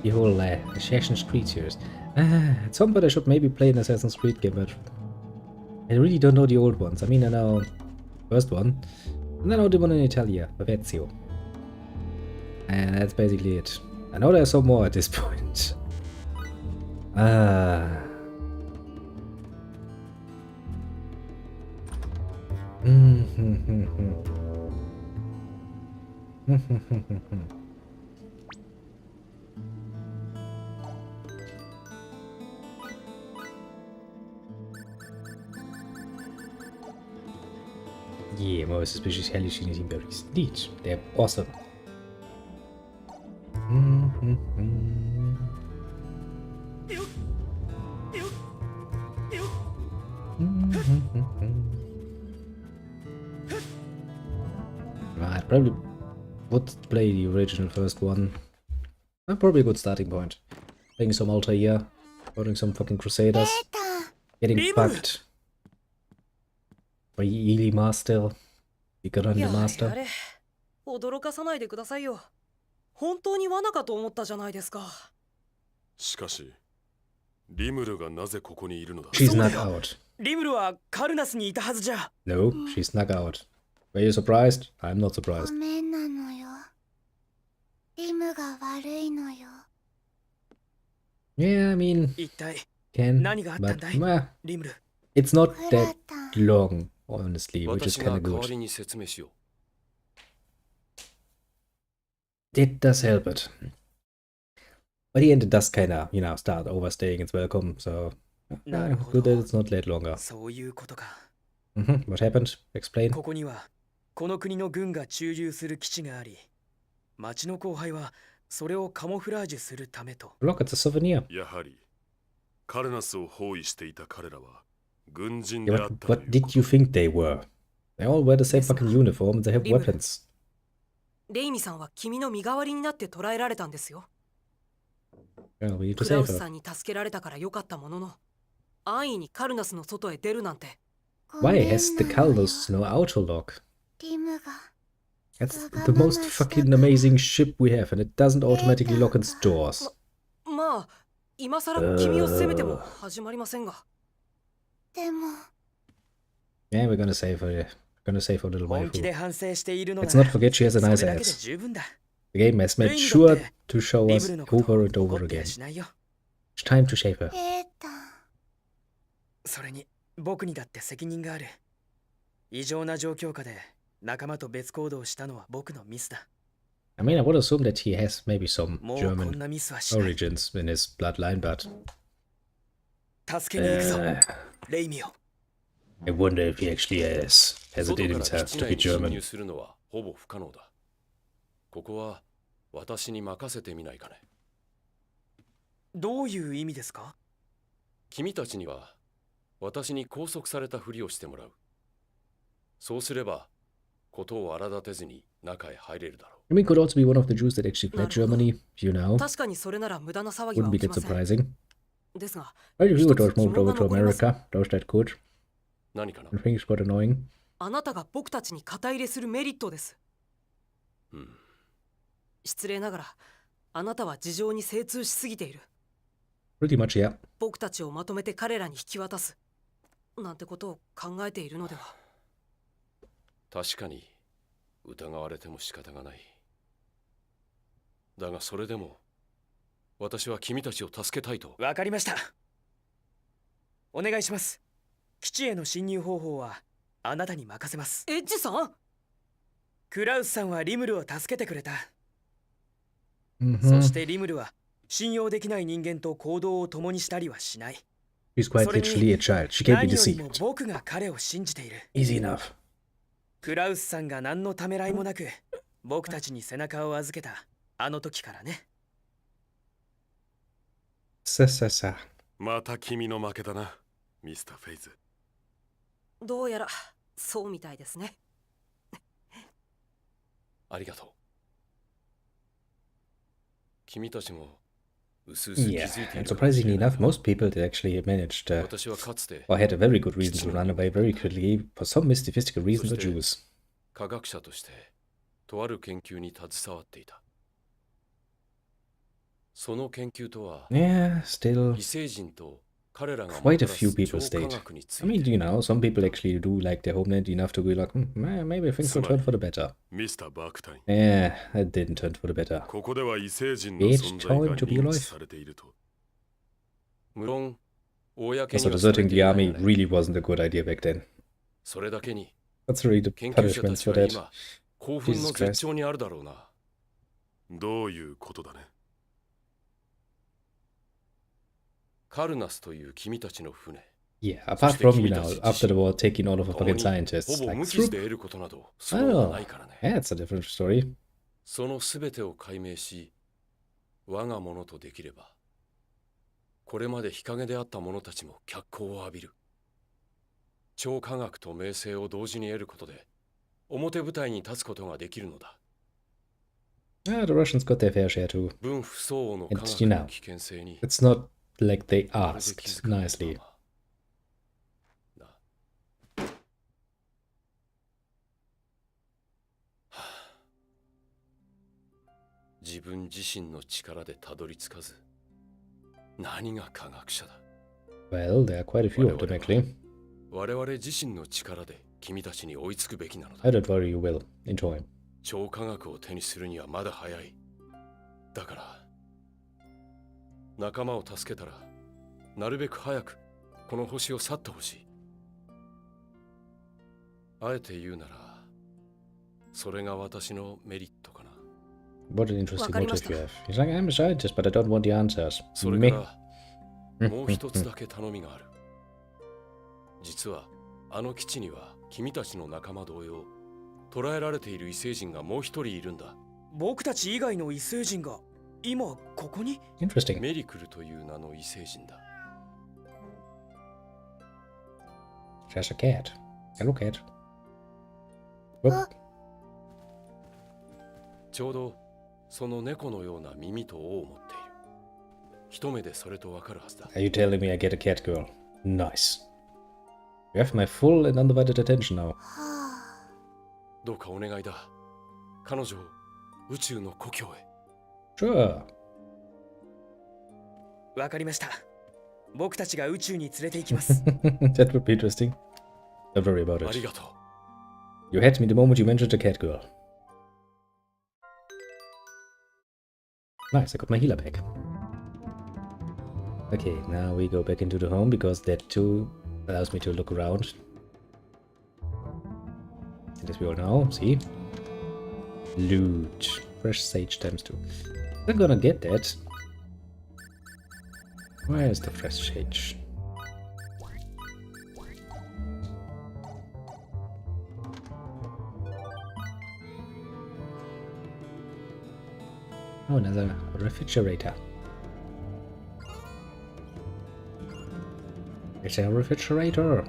The whole Assassin's Creed series. At some point I should maybe play an Assassin's Creed game, but I really don't know the old ones. I mean, I know first one, and I know the one in Italia, Ezio. And that's basically it. I know there's some more at this point. Ah. Yeah, most especially Hallucination Berries. Indeed, they're awesome. I probably would play the original first one. Probably a good starting point. Playing some Altair, fighting some fucking Crusaders, getting fucked by Ely Master, the Grande Master. やれ驚かさないでくださいよ。本当に罠かと思ったじゃないですか。しかし、リムルがなぜここにいるのだ？ She snuck out. リムルはカルナスにいたはずじゃ。No, she snuck out. Were you surprised? I'm not ご surprised. めんなのよ。リムが悪いのよ。 Yeah, I mean, 一体 can, 何があったん but だい well, リムル。 it's not クラ that タン。 long, honestly, which is 私 kind が of 代わ good. りに説明しよう。 It does help it. By the end, it does kind of, start overstaying its welcome, so good that it's not late longer. そういうことか。 What happened? Explain. ここにはこの国の軍が駐留する基地があり、町の後輩はそれをカモフラージュするためと。 Look, it's a souvenir. やはり、カルナスを包囲していた彼らは軍人で Yeah, あっ but た what did you think they were? They all wear the same fucking uniform and they have weapons. レイミさんは君の身代わりになって捕らえられたんですよ。 Well, we need to クラウ save ス her. さんに助けられたからよかったものの、安易にカルナスの外へ出るなんて。ごめ Why ん has the なのよ。 Caldos no auto lock? リムが That's the most fucking amazing ship we have, and it doesn't automatically lock its doors. まあ、今さら君を責めても始まりませんが。でも Yeah, we're gonna save her. We're gonna save her little 本気で waifu. 反省しているのな Let's ら not forget she has a それ nice だけで ass. 十分だ。 The game has made レイにだ sure って to show リ us ムルのこと over を and 怒 over ってや again. しないよ。 It's time to shave her. ペータン。それに僕にだって責任がある。異常な状況下で仲間と別行動したのは僕のミスだ。 I mean, I would assume that he has maybe some もうこん German なミスはしない。 origins in his bloodline, but 助けに行くぞ、 uh, レイミオ。 I wonder if he actually has it 外 in から himself 基地 to 内 be に侵 German. 入するのはほぼ不可能だ。ここは私に任せてみないかね。どういう意味ですか？君たちには私に拘束されたふりをしてもらう。そうすればことを荒立てずに中へ入れるだろう。 I mean, could also be one of the Jews that actually fled Germany, you know. 確かにそれなら無駄な騒ぎは Wouldn't be 起き that ません。 surprising. ですが、 Well, if you 一 would つ have 疑 moved 問 over が to 残ります。 America, those that could. 何かな？ I think it's quite annoying. あなたが僕たちに肩入れするメリットです。うん。失礼ながら、あなたは事情に精通しすぎている。 Pretty much, yeah. 僕たちをまとめて彼らに引き渡す。なんてことを考えているのでは。確かに疑われても仕方がない。だがそれでも私は君たちを助けたいと。わかりました。お願いします。基地への侵入方法はあなたに任せます。エッジさん？クラウスさんはリムルを助けてくれた。そしてリムルは信用できない人間と行動を共にしたりはしない。 She's quite それに literally a child. She can't be 何よりも deceived. 僕が彼を信じている。 Easy enough. クラウスさんが何のためらいもなく僕たちに背中を預けたあの時からね。Sa. また君の負けだな、ミスター・フェイズ。どうやらそうみたいですね。ありがとう。君たちも薄々気 Yeah, づいてい and るかもし surprisingly れない enough, most people did actually manage to, 私はかつて or had a very good reason to run away very quickly. For some mystical reason, the Jews. 科学者としてとある研究に携わっていた。その研究とは Yeah, still 異星人と彼らが quite a もたら few す people 超科 stayed. 学につ I い mean, て you know, some people actually do like their homeland enough to be like, maybe things will turn for the better. ミスター・バークタイン。 Yeah, it didn't turn for the better. ここでは異星人の Aged 存在が time to be 認 alive. 知されていると。無論公に Also, はされ deserting て the いない army がね really wasn't a good idea back then. それだけに That's really the 研究者た punishments ち for は that. 今興奮の Jesus Christ. 絶頂にあるだろうな。どういうことだね。カルナスという君たちの船、Yeah, apart from, you know, after the war taking all of the fucking scientists, ほぼ like, 無傷で Throop. 得ることなどそうは Oh, ないからね。 that's a different story. そのすべてを解明し、我がものとできれば、これまで日陰であった者たちも脚光を浴びる。超科学と名声を同時に得ることで、表舞台に立つことができるのだ。Yeah, the Russians got their fair share too. 分不相応の科 And 学 you の know, 危険性に、 it's not like they まるで気 asked づかない nicely. ままな。はあ、自分自身の力でたどり着かず、何が科学者だ。 Well, there are quite a few of them actually. 我々自身の力で君たちに追いつくべきなの I だ。 don't worry, you will. Enjoy. 超科学を手にするにはまだ早い。だから、仲間を助けたら、なるべく早くこの星を去ってほしい。あえて言うなら、それが私のメリットかな。 What an interesting motive you have. He's like, I'm a scientist, but I don't want the answers. それ Meh. から、もう一つだけ頼みがある。実は、あの基地には君たちの仲間同様、捕らえられている異星人がもう一人いるんだ。僕たち以外の異星人が今ここに？ Interesting. メリクルという名の異星人だ。 Just a cat. Hello, cat. Whoop. ちょうどその猫のような耳と尾を持っている。一目でそれとわかるはずだ。 Are you telling me I get a cat girl? Nice. You have my full and undivided attention now. どうかお願いだ。彼女を宇宙の故郷へ。 Sure. わかりました。僕たちが宇宙に連れて行きます。That would be interesting. Don't worry about あり it. がとう。 You had me the moment you mentioned the cat girl. Nice, I got my healer back. Okay, now we go back into the home because that too allows me to look around. And as we all know, see? Loot. Fresh sage times 2. I'm gonna get that. Where is the fresh sage? Oh, another refrigerator. It's a refrigerator.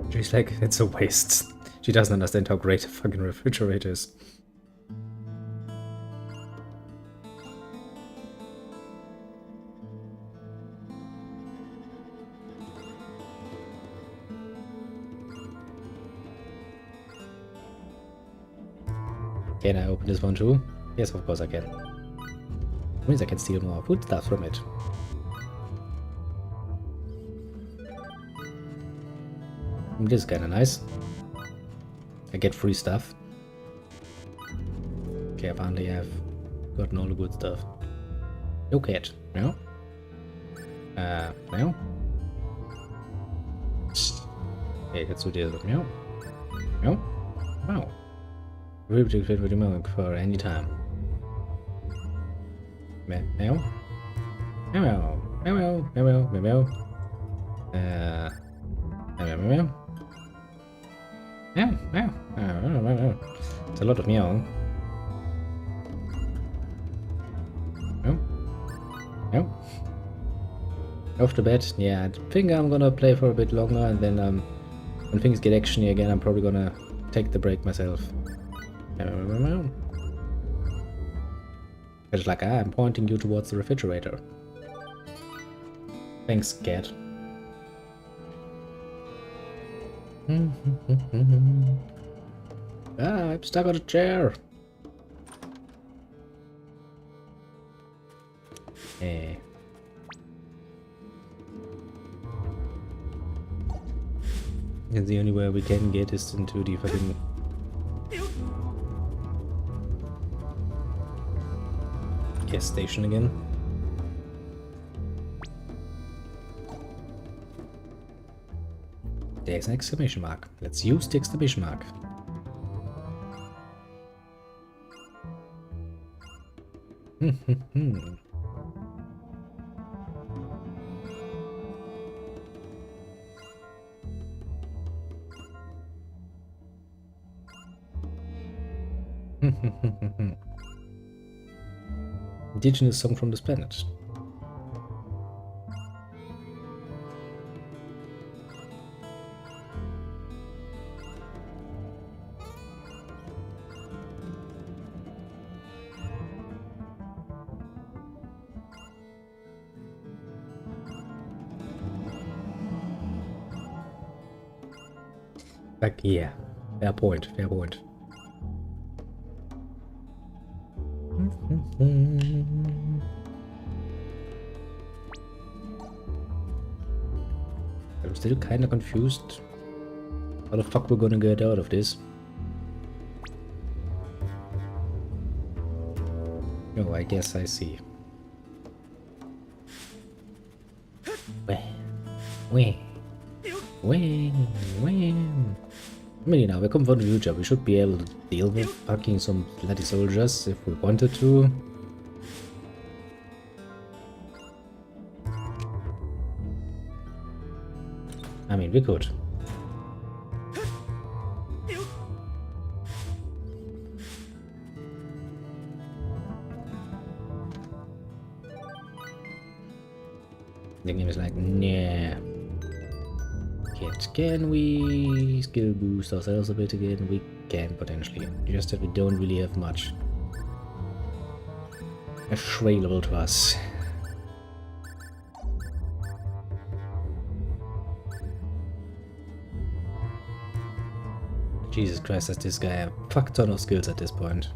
She's like, it's a waste. She doesn't understand how great a fucking refrigerator is. Can I open this one too? Yes, of course I can. Means I can steal more food stuff from it. This is kinda nice. I get free stuff. Okay, apparently I've gotten all the good stuff. No cat. No? No? Okay, let's do this. No? No? Wow. Really fit with the milk for any time. Meow? Meow? Meow? Meow? Meow? Meow? Meow? Meow? Meow? Meow, meow, meow, meow, meow. It's a lot of meowing. Meow. Meow. Off to bed. Yeah, I think I'm gonna play for a bit longer, and then when things get actiony again, I'm probably gonna take the break myself. Meow, meow, meow, meow. It's like, I'm pointing you towards the refrigerator. Thanks, cat. Ah, I'm stuck on a chair. Eh. The only way we can get is into the fucking... gas station again. There's an exclamation mark. Let's use the exclamation mark. Indigenous song from this planet. Like, yeah, fair point, fair point. I'm still kinda confused. How the fuck we're gonna get out of this? Oh, I guess I see. Wah. I mean, you know, we come from the future. We should be able to deal with fucking some bloody soldiers if we wanted to. I mean, we could. The game is like, nah. Can we skill boost ourselves a bit again? We can potentially. Just that we don't really have much available to us. Jesus Christ, has this guy a fuck ton of skills at this point.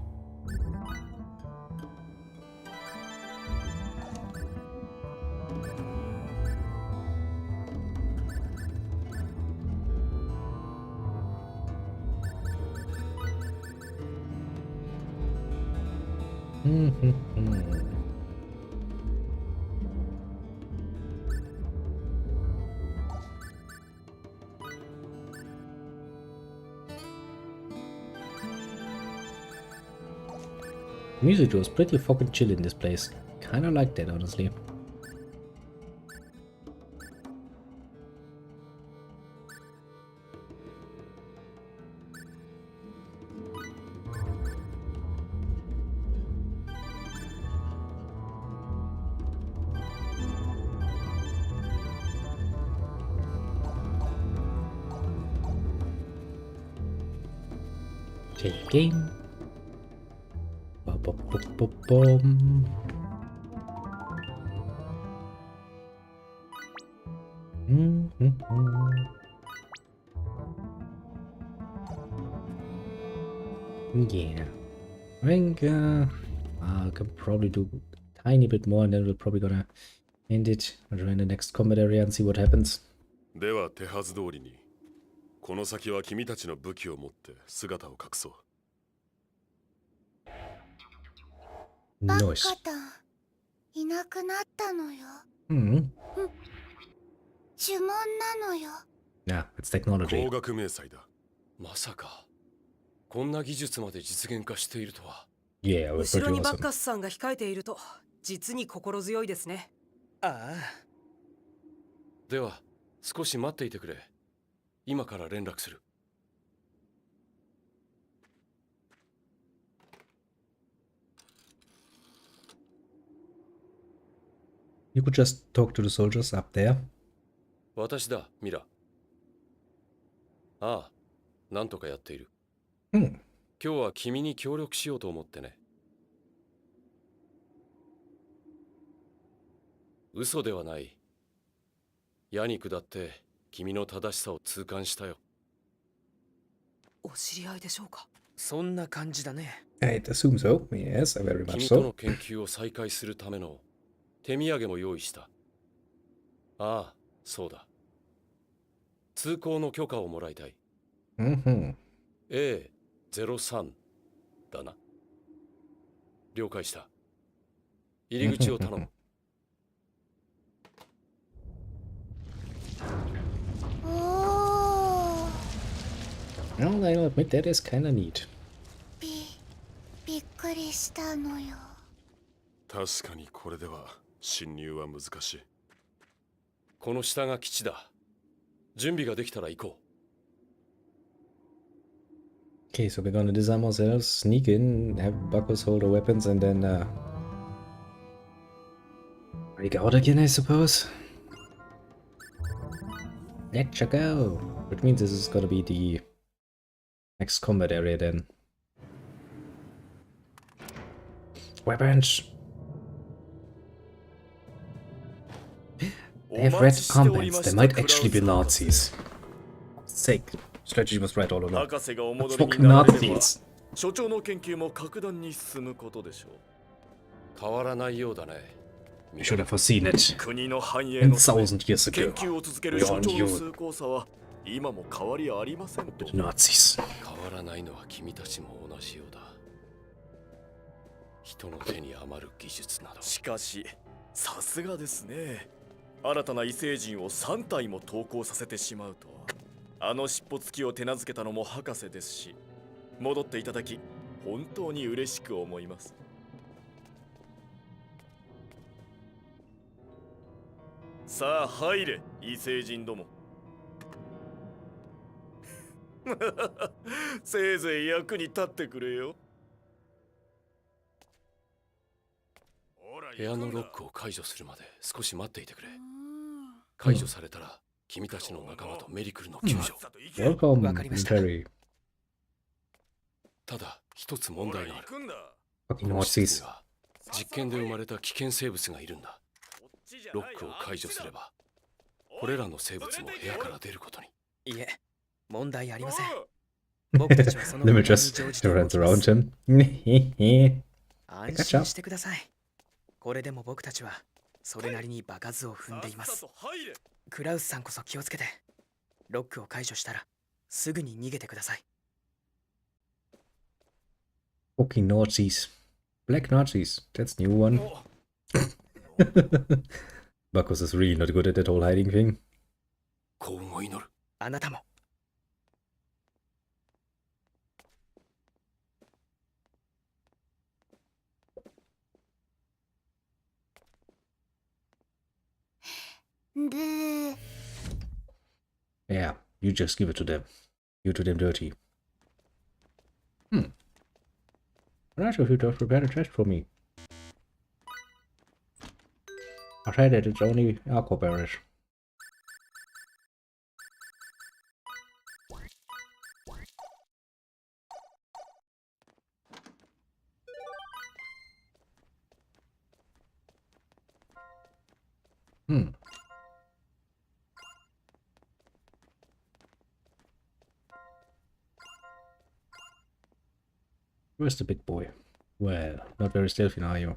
Music was pretty fucking chill in this place. Kinda like that, honestly. Take game. Bum. Yeah, I think I can probably do a tiny bit more, and then we're probably gonna end it in the next combat area and see what happens. では手はず通りに、この先は君たちの武器を持って姿を隠そう。バカ Nice. タンいなくなったのよ。Hmm. 呪文なのよ。Yeah, it's technology. 光学迷彩だ。まさかこんな技術まで実現化しているとは。Yeah, we're 後ろ pretty にバッ awesome. カスさんが控えていると実に心強いですね。ああ。では少し待っていてくれ。今から連絡する。You could just talk to the soldiers up there. 私だ、ミラ。ああ、なんとかやっている。Hmm. 今日は君に協力しようと思ってね。嘘ではない。矢に下って君の正しさを痛感したよ。お知り合いでしょうか。そんな感じだね。I'd assume so. Yes, very much 君との so. 研究を再開するための手土産も用意した。ああ、そうだ。通行の許可をもらいたい。Mhm. A03 だな。了解した。入り口を頼む。おー、 Well, I'll admit that is kinda neat. びっくりしたのよ。確かにこれでは侵入は難しい。この下が基地だ。準備ができたら行こ Okay, so we're gonna disarm ourselves, sneak in, have Buckles hold our weapons, and then break out again, I suppose. Let's go. Which means this is gonna be the next combat area then. Weapons. They have red armbands. They might actually be Nazis. Sake. Strategy was right all along. 博士がお戻り Fucking になれれば Nazis. 所長の研究も格段に進むことでしょう。う。変わらないようだね。 You should have foreseen it 国の繁栄 1000のため years 研 ago. 究を続ける所長の崇高さは今も変わりありませんと。 Nazis. 変わらないのは君たちも同じようだ。人の手に余る技術など。しかしさすがですね。新たな異星人を3体も投稿させてしまうとは。あの尻尾つきを手なずけたのも博士ですし、戻っていただき本当に嬉しく思います。さあ入れ、異星人ども。せいぜい役に立ってくれよ。部屋のロックを解除するまで少し待っていてくれ。解除されたら君たちの仲間とメリクルの救助。 Welcome, わかりました Terry. ただ一つ問題がある。 Fucking この施設 Nazis. には実験で生まれた危険生物がいるんだ。ロックを解除すればこれらの生物も部屋から出ることに。いえ、問題ありません。僕たちはその Let 問 me 題に just 乗じて runs 動きま around す。 him. 安心してください。これでも僕たちはそれなりに場数を踏んでいます。クラウスさんこそ気をつけて。ロックを解除したらすぐに逃げてください。 Fucking Nazis. Black Nazis. That's new one. Buckles is really not good at that whole hiding thing. 幸運を祈る。あなたも。ブー。 Yeah, you just give it to them. You're too damn dirty. I'm not sure if you have prepared a test for me. I'll try that it's only alcohol barrels. Where's the big boy? Well, not very stealthy now, are you?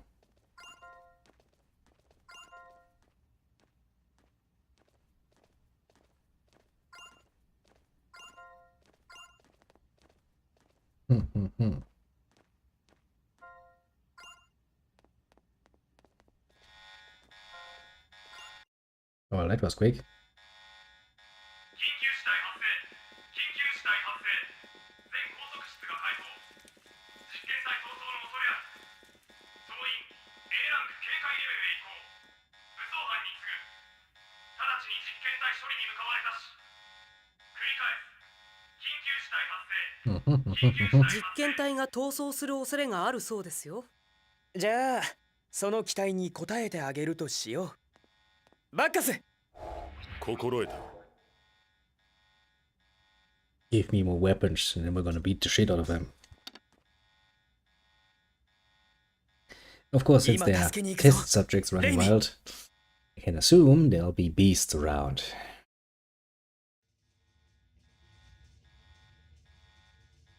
Well, that was quick. 実験体が逃走する恐れがあるそうですよ。じゃあその期待に応えてあげるとしよう。バッカス。心得た。 Give me more weapons and then we're gonna beat the shit out of them. Of course, since they are test subjects running wild, I can assume there'll be beasts around.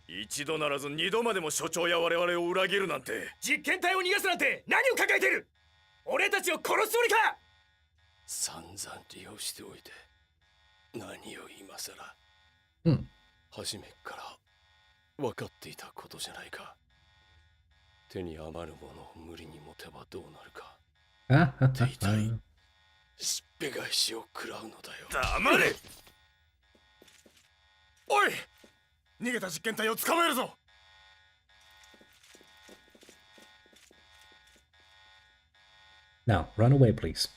一度ならず二度までも所長や我々を裏切るなんて。実験体を逃がすなんて何を考えている。俺たちを殺すつもりか。散々利用しておいて何を今さら。うん。初めから分かっていたことじゃないか。手に余るものを無理に持てばどうなるか。手痛いしっぺ返しを食らうのだよ。黙れ。おい、逃げた実験体を捕まえるぞ。Now, run away, please.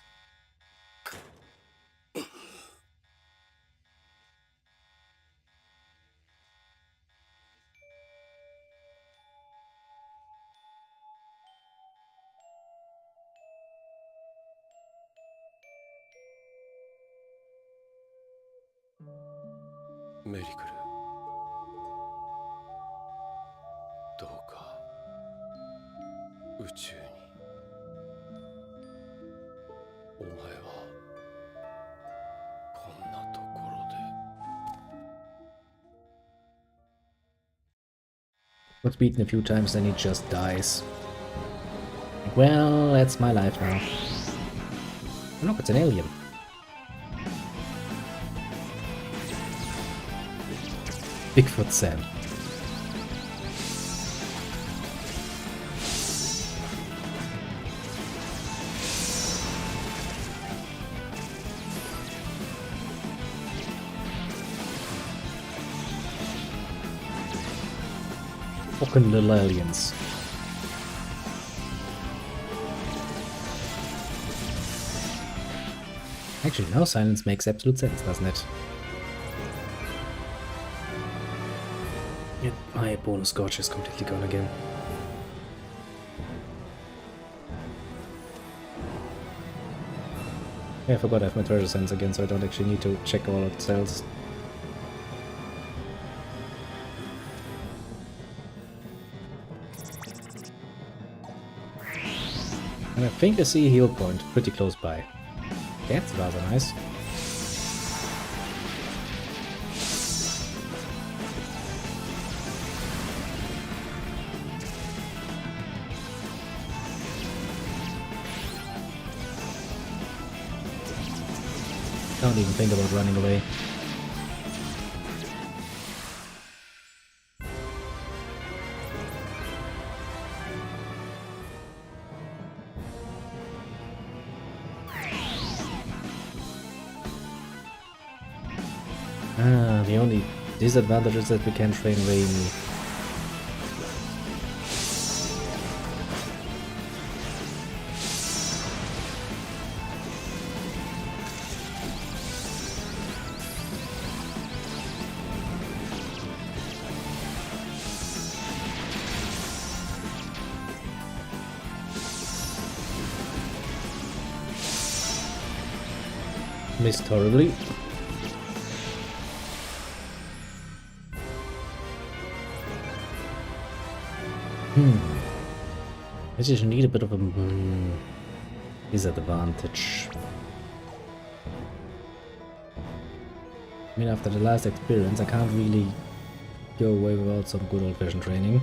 メリクル、どうか宇宙に。お前はこんなところで。 Got beaten a few times, then he just dies. Well, that's my life now. Oh, look, it's an alien. Bigfoot sand. Fucking little aliens. Actually, now silence makes absolute sense, doesn't it? Yep, my bonus gauge is completely gone again. Yeah, I forgot I have my treasure sense again, so I don't actually need to check all of the cells. And I think I see a heal point pretty close by. That's rather nice. Don't even think about running away. The only disadvantage is that we can't train Raimi. Missed horribly. I just need a bit of a disadvantage. I mean, after the last experience, I can't really go away without some good old-fashioned training.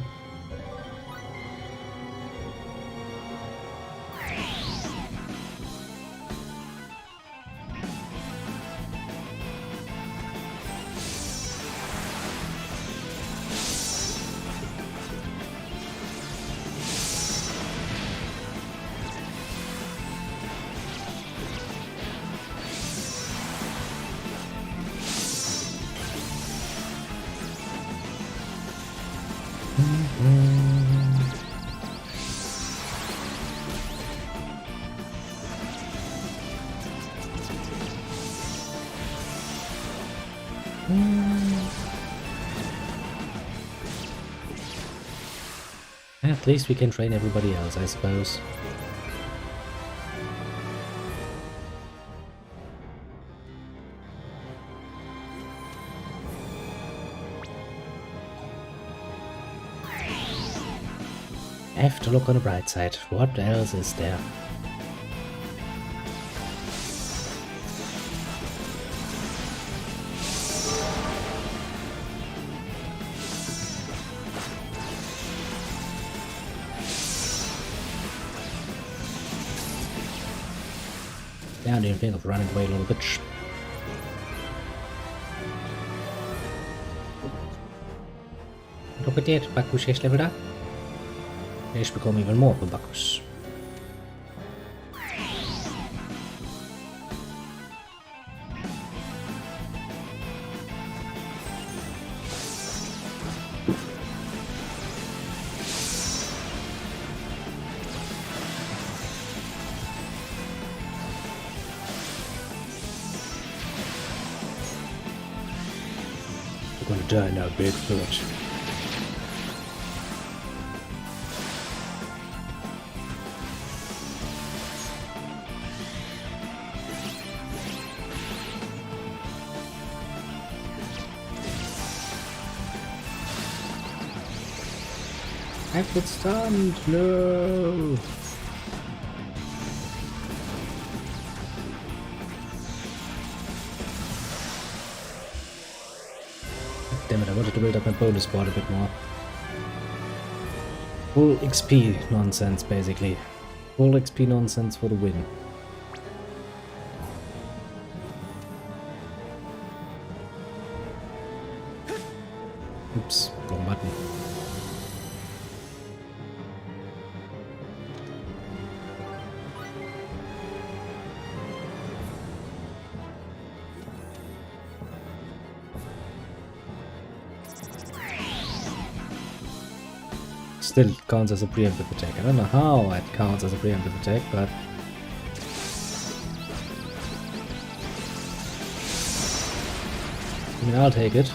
At least we can train everybody else, I suppose. I have to look on the bright side. What else is there? Yeah, I didn't think of running away, little bitch. Look at that, Bakush has leveled up. He's become even more of a Bakush. You're gonna die now, Bigfoot. I've been stunned, no! Damn it, I wanted to build up my bonus board a bit more. Full XP nonsense, basically. Full XP nonsense for the win. Oops, wrong button. Still counts as a preemptive attack. I don't know how it counts as a preemptive attack, but I mean, I'll take it.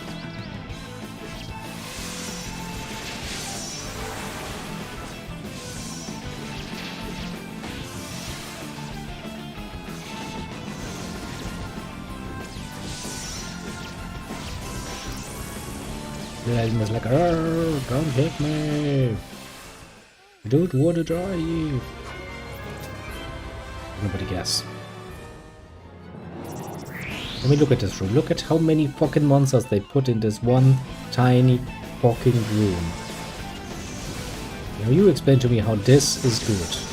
The was like, "Arr, don't hit me! I don't want to die you!" Nobody guess. Let me look at this room. Look at how many fucking monsters they put in this one tiny fucking room. Now you explain to me how this is good.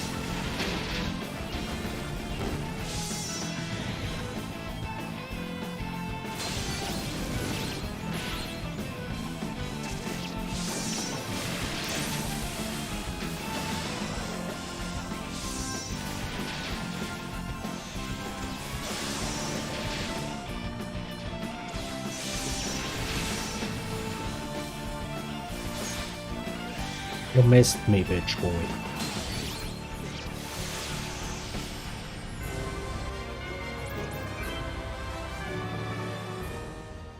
You missed me, bitch boy.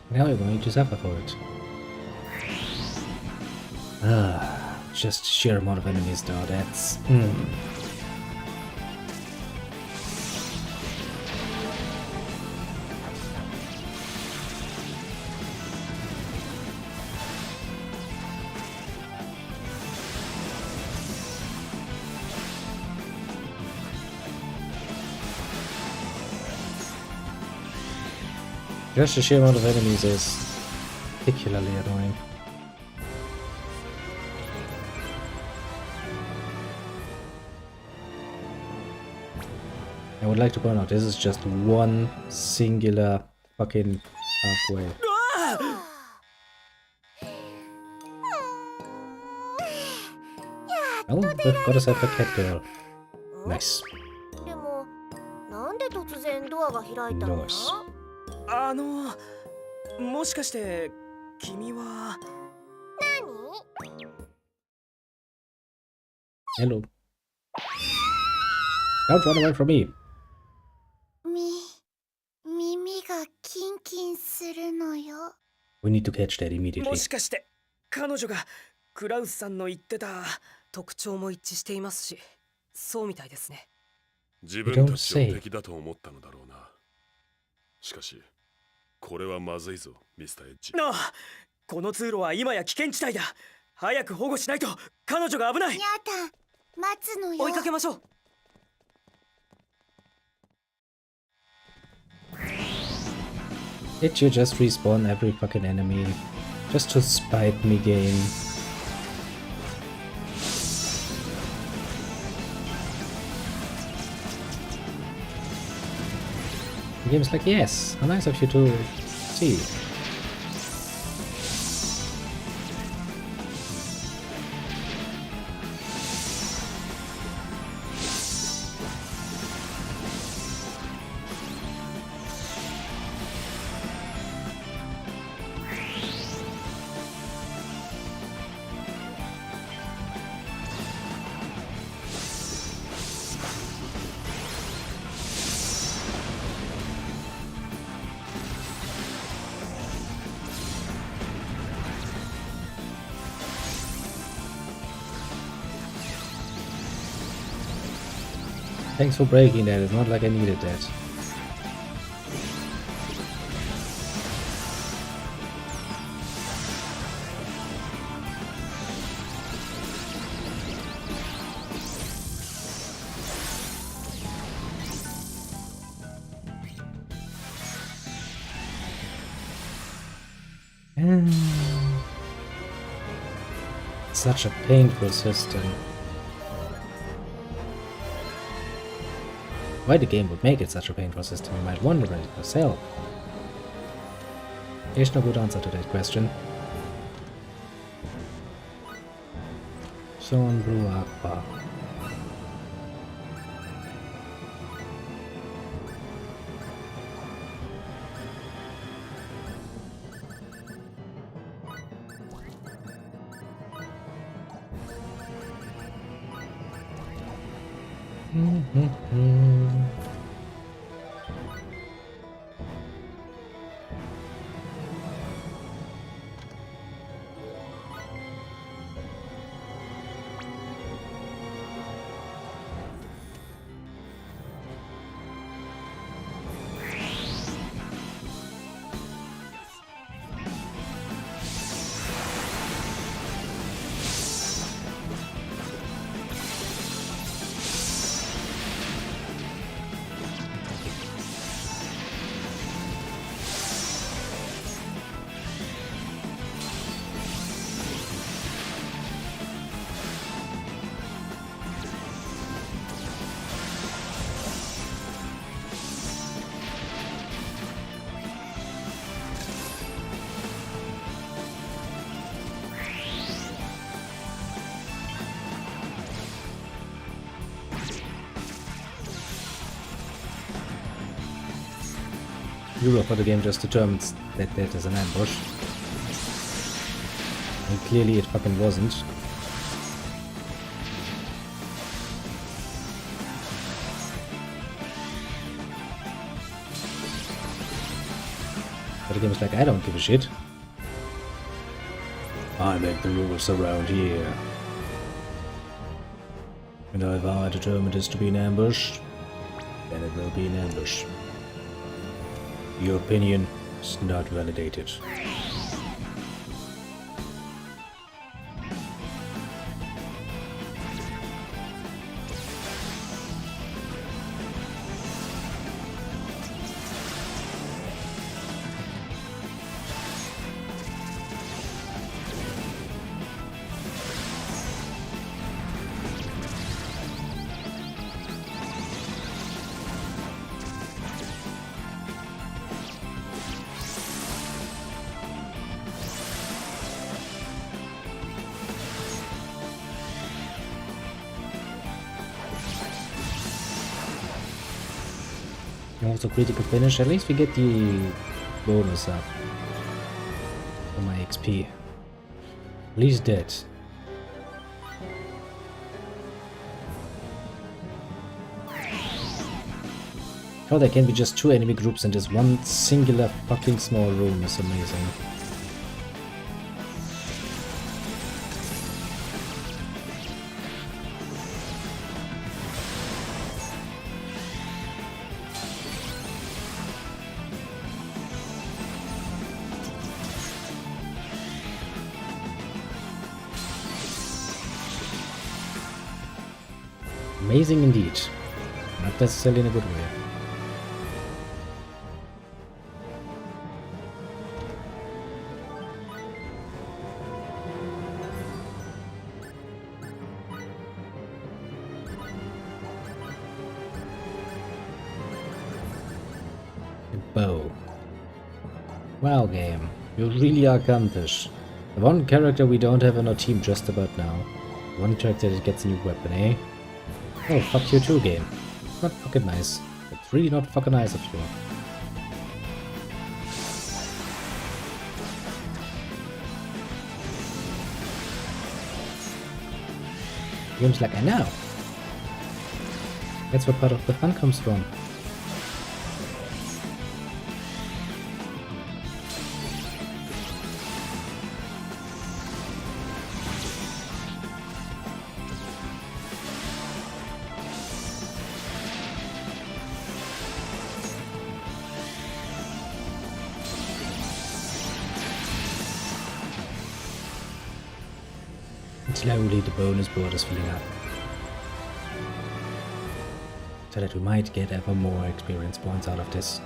Now you're going to suffer for it. Just sheer amount of enemies though, that's... Just the sheer amount of enemies is particularly annoying. I would like to point out this is just one singular fucking pathway. Oh, we've got ourselves a cat girl. Nice. でもなんで突然ドアが開いたの？ Nice. もしかして君は Hello. Don't run away from me. 耳がキンキンするのよ。 We need to catch that も immediately. しかして彼女がクラウスさんの言ってた特徴も一致していますし、そうみたいですね。自分たちを敵だと思ったのだろうな。しかしこれはまずいぞ、ミスターエッジ。なあ、この通路は今や危険地帯だ。早く保護しないと彼女が危ない。やだ、待つのよ。追いかけましょう。Did you just respawn every fucking enemy just to spite me game? The game's like, yes, how nice of you to see. Thanks for breaking that, it's not like I needed that. Such a painful system. Why the game would make it such a painful system, you might wonder it yourself. There's no good answer to that question. Son Blue Aqua. Rule for the game just determines that that is an ambush. And clearly it fucking wasn't. But the game is like, I don't give a shit. I make the rules around here. And if I determine this to be an ambush, then it will be an ambush. Your opinion is not validated. Also critical finish, at least we get the bonus up for my XP. At least that. How there can be just 2 enemy groups in this one singular fucking small room is amazing. Amazing indeed. Not necessarily in a good way. Bow. Wow, game. You really are accomplished. The one character we don't have on our team just about now. One character that gets a new weapon, eh? Oh, fuck you too, game. Not fucking nice. It's really not fucking nice of you. Game's like, I know. That's where part of the fun comes from. Slowly the bonus board is filling up. So that we might get ever more experience points out of this.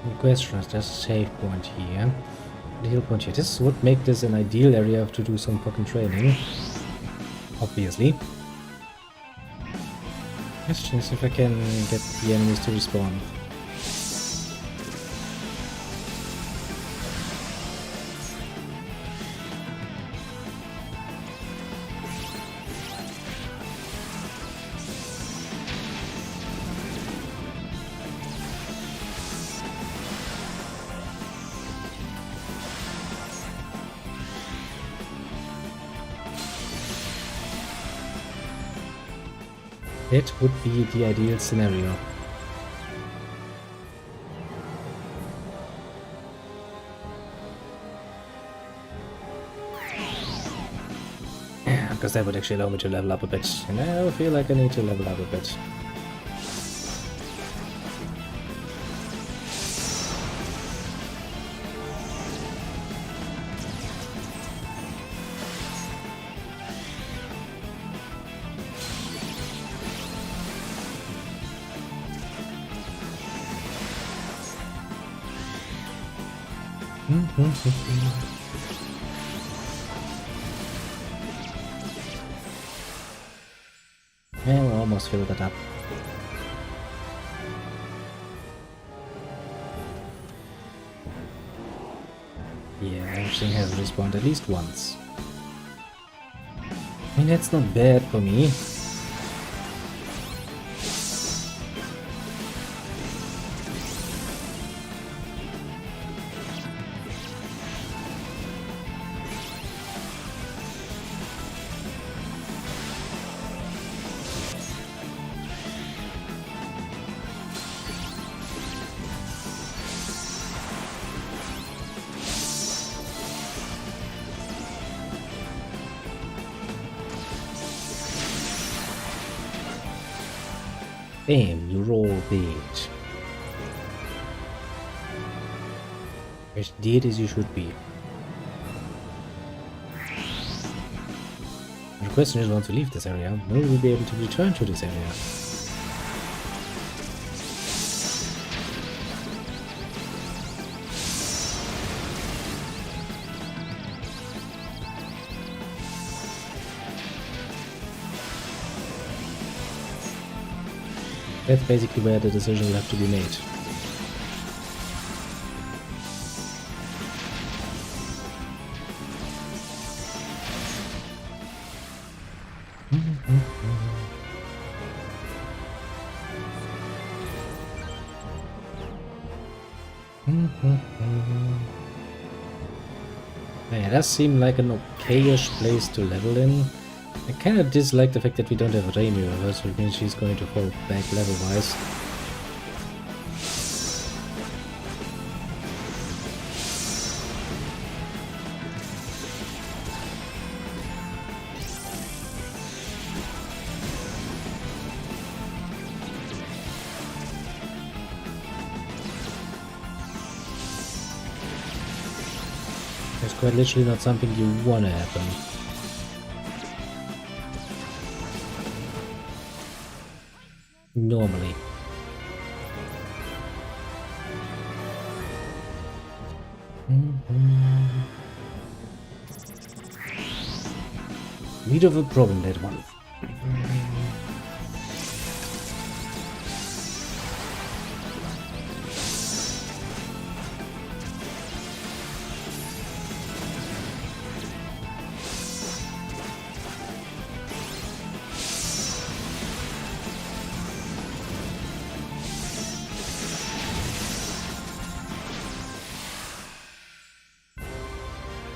The question is, there's a save point here. The heal point here. This would make this an ideal area to do some fucking training. Obviously. Question is if I can get the enemies to respawn. That would be the ideal scenario. Because that would actually allow me to level up a bit. And I feel like I need to level up a bit. And we almost filled that up. Yeah, everything has respawned at least once. I mean, that's not bad for me. Damn, you roll bitch. As dead as you should be. The question is, once we leave this area, will we be able to return to this area? That's basically where the decision will have to be made. Yeah, it does seem like an okayish place to level in. I kind of dislike the fact that we don't have Raimi with us, which means she's going to fall back level-wise. It's quite literally not something you want to happen. Normally. Bit of a problem, that one.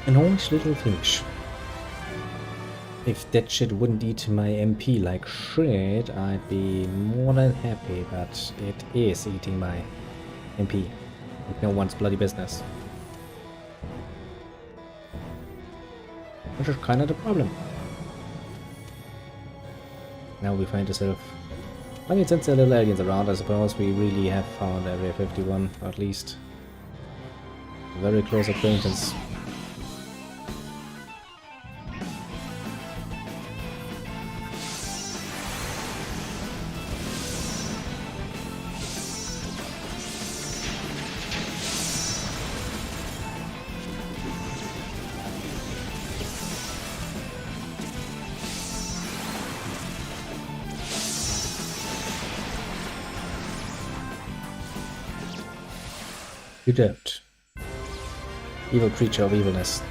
A nice little finish. If that shit wouldn't eat my MP like shit, I'd be more than happy, but it is eating my MP. Like no one's bloody business. Which is kind of the problem. Now we find ourselves... I mean, since there are little aliens around, I suppose we really have found Area 51, or at least a very close acquaintance. You don't. Evil creature of evilness.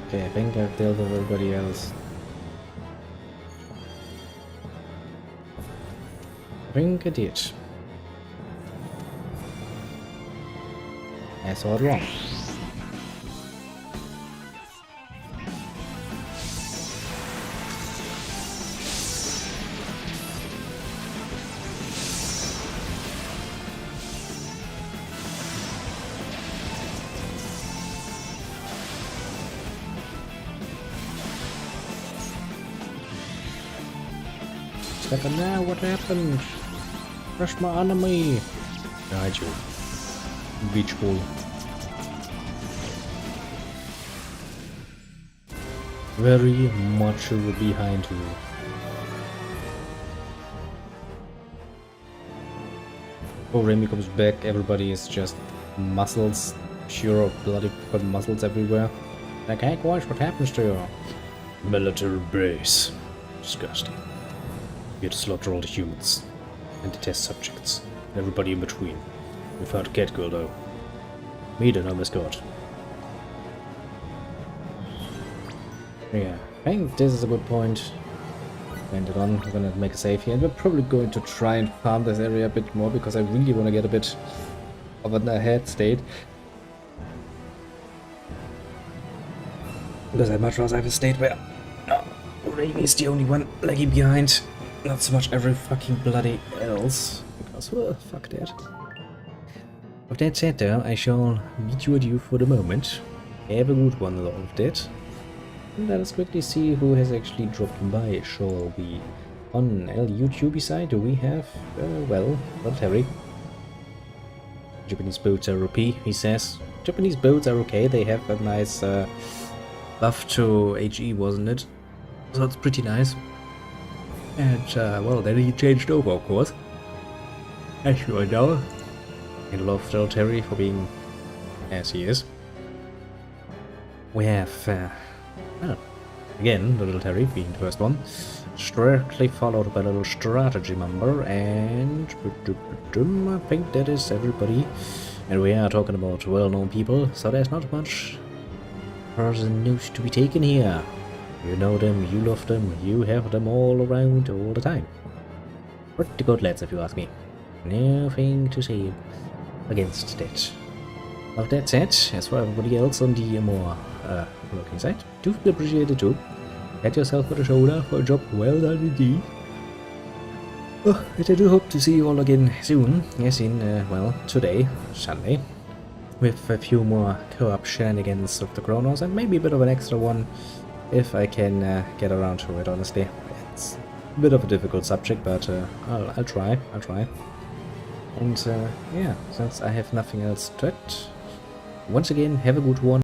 Okay, I think I've dealt with everybody else. I think I did. I saw it wrong. Second now, what happened? Crush my enemy! Died you. Beach ball. Very much behind you. Oh, Remy comes back, everybody is just muscles. Pure bloody muscles everywhere. Like, hey, watch what happens to your military base. Disgusting. Here to slaughter all the humans and the test subjects, and everybody in between. We found a cat girl though. Meet an mascot. Yeah, I think this is a good point. End it on. We're gonna make a save here, and we're probably going to try and farm this area a bit more because I really want to get a bit of an ahead state. Because I'd much rather have a state where Raimi is the only one lagging behind. Not so much every fucking bloody else, because, well, fuck that. With that said though, I shall meet you adieu for the moment. Have a good one, all of that. And let us quickly see who has actually dropped by, shall we? On YouTube side, do we have, well, not Harry. Japanese boats are OP, he says. Japanese boats are okay, they have a nice buff to HE, wasn't it? So it's pretty nice. And, well, then he changed over, of course. As you know. I love little Terry for being as he is. We have, well, again, little Terry being the first one. Strictly followed by a little strategy member, and I think that is everybody. And we are talking about well-known people, so there's not much person news to be taken here. You know them, you love them, you have them all around all the time. Pretty good lads, if you ask me. Nothing to say against that. Of that said, as for everybody else on the more working side, do feel appreciated too. Pat yourself on the shoulder for a job well done indeed. Oh, and I do hope to see you all again soon, as in, well, today, Sunday, with a few more co-op shenanigans of the Chronos, and maybe a bit of an extra one, if I can get around to it, honestly. It's a bit of a difficult subject, but I'll try, And, yeah, since I have nothing else to it, once again, have a good one.